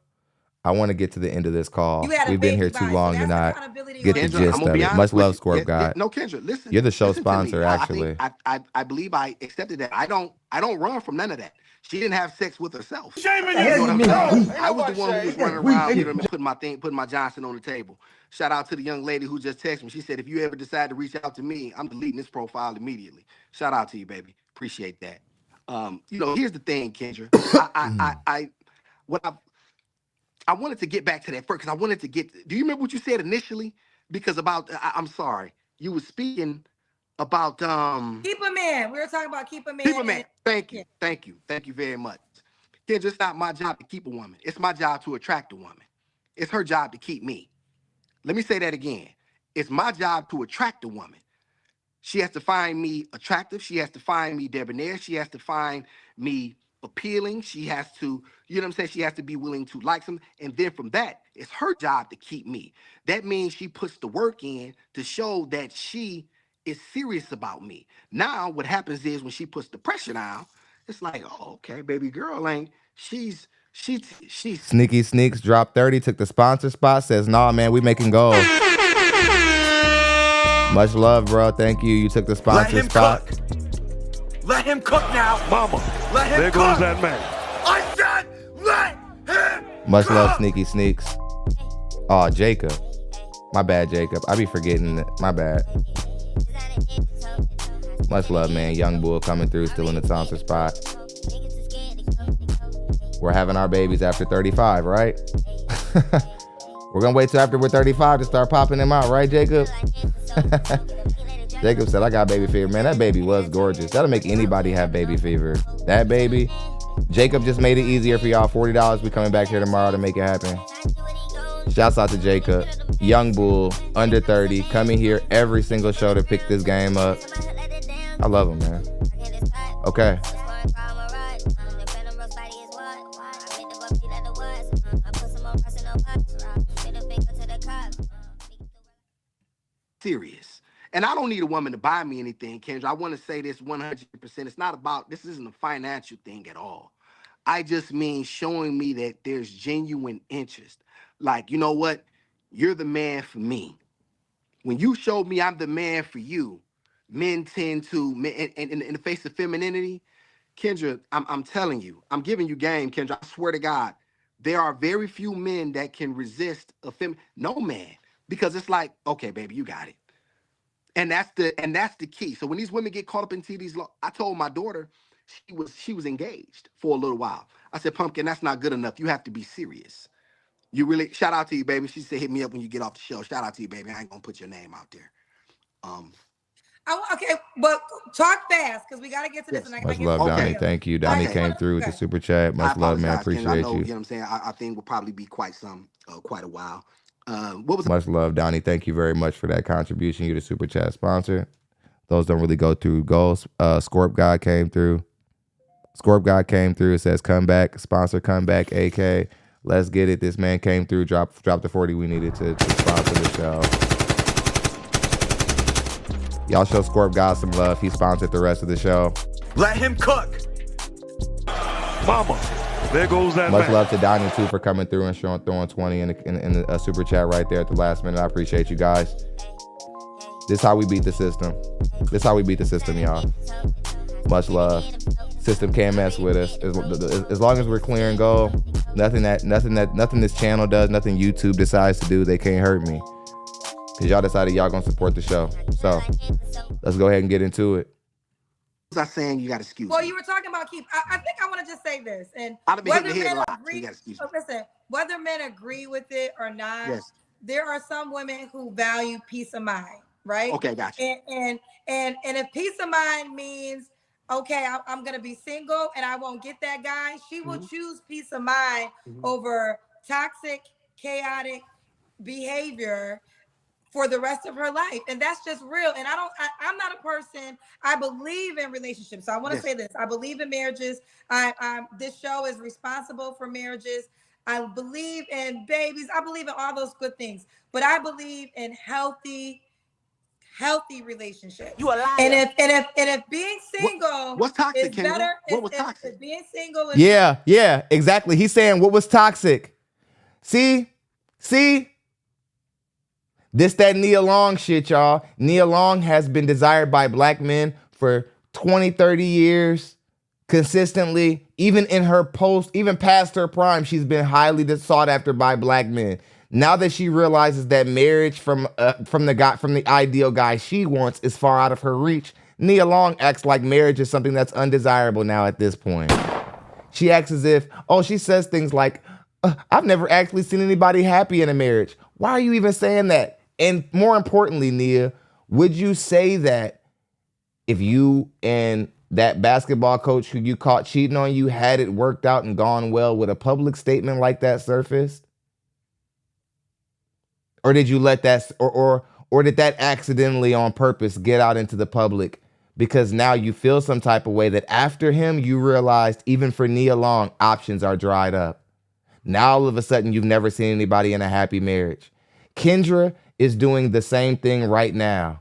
I want to get to the end of this call. We've been here too long to not get the gist of it. Much love, Scorp God. No, Kendra, listen. You're the show listen sponsor, actually. I believe I accepted that. I don't run from none of that. She didn't have sex with herself. Shame in You know what I'm saying? you. I was the one who was running around, you know, putting my Johnson on the table. Shout out to the young lady who just texted me. She said, if you ever decide to reach out to me, I'm deleting this profile immediately. Shout out to you, baby. Appreciate that. Here's the thing, Kendra. I wanted to get back to that first because I wanted to get. Do you remember what you said initially? Because I'm sorry, you were speaking about keep a man. We were talking about keep a man. Keep a man. Thank you very much. Kendra, it's not my job to keep a woman. It's my job to attract a woman. It's her job to keep me. Let me say that again. It's my job to attract a woman. She has to find me attractive. She has to find me debonair. She has to find me appealing. She has to, you know what I'm saying? She has to be willing to like something. And then from that, it's her job to keep me. That means she puts the work in to show that she is serious about me. Now, what happens is when she puts the pressure down, it's like, oh, okay, baby girl ain't, she's Sneaky Sneaks dropped 30, took the sponsor spot, says, nah, man, we making gold. Much love, bro. Thank you. You took the sponsor spot. Cook. Let him cook now. Mama, let him there cook. goes that man. I said, let him Much cook. love, Sneaky Sneaks. Oh, Jacob. My bad, Jacob. I be forgetting it. My bad. Much love, man. Young Bull coming through, still in the sponsor spot. We're having our babies after 35, right? We're gonna wait till after we're 35 to start popping them out, right, Jacob? Jacob said, I got baby fever. Man, that baby was gorgeous. That'll make anybody have baby fever. That baby. Jacob just made it easier for y'all. $40. We coming back here tomorrow to make it happen. Shouts out to Jacob. Young Bull, under 30, coming here every single show to pick this game up. I love him, man. Okay. Serious. And I don't need a woman to buy me anything, Kendra. I want to say this 100%. It's not about, this isn't a financial thing at all. I just mean showing me that there's genuine interest. Like, you know what? You're the man for me. When you showed me I'm the man for you, men tend to, and in the face of femininity, Kendra, I'm telling you, I'm giving you game, Kendra. I swear to God, there are very few men that can resist no man, because it's like, okay, baby, you got it. And that's the key. So when these women get caught up into these, I told my daughter, she was engaged for a little while. I said, Pumpkin, that's not good enough. You have to be serious. You really, shout out to you, baby. She said, hit me up when you get off the show. Shout out to you, baby. I ain't gonna put your name out there. Okay, but talk fast because we got to get to this. Yes. And Much love, Donnie. Thank you. Donnie came through with the super chat. Much love, man. Appreciate I know, you. You know what I'm saying? I think will probably be quite a while. Much love, Donnie. Thank you very much for that contribution. You're the super chat sponsor. Those don't really go through goals. Scorp God came through. It says come back, sponsor come back, AK. Let's get it. This man came through, dropped the 40 we needed to sponsor the show. Y'all show Scorp God some love. He sponsored the rest of the show. Let him cook. Mama, there goes that Much man. love to Donnie too for coming through and throwing 20 in the super chat right there at the last minute. I appreciate you guys. This is how we beat the system. Y'all. Much love. System can't mess with us. As long as we're clear and go, nothing this channel does, nothing YouTube decides to do, they can't hurt me. Because y'all decided y'all gonna support the show. So let's go ahead and get into it. Was I saying you got to excuse Well, me? you were talking about keep. I think I want to just say this, and I've been whether hitting the head men a lot, agree, so you gotta excuse me. listen, whether men agree with it or not, Yes. there are some women who value peace of mind, right? Okay, gotcha. And if peace of mind means okay, I'm gonna be single and I won't get that guy, she will choose peace of mind over toxic, chaotic behavior for the rest of her life. And that's just real. And I'm not a person, I believe in relationships. So I want to say this. I believe in marriages. This show is responsible for marriages. I believe in babies. I believe in all those good things. But I believe in healthy relationships. You a liar. And if being single what's toxic, is Kendra? better, What was toxic? if being single is Yeah, exactly. He's saying what was toxic. See? This that Nia Long shit, y'all. Nia Long has been desired by black men for 20, 30 years. Consistently, even in her even past her prime, she's been highly sought after by black men. Now that she realizes that marriage from the ideal guy she wants is far out of her reach, Nia Long acts like marriage is something that's undesirable now at this point. She acts as if, she says things like, I've never actually seen anybody happy in a marriage. Why are you even saying that? And more importantly, Nia, would you say that if you and that basketball coach who you caught cheating on you had it worked out and gone well, would a public statement like that surface? Or did you let that, or did that accidentally on purpose get out into the public because now you feel some type of way that after him, you realized even for Nia Long, options are dried up. Now all of a sudden, you've never seen anybody in a happy marriage. Kendra is doing the same thing right now.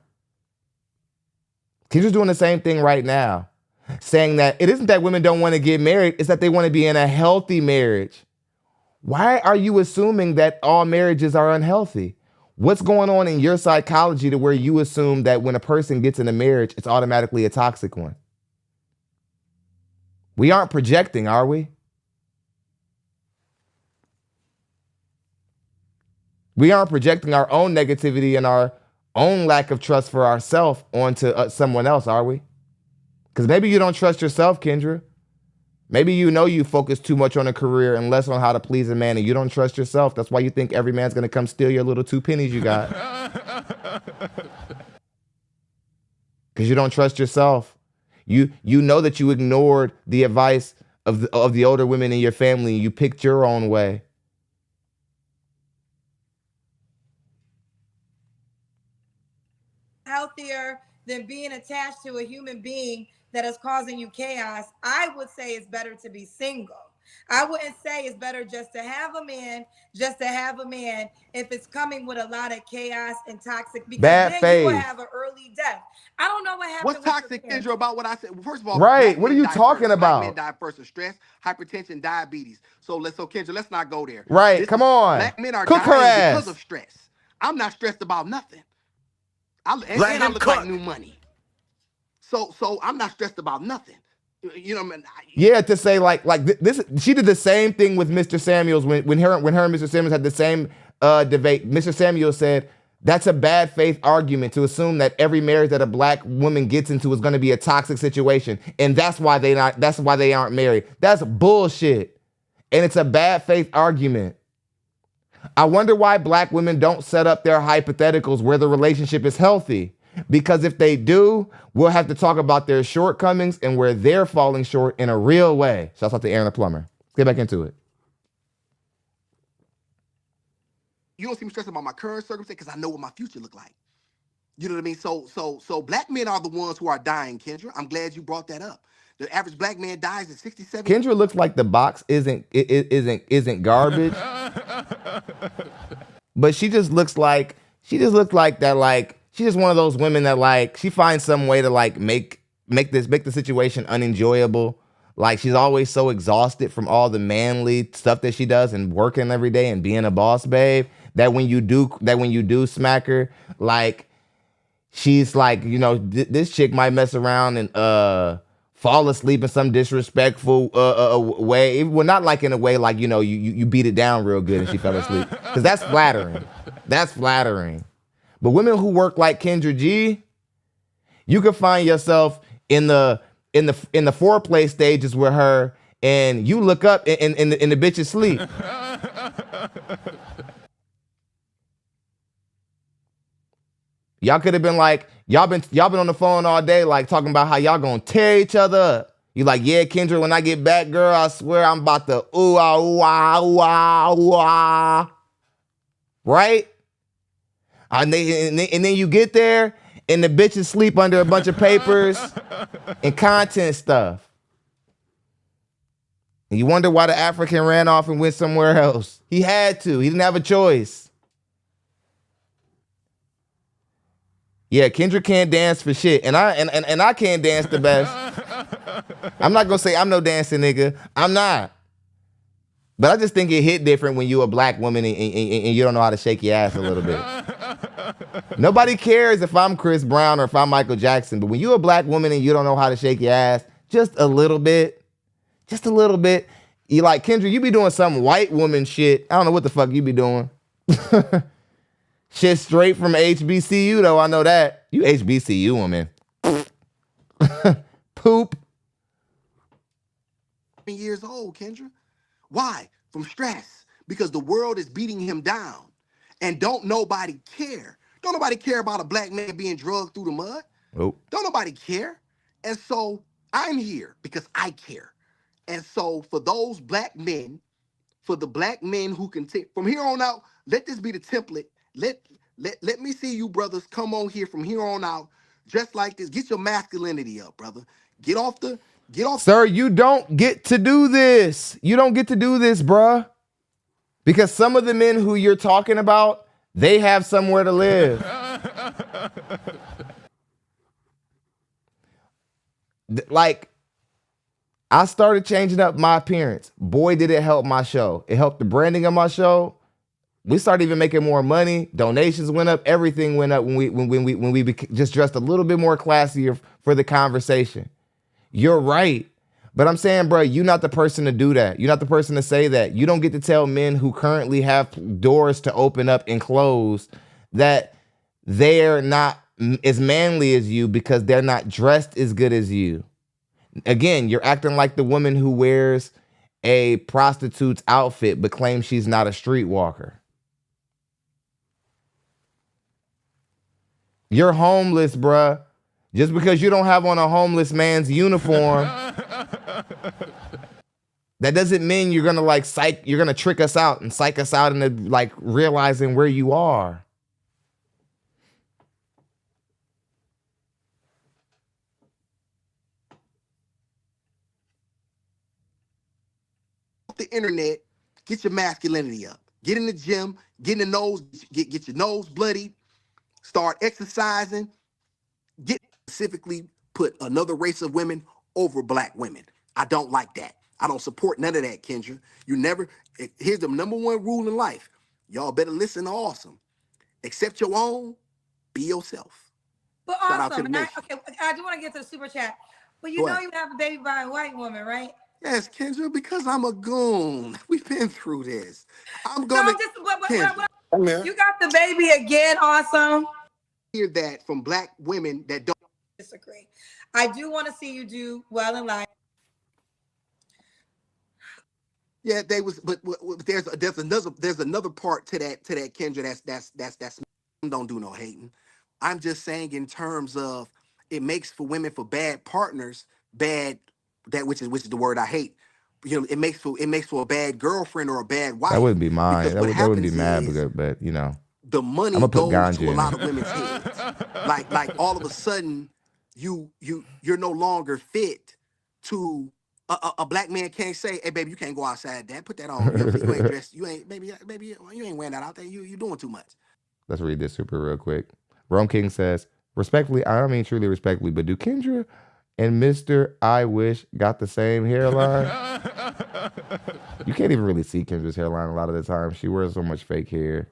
Kendra's doing the same thing right now, saying that it isn't that women don't want to get married, it's that they want to be in a healthy marriage. Why are you assuming that all marriages are unhealthy? What's going on in your psychology to where you assume that when a person gets in a marriage, it's automatically a toxic one? We aren't projecting, are we? We aren't projecting our own negativity and our own lack of trust for ourselves onto someone else, are we? Because maybe you don't trust yourself, Kendra. Maybe you focus too much on a career and less on how to please a man, and you don't trust yourself. That's why you think every man's going to come steal your little 2 pennies you got. because you don't trust yourself. You know that you ignored the advice of the older women in your family. You picked your own way. Healthier than being attached to a human being that is causing you chaos. I would say it's better to be single. I wouldn't say it's better just to have a man, if it's coming with a lot of chaos and toxic, because Bad then faith. you will have an early death. I don't know what happened. What's toxic, Kendra, about what I said? First of all, right? What are you talking about? Black men die first of stress, hypertension, diabetes. So Kendra, let's not go there. Right? Come on. Black men are Cook her dying ass. because of stress. I'm not stressed about nothing. I look cook. like new money. So I'm not stressed about nothing. You know what I mean? Yeah, to say like this, she did the same thing with Mr. Samuels when her and Mr. Samuels had the same debate. Mr. Samuels said that's a bad faith argument to assume that every marriage that a black woman gets into is going to be a toxic situation, and that's why they aren't married. That's bullshit, and it's a bad faith argument. I wonder why black women don't set up their hypotheticals where the relationship is healthy. Because if they do, we'll have to talk about their shortcomings and where they're falling short in a real way. Shouts out to Aaron the plumber. Let's get back into it. You don't seem stressed about my current circumstance because I know what my future look like. You know what I mean? So black men are the ones who are dying, Kendra. I'm glad you brought that up. The average black man dies at 67. Kendra looks like the box isn't garbage. But she just looks like that, like she's just one of those women that like she finds some way to like make the situation unenjoyable. Like she's always so exhausted from all the manly stuff that she does and working every day and being a boss babe that when you do smack her, like she's like, you know, this chick might mess around and fall asleep in some disrespectful way. Well, not like in a way like, you know, you beat it down real good and she fell asleep, because that's flattering. That's flattering. But women who work like Kendra G, you can find yourself in the foreplay stages with her, and you look up and the bitch is asleep. Y'all could have been like, y'all been on the phone all day, like talking about how y'all gonna tear each other up. You like, yeah, Kendra, when I get back, girl, I swear I'm about to ooh ah ooh ah ooh ah ooh ah. Right? And then you get there and the bitches sleep under a bunch of papers and content stuff. And you wonder why the African ran off and went somewhere else. He had to. He didn't have a choice. Yeah, Kendra can't dance for shit, and I can't dance the best. I'm not gonna say I'm no dancing nigga. I'm not. But I just think it hit different when you a black woman and you don't know how to shake your ass a little bit. Nobody cares if I'm Chris Brown or if I'm Michael Jackson, but when you a black woman and you don't know how to shake your ass just a little bit, you like, Kendra, you be doing some white woman shit. I don't know what the fuck you be doing. Shit straight from HBCU though, I know that. You HBCU woman. Poop. Years old, Kendra. Why? From stress. Because the world is beating him down. And don't nobody care. Don't nobody care about a black man being drugged through the mud. Nope. Don't nobody care. And so I'm here because I care. And so for those black men, for the black men who can take from here on out, let this be the template. Let me see you brothers come on here from here on out, just like this. Get your masculinity up, brother. Get off. Sir, you don't get to do this. You don't get to do this, bruh. Because some of the men who you're talking about, they have somewhere to live. Like, I started changing up my appearance. Boy, did it help my show. It helped the branding of my show. We started even making more money. Donations went up. Everything went up when we just dressed a little bit more classier for the conversation. You're right. But I'm saying, bro, you're not the person to do that. You're not the person to say that. You don't get to tell men who currently have doors to open up and close that they're not as manly as you because they're not dressed as good as you. Again, you're acting like the woman who wears a prostitute's outfit but claims she's not a streetwalker. You're homeless, bruh. Just because you don't have on a homeless man's uniform, that doesn't mean you're gonna like you're gonna trick us out and psych us out into like realizing where you are. The internet, get your masculinity up. Get in the gym, get in the nose, get your nose bloody, start exercising, get specifically put another race of women over black women. I don't like that. I don't support none of that, Kendra. You never, here's the number one rule in life. Y'all better listen to Awesum. Accept your own, be yourself. But Shout out to Awesum, the and nation. I do want to get to the super chat. But you know you have a baby by a white woman, right? Yes, Kendra, because I'm a goon. We've been through this. I'm So gonna you got the baby again, Awesum. Hear that from black women that don't disagree. I do want to see you do well in life. Yeah, they was, but there's another part to that Kendra. That's don't do no hating. I'm just saying in terms of it makes for women for bad partners bad, which is the word I hate. You know, it makes for a bad girlfriend or a bad wife. That wouldn't be mine. Because That what wouldn't be happens mad, is but you know, the money I'm gonna put goes ganja to a in lot it. of women's heads. Like all of a sudden you're no longer fit to a black man can't say, hey baby, you can't go outside that. Put that on. You ain't dressed, you ain't baby, you ain't wearing that out there. You doing too much. Let's read this super real quick. Rome King says, respectfully, I don't mean truly respectfully, but do Kendra and Mr. I Wish got the same hairline? You can't even really see Kendra's hairline a lot of the time. She wears so much fake hair.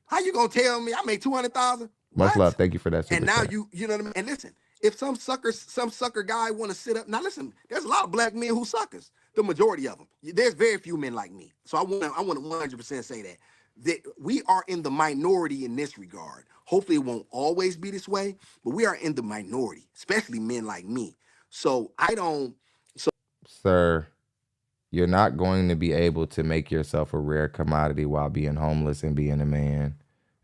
How you gonna tell me I make 200,000? Much love. Thank you for that super And now chat. you know what I mean? And listen, if some sucker guy want to sit up, now listen, there's a lot of black men who suckers. The majority of them. There's very few men like me. So I want to 100% say that we are in the minority in this regard. Hopefully it won't always be this way, but we are in the minority, especially men like me. So I don't. Sir, you're not going to be able to make yourself a rare commodity while being homeless and being a man.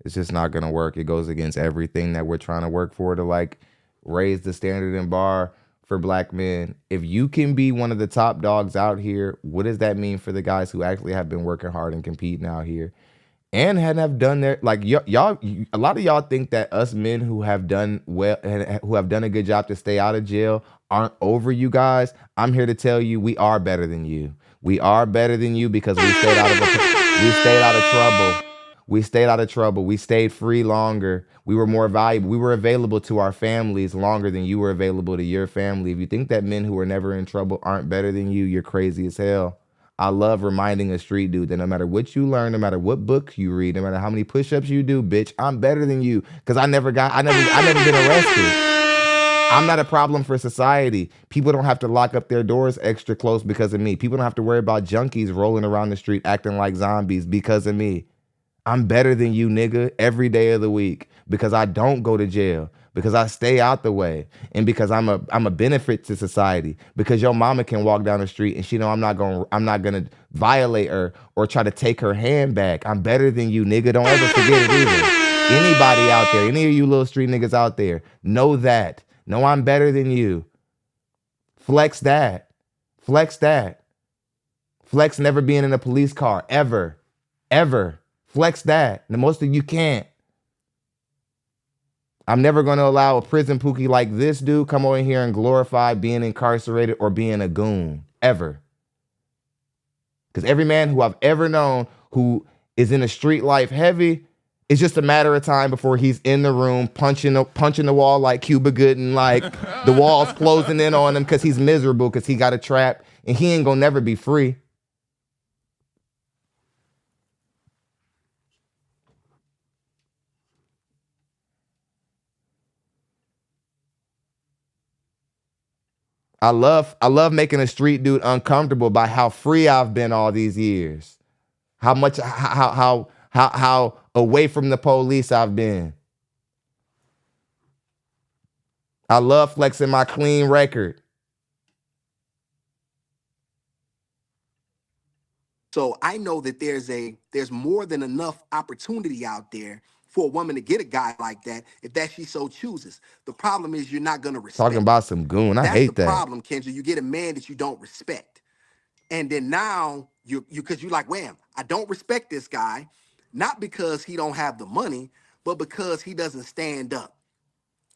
It's just not going to work. It goes against everything that we're trying to work for to like raise the standard and bar for black men. If you can be one of the top dogs out here, what does that mean for the guys who actually have been working hard and competing out here and have done their like y'all? A lot of y'all think that us men who have done well and who have done a good job to stay out of jail aren't over you guys. I'm here to tell you we are better than you. We are better than you because we stayed out of trouble. We stayed out of trouble. We stayed free longer. We were more valuable. We were available to our families longer than you were available to your family. If you think that men who are never in trouble aren't better than you, you're crazy as hell. I love reminding a street dude that no matter what you learn, no matter what book you read, no matter how many push-ups you do, bitch, I'm better than you because I never been arrested. I'm not a problem for society. People don't have to lock up their doors extra close because of me. People don't have to worry about junkies rolling around the street acting like zombies because of me. I'm better than you, nigga, every day of the week because I don't go to jail, because I stay out the way, and because I'm a benefit to society. Because your mama can walk down the street and she know I'm not gonna violate her or try to take her hand back. I'm better than you, nigga. Don't ever forget it either. Anybody out there, any of you little street niggas out there, know that. Know I'm better than you. Flex that. Flex that. Flex never being in a police car, ever. Ever. Flex that. The most of you can't. I'm never going to allow a prison pookie like this dude come over here and glorify being incarcerated or being a goon. Ever. Because every man who I've ever known who is in a street life heavy, it's just a matter of time before he's in the room punching the wall like Cuba Gooding, like the walls closing in on him because he's miserable because he got a trap and he ain't gonna never be free. I love making a street dude uncomfortable by how free I've been all these years. How much how away from the police I've been. I love flexing my clean record. So I know that there's more than enough opportunity out there for a woman to get a guy like that if that she so chooses. The problem is you're not going to respect. Talking about some goon. I That's hate the that. problem, Kendra. You get a man that you don't respect. And then now because you're like, wham, I don't respect this guy, not because he don't have the money, but because he doesn't stand up,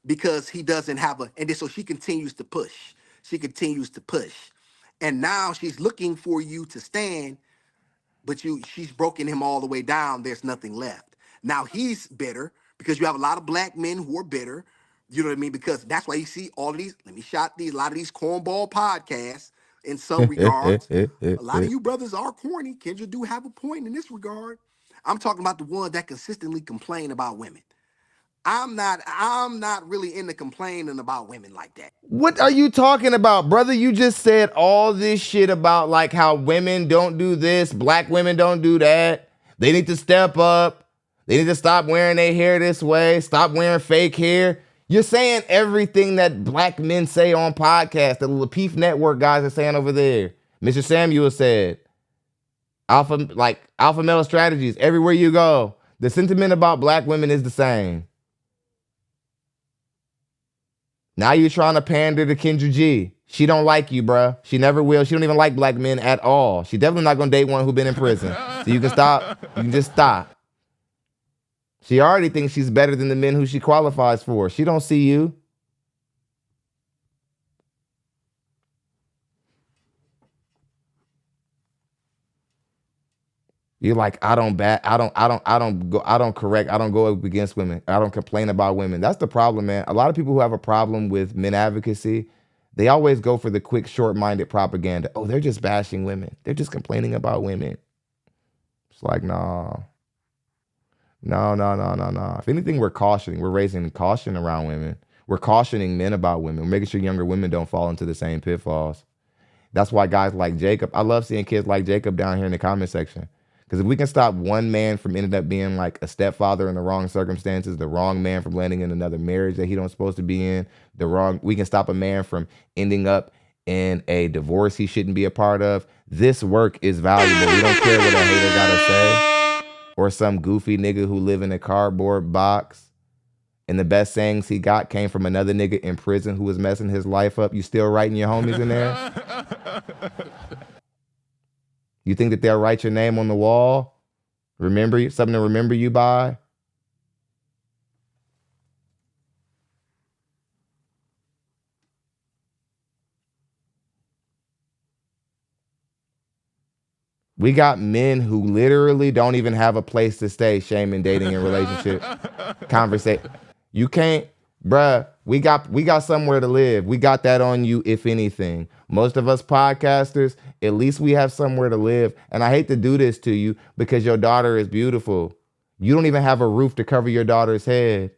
because he doesn't have and then so she continues to push. She continues to push. And now she's looking for you to stand, but she's broken him all the way down. There's nothing left. Now he's bitter because you have a lot of black men who are bitter. You know what I mean? Because that's why you see all of these, a lot of these cornball podcasts in some regards. A lot of you brothers are corny. Kendra do have a point in this regard. I'm talking about the ones that consistently complain about women. I'm not really into complaining about women like that. What are you talking about, brother? You just said all this shit about like how women don't do this, black women don't do that. They need to step up. They need to stop wearing their hair this way, stop wearing fake hair. You're saying everything that black men say on podcasts, the Lapeef Network guys are saying over there. Mr. Samuel said, alpha male strategies, everywhere you go. The sentiment about black women is the same. Now you're trying to pander to Kendra G. She don't like you, bruh. She never will. She don't even like black men at all. She definitely not gonna date one who been in prison. So you can stop. You can just stop. She already thinks she's better than the men who she qualifies for. She don't see you. You're like, I don't go up against women. I don't complain about women. That's the problem, man. A lot of people who have a problem with men advocacy, they always go for the quick, short-minded propaganda. Oh, they're just bashing women. They're just complaining about women. It's like, no. If anything, we're cautioning. We're raising caution around women. We're cautioning men about women. We're making sure younger women don't fall into the same pitfalls. That's why guys like Jacob, I love seeing kids like Jacob down here in the comment section. Because if we can stop one man from ending up being like a stepfather in the wrong circumstances, the wrong man from landing in another marriage that he don't supposed to be in, we can stop a man from ending up in a divorce he shouldn't be a part of. This work is valuable. We don't care what a hater gotta say. Or some goofy nigga who live in a cardboard box. And the best sayings he got came from another nigga in prison who was messing his life up. You still writing your homies in there? You think that they'll write your name on the wall? Remember you, something to remember you by? We got men who literally don't even have a place to stay, shaming, dating, and relationship conversation. You can't, bruh, we got somewhere to live. We got that on you, if anything. Most of us podcasters, at least we have somewhere to live. And I hate to do this to you because your daughter is beautiful. You don't even have a roof to cover your daughter's head.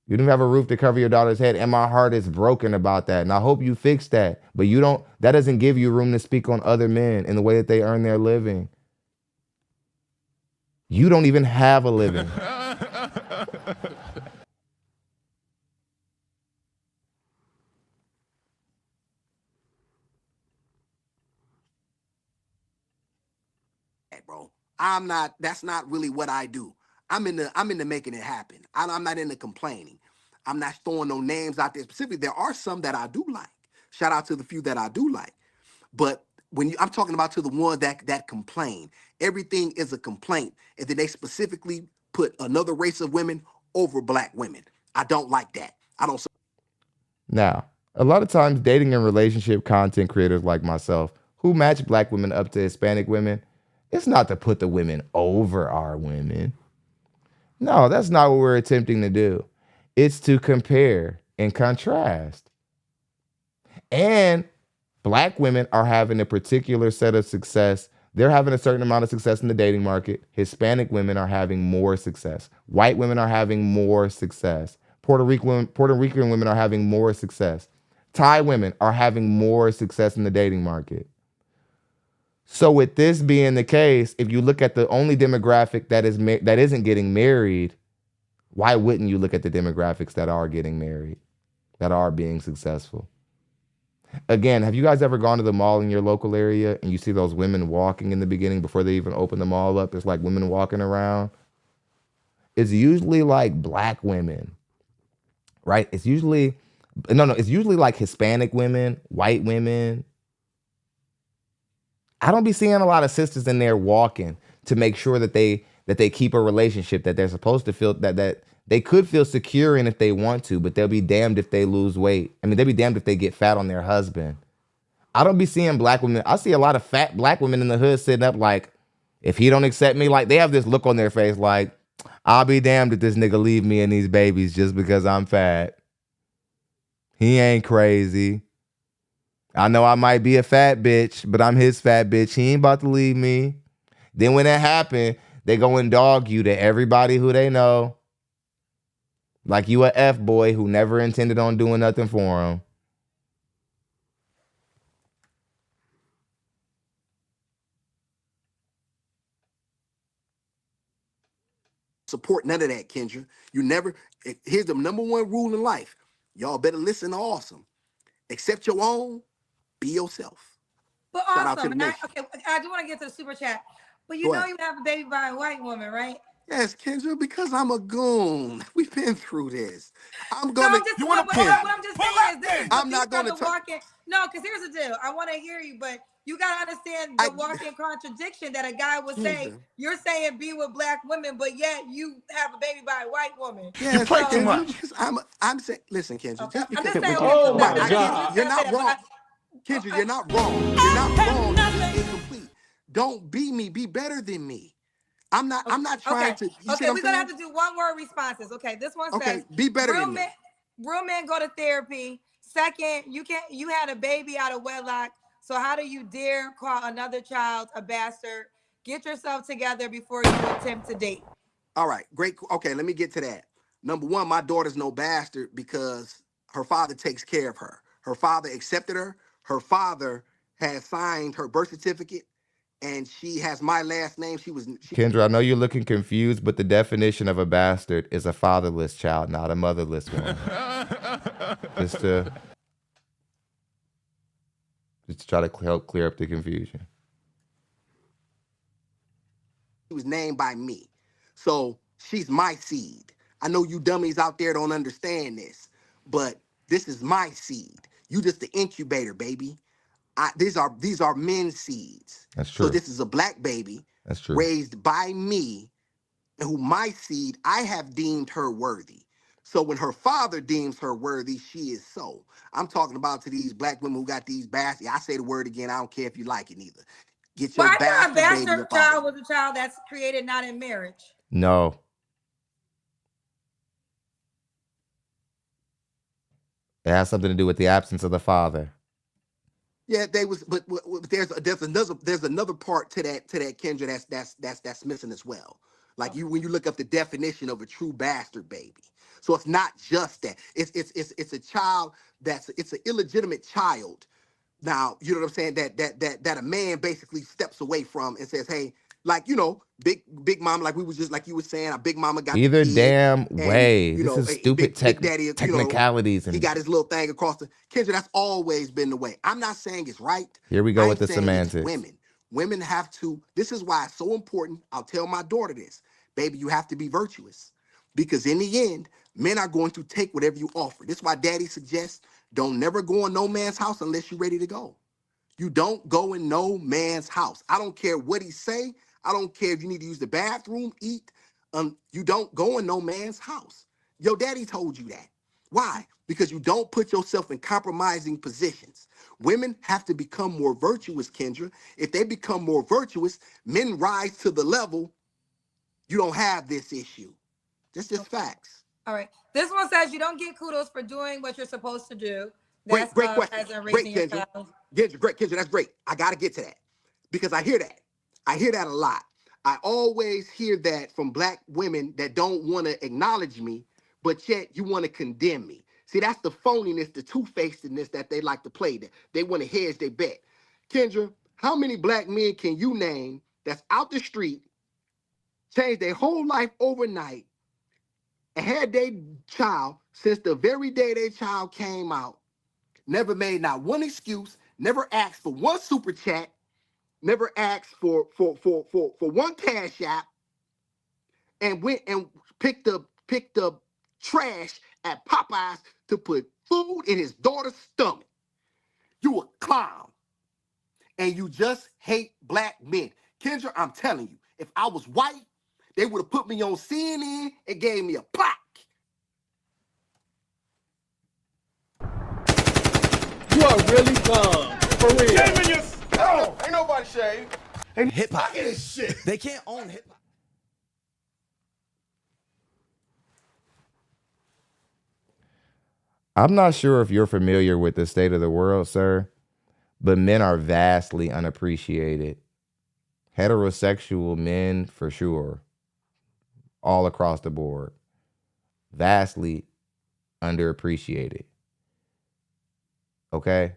You don't have a roof to cover your daughter's head. And my heart is broken about that. And I hope you fix that. But that doesn't give you room to speak on other men in the way that they earn their living. You don't even have a living. Bro, that's not really what I do. I'm into making it happen. I'm not into complaining. I'm not throwing no names out there specifically. There are some that I do like. Shout out to the few that I do like. But I'm talking about to the ones that complain. Everything is a complaint. And then they specifically put another race of women over black women. I don't like that. I don't. Now, a lot of times dating and relationship content creators like myself who match black women up to Hispanic women, it's not to put the women over our women. No, that's not what we're attempting to do. It's to compare and contrast. And black women are having a particular set of success. They're having a certain amount of success in the dating market. Hispanic women are having more success. White women are having more success. Puerto Rican women are having more success. Thai women are having more success in the dating market. So with this being the case, if you look at the only demographic that isn't getting married, why wouldn't you look at the demographics that are getting married, that are being successful? Again, have you guys ever gone to the mall in your local area and you see those women walking in the beginning before they even open the mall up? It's like women walking around. It's usually like black women, right? It's usually it's usually like Hispanic women, white women. I don't be seeing a lot of sisters in there walking to make sure that they keep a relationship that they're supposed to feel that they could feel secure in if they want to, but they'll be damned if they lose weight. I mean, they'll be damned if they get fat on their husband. I don't be seeing black women. I see a lot of fat black women in the hood sitting up like, if he don't accept me, like they have this look on their face like, I'll be damned if this nigga leave me and these babies just because I'm fat. He ain't crazy. I know I might be a fat bitch, but I'm his fat bitch. He ain't about to leave me. Then when that happen, they go and dog you to everybody who they know. Like you a F-boy who never intended on doing nothing for him. Support none of that, Kendra. You never. Here's the number one rule in life. Y'all better listen to Awesum. Accept your own. Be yourself. But Shout out to awesome. the And nation. I do want to get to the super chat. But you Go know ahead. you have a baby by a white woman, right? Yes, Kendra, because I'm a goon. We've been through this. I'm No, gonna. I'm just You want to pull Kendra, up? what I'm just Pull saying up is this is then. but I'm these not are gonna the turn. walking. No, because here's the deal. I want to hear you, but you gotta understand I, the walking contradiction that a guy would say. Kendra. You're saying be with black women, but yet you have a baby by a white woman. You Yes, play too So Kendra, much. because I'm saying. Listen, Kendra, okay, just I'm because. just saying But okay. you, Oh Not, but my not, I, not, Kendra, God. you're not say not that, but wrong. Kendra, you're not wrong. You're not wrong. You're just incomplete. Don't be me. Be better than me. I'm not. I'm not trying okay, to. You see okay. what I'm We're gonna saying? have to do one word responses. Okay, this one Okay, says be better real than men, me. real men go to therapy. Second, you had a baby out of wedlock. So how do you dare call another child a bastard? Get yourself together before you attempt to date. All right, great. Okay, let me get to that. Number one, my daughter's no bastard because her father takes care of her. Her father accepted her. Her father has signed her birth certificate, and she has my last name. She Kendra, I know you're looking confused, but the definition of a bastard is a fatherless child, not a motherless one. just to try to help clear up the confusion. was named by me. So she's my seed. I know you dummies out there don't understand this, but this is my seed. You just the incubator, baby. These are men's seeds. That's So true. this is a black baby That's true. raised by me, and who my seed, I have deemed her worthy. So when her father deems her worthy, she is so. I'm talking about to these black women who got these bastards. I say the word again. I don't care if you like it neither. Get But your I thought a bastard baby bastard up out of child here. was a child that's created not in marriage. No. It has something to do with the absence of the father. Yeah, they was, but there's another part to that Kendra that's missing as well. Like you when you look up the definition of a true bastard baby, so it's not just that. It's a child it's an illegitimate child. Now you know what I'm saying that a man basically steps away from and says, hey, like big mama, like we was just like you were saying, our big mama got the Either kid, damn and way. This is stupid big daddy, technicalities he and got his little thing across the Kendra. That's always been the way. I'm not saying it's right. here we go I'm with the saying it's semantics. women. Women have to. This is why it's so important. I'll tell my daughter this, baby. You have to be virtuous, because in the end, men are going to take whatever you offer. This is why Daddy suggests don't never go in no man's house unless you're ready to go. You don't go in no man's house. I don't care what he say. I don't care if you need to use the bathroom, eat. You don't go in no man's house. Your daddy told you that. Why? Because you don't put yourself in compromising positions. Women have to become more virtuous, Kendra. If they become more virtuous, men rise to the level. You don't have this issue. That's just facts. All right. This one says you don't get kudos for doing what you're supposed to do. Great, That's great question. as in Great, raising your Kendra. child. Kendra, great, Kendra. That's great. I got to get to that because I hear that. I hear that a lot. I always hear that from black women that don't want to acknowledge me, but yet you want to condemn me. See, that's the phoniness, the two-facedness that they like to play. That they want to hedge their bet. Kendra, how many black men can you name that's out the street, changed their whole life overnight, and had their child since the very day their child came out, never made not one excuse, never asked for one super chat, never asked for one cash app, and went and picked up trash at Popeyes to put food in his daughter's stomach. You a clown. And you just hate black men. Kendra, I'm telling you, if I was white, they would have put me on CNN and gave me a plaque. You are really dumb. For real. Shame in yourself. Ain't nobody shame. Hip hop. Look at this shit. They can't own hip hop. I'm not sure if you're familiar with the state of the world, sir, but men are vastly unappreciated. Heterosexual men, for sure, all across the board, vastly underappreciated. Okay?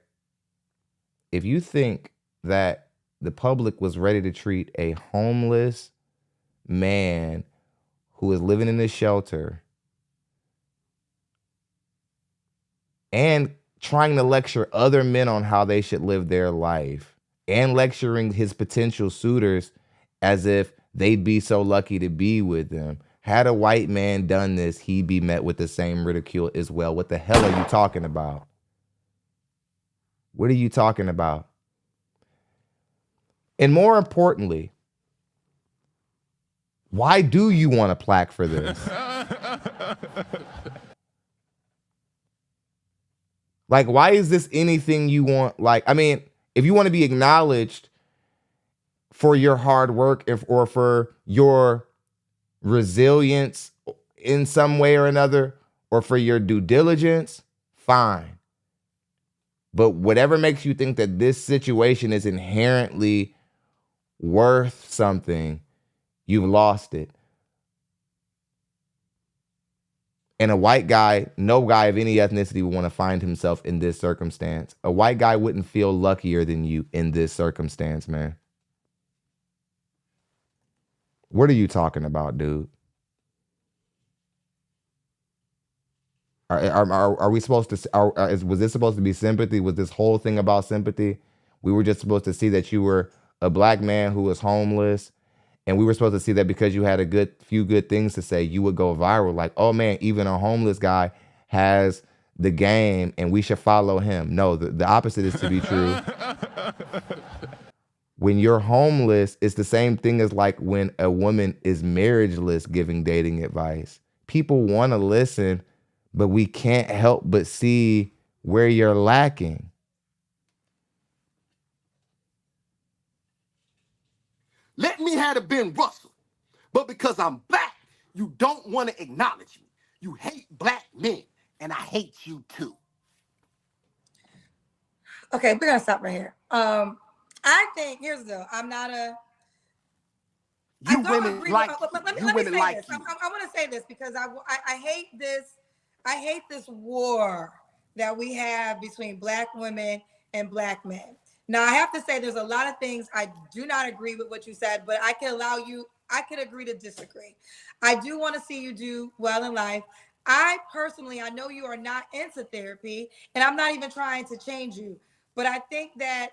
If you think that the public was ready to treat a homeless man who is living in a shelter and trying to lecture other men on how they should live their life and lecturing his potential suitors as if they'd be so lucky to be with them. Had a white man done this, he'd be met with the same ridicule as well. What the hell are you talking about? What are you talking about? And more importantly, why do you want a plaque for this? Like, why is this anything you want? Like, I mean, if you want to be acknowledged for your hard work or for your resilience in some way or another, or for your due diligence, fine. But whatever makes you think that this situation is inherently worth something, you've lost it. And a white guy, no guy of any ethnicity would want to find himself in this circumstance. A white guy wouldn't feel luckier than you in this circumstance, man. What are you talking about, dude? Are we supposed to, was this supposed to be sympathy? Was this whole thing about sympathy? We were just supposed to see that you were a black man who was homeless, and we were supposed to see that because you had a few good things to say, you would go viral. Like, oh man, even a homeless guy has the game and we should follow him. No, the opposite is to be true. When you're homeless, it's the same thing as like when a woman is marriageless giving dating advice. People want to listen, but we can't help but see where you're lacking. Let me have a Ben Russell. But because I'm black, you don't want to acknowledge me. You hate black men, and I hate you too. Okay, we're gonna stop right here. I think here's the deal. I'm not a. You I don't women agree like with, let me say like this. you. I want to say this because I hate this. I hate this war that we have between black women and black men. Now, I have to say there's a lot of things I do not agree with what you said, but I can allow you, I could agree to disagree. I do want to see you do well in life. I personally, I know you are not into therapy, and I'm not even trying to change you, but I think that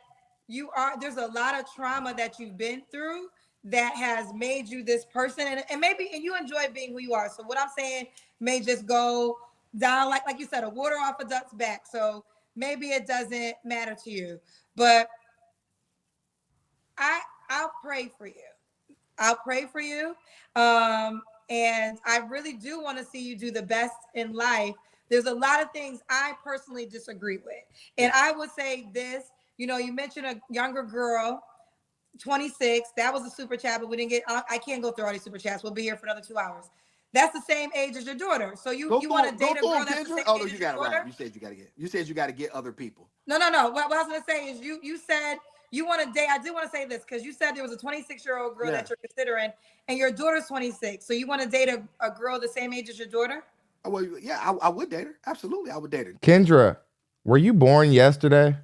there's a lot of trauma that you've been through that has made you this person, and maybe you enjoy being who you are. So what I'm saying may just go down like you said, a water off a duck's back. So maybe it doesn't matter to you, but I'll pray for you. I'll pray for you. And I really do want to see you do the best in life. There's a lot of things I personally disagree with. And I would say this, you mentioned a younger girl, 26. That was a super chat, but we didn't get, I can't go through all these super chats. We'll be here for another 2 hours. That's the same age as your daughter. So you want to date a girl that's the same age as your daughter? Right. You said you got to get other people. No. What I was going to say is you said you want to date. I do want to say this because you said there was a 26-year-old girl that you're considering and your daughter's 26. So you want to date a girl the same age as your daughter? Well, yeah, I would date her. Absolutely, I would date her. Kendra, were you born yesterday?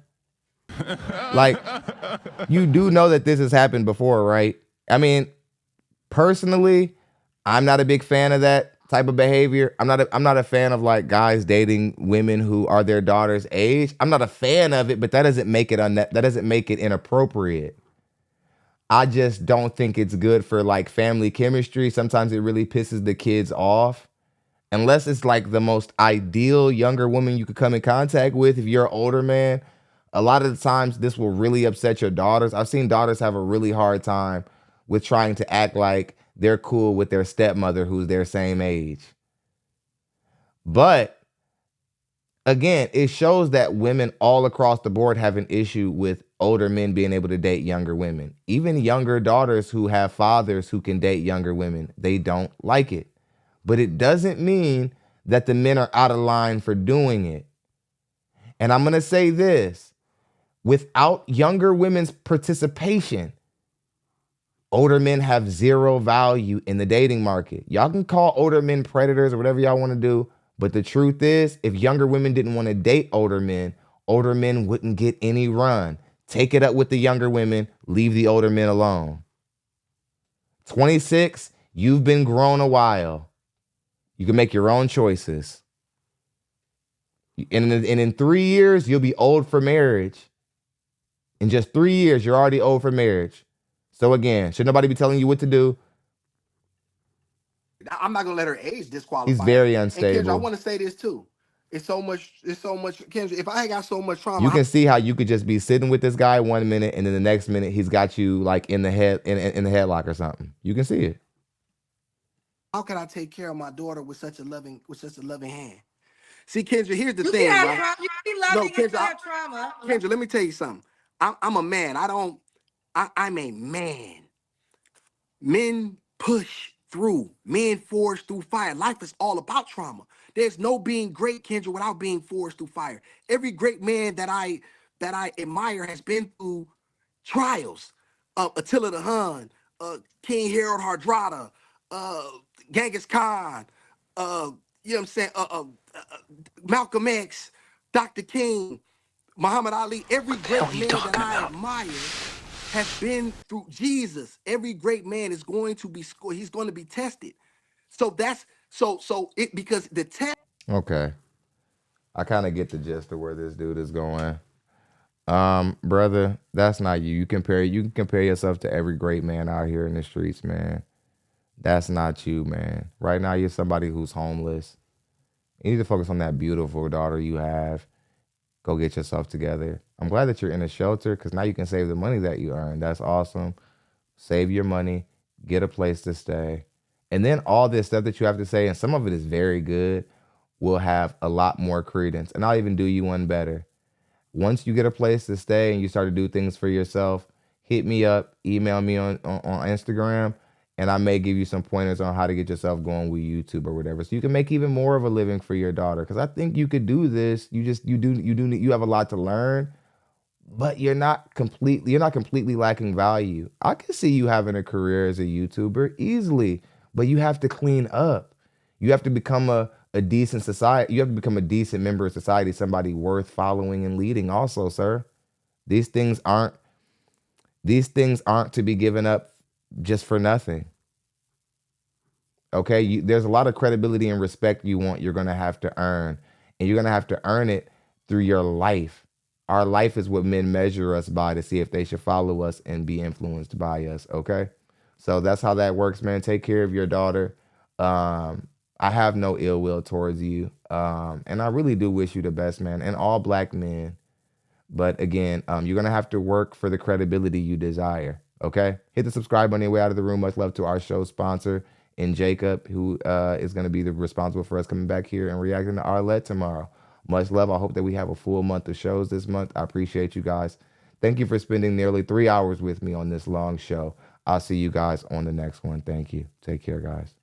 Like, you do know that this has happened before, right? I mean, personally, I'm not a big fan of that. type of behavior. I'm not a fan of like guys dating women who are their daughter's age. I'm not a fan of it, but that doesn't make it inappropriate. I just don't think it's good for like family chemistry. Sometimes it really pisses the kids off. Unless it's like the most ideal younger woman you could come in contact with. If you're an older man, a lot of the times this will really upset your daughters. I've seen daughters have a really hard time with trying to act like they're cool with their stepmother who's their same age. But again, it shows that women all across the board have an issue with older men being able to date younger women. Even younger daughters who have fathers who can date younger women, they don't like it. But it doesn't mean that the men are out of line for doing it. And I'm going to say this, without younger women's participation, older men have zero value in the dating market. Y'all can call older men predators or whatever y'all want to do. But the truth is, if younger women didn't want to date older men wouldn't get any run. Take it up with the younger women, leave the older men alone. 26, you've been grown a while. You can make your own choices. And in 3 years, you'll be old for marriage. In just 3 years, you're already old for marriage. So again, should nobody be telling you what to do? I'm not gonna let her age disqualify. He's very her. unstable. And Kendra, I want to say this too. It's so much. Kendra, if I ain't got so much trauma, you can see how you could just be sitting with this guy 1 minute, and then the next minute he's got you like in the headlock or something. You can see it. How can I take care of my daughter with such a loving hand? See, Kendra, here's the You thing. can Right? have trauma. You can be loving Kendra, and have trauma. Kendra, let me tell you something. I'm a man. I'm a man. Men push through. Men forge through fire. Life is all about trauma. There's no being great, Kendra, without being forged through fire. Every great man that I admire has been through trials. Attila the Hun, King Harold Hardrada, Genghis Khan, you know what I'm saying? Malcolm X, Dr. King, Muhammad Ali. Every great man that I admire has been through Jesus. Every great man is going to be scored. He's going to be tested. So that's it because the test. Okay. I kind of get the gist of where this dude is going. Brother, that's not you. You can compare yourself to every great man out here in the streets, man. That's not you, man. Right now you're somebody who's homeless. You need to focus on that beautiful daughter you have. Go get yourself together. I'm glad that you're in a shelter because now you can save the money that you earn. That's awesome. Save your money, get a place to stay. And then all this stuff that you have to say, and some of it is very good, will have a lot more credence. And I'll even do you one better. Once you get a place to stay and you start to do things for yourself, hit me up, email me on Instagram, and I may give you some pointers on how to get yourself going with YouTube or whatever, so you can make even more of a living for your daughter. Because I think you could do this. You have a lot to learn, but you're not completely lacking value. I can see you having a career as a YouTuber easily, but you have to clean up. You have to become a decent society. You have to become a decent member of society, somebody worth following and leading also, sir. These things aren't to be given up just for nothing. Okay, there's a lot of credibility and respect you're going to have to earn, and you're going to have to earn it through your life. Our life is what men measure us by to see if they should follow us and be influenced by us. Okay, so that's how that works, man. Take care of your daughter. I have no ill will towards you, and I really do wish you the best, man, and all black men. But again, you're going to have to work for the credibility you desire. Okay, hit the subscribe on your way out of the room. Much love to our show sponsor, and Jacob, who is going to be responsible for us coming back here and reacting to Arlette tomorrow. Much love. I hope that we have a full month of shows this month. I appreciate you guys. Thank you for spending nearly 3 hours with me on this long show. I'll see you guys on the next one. Thank you. Take care, guys.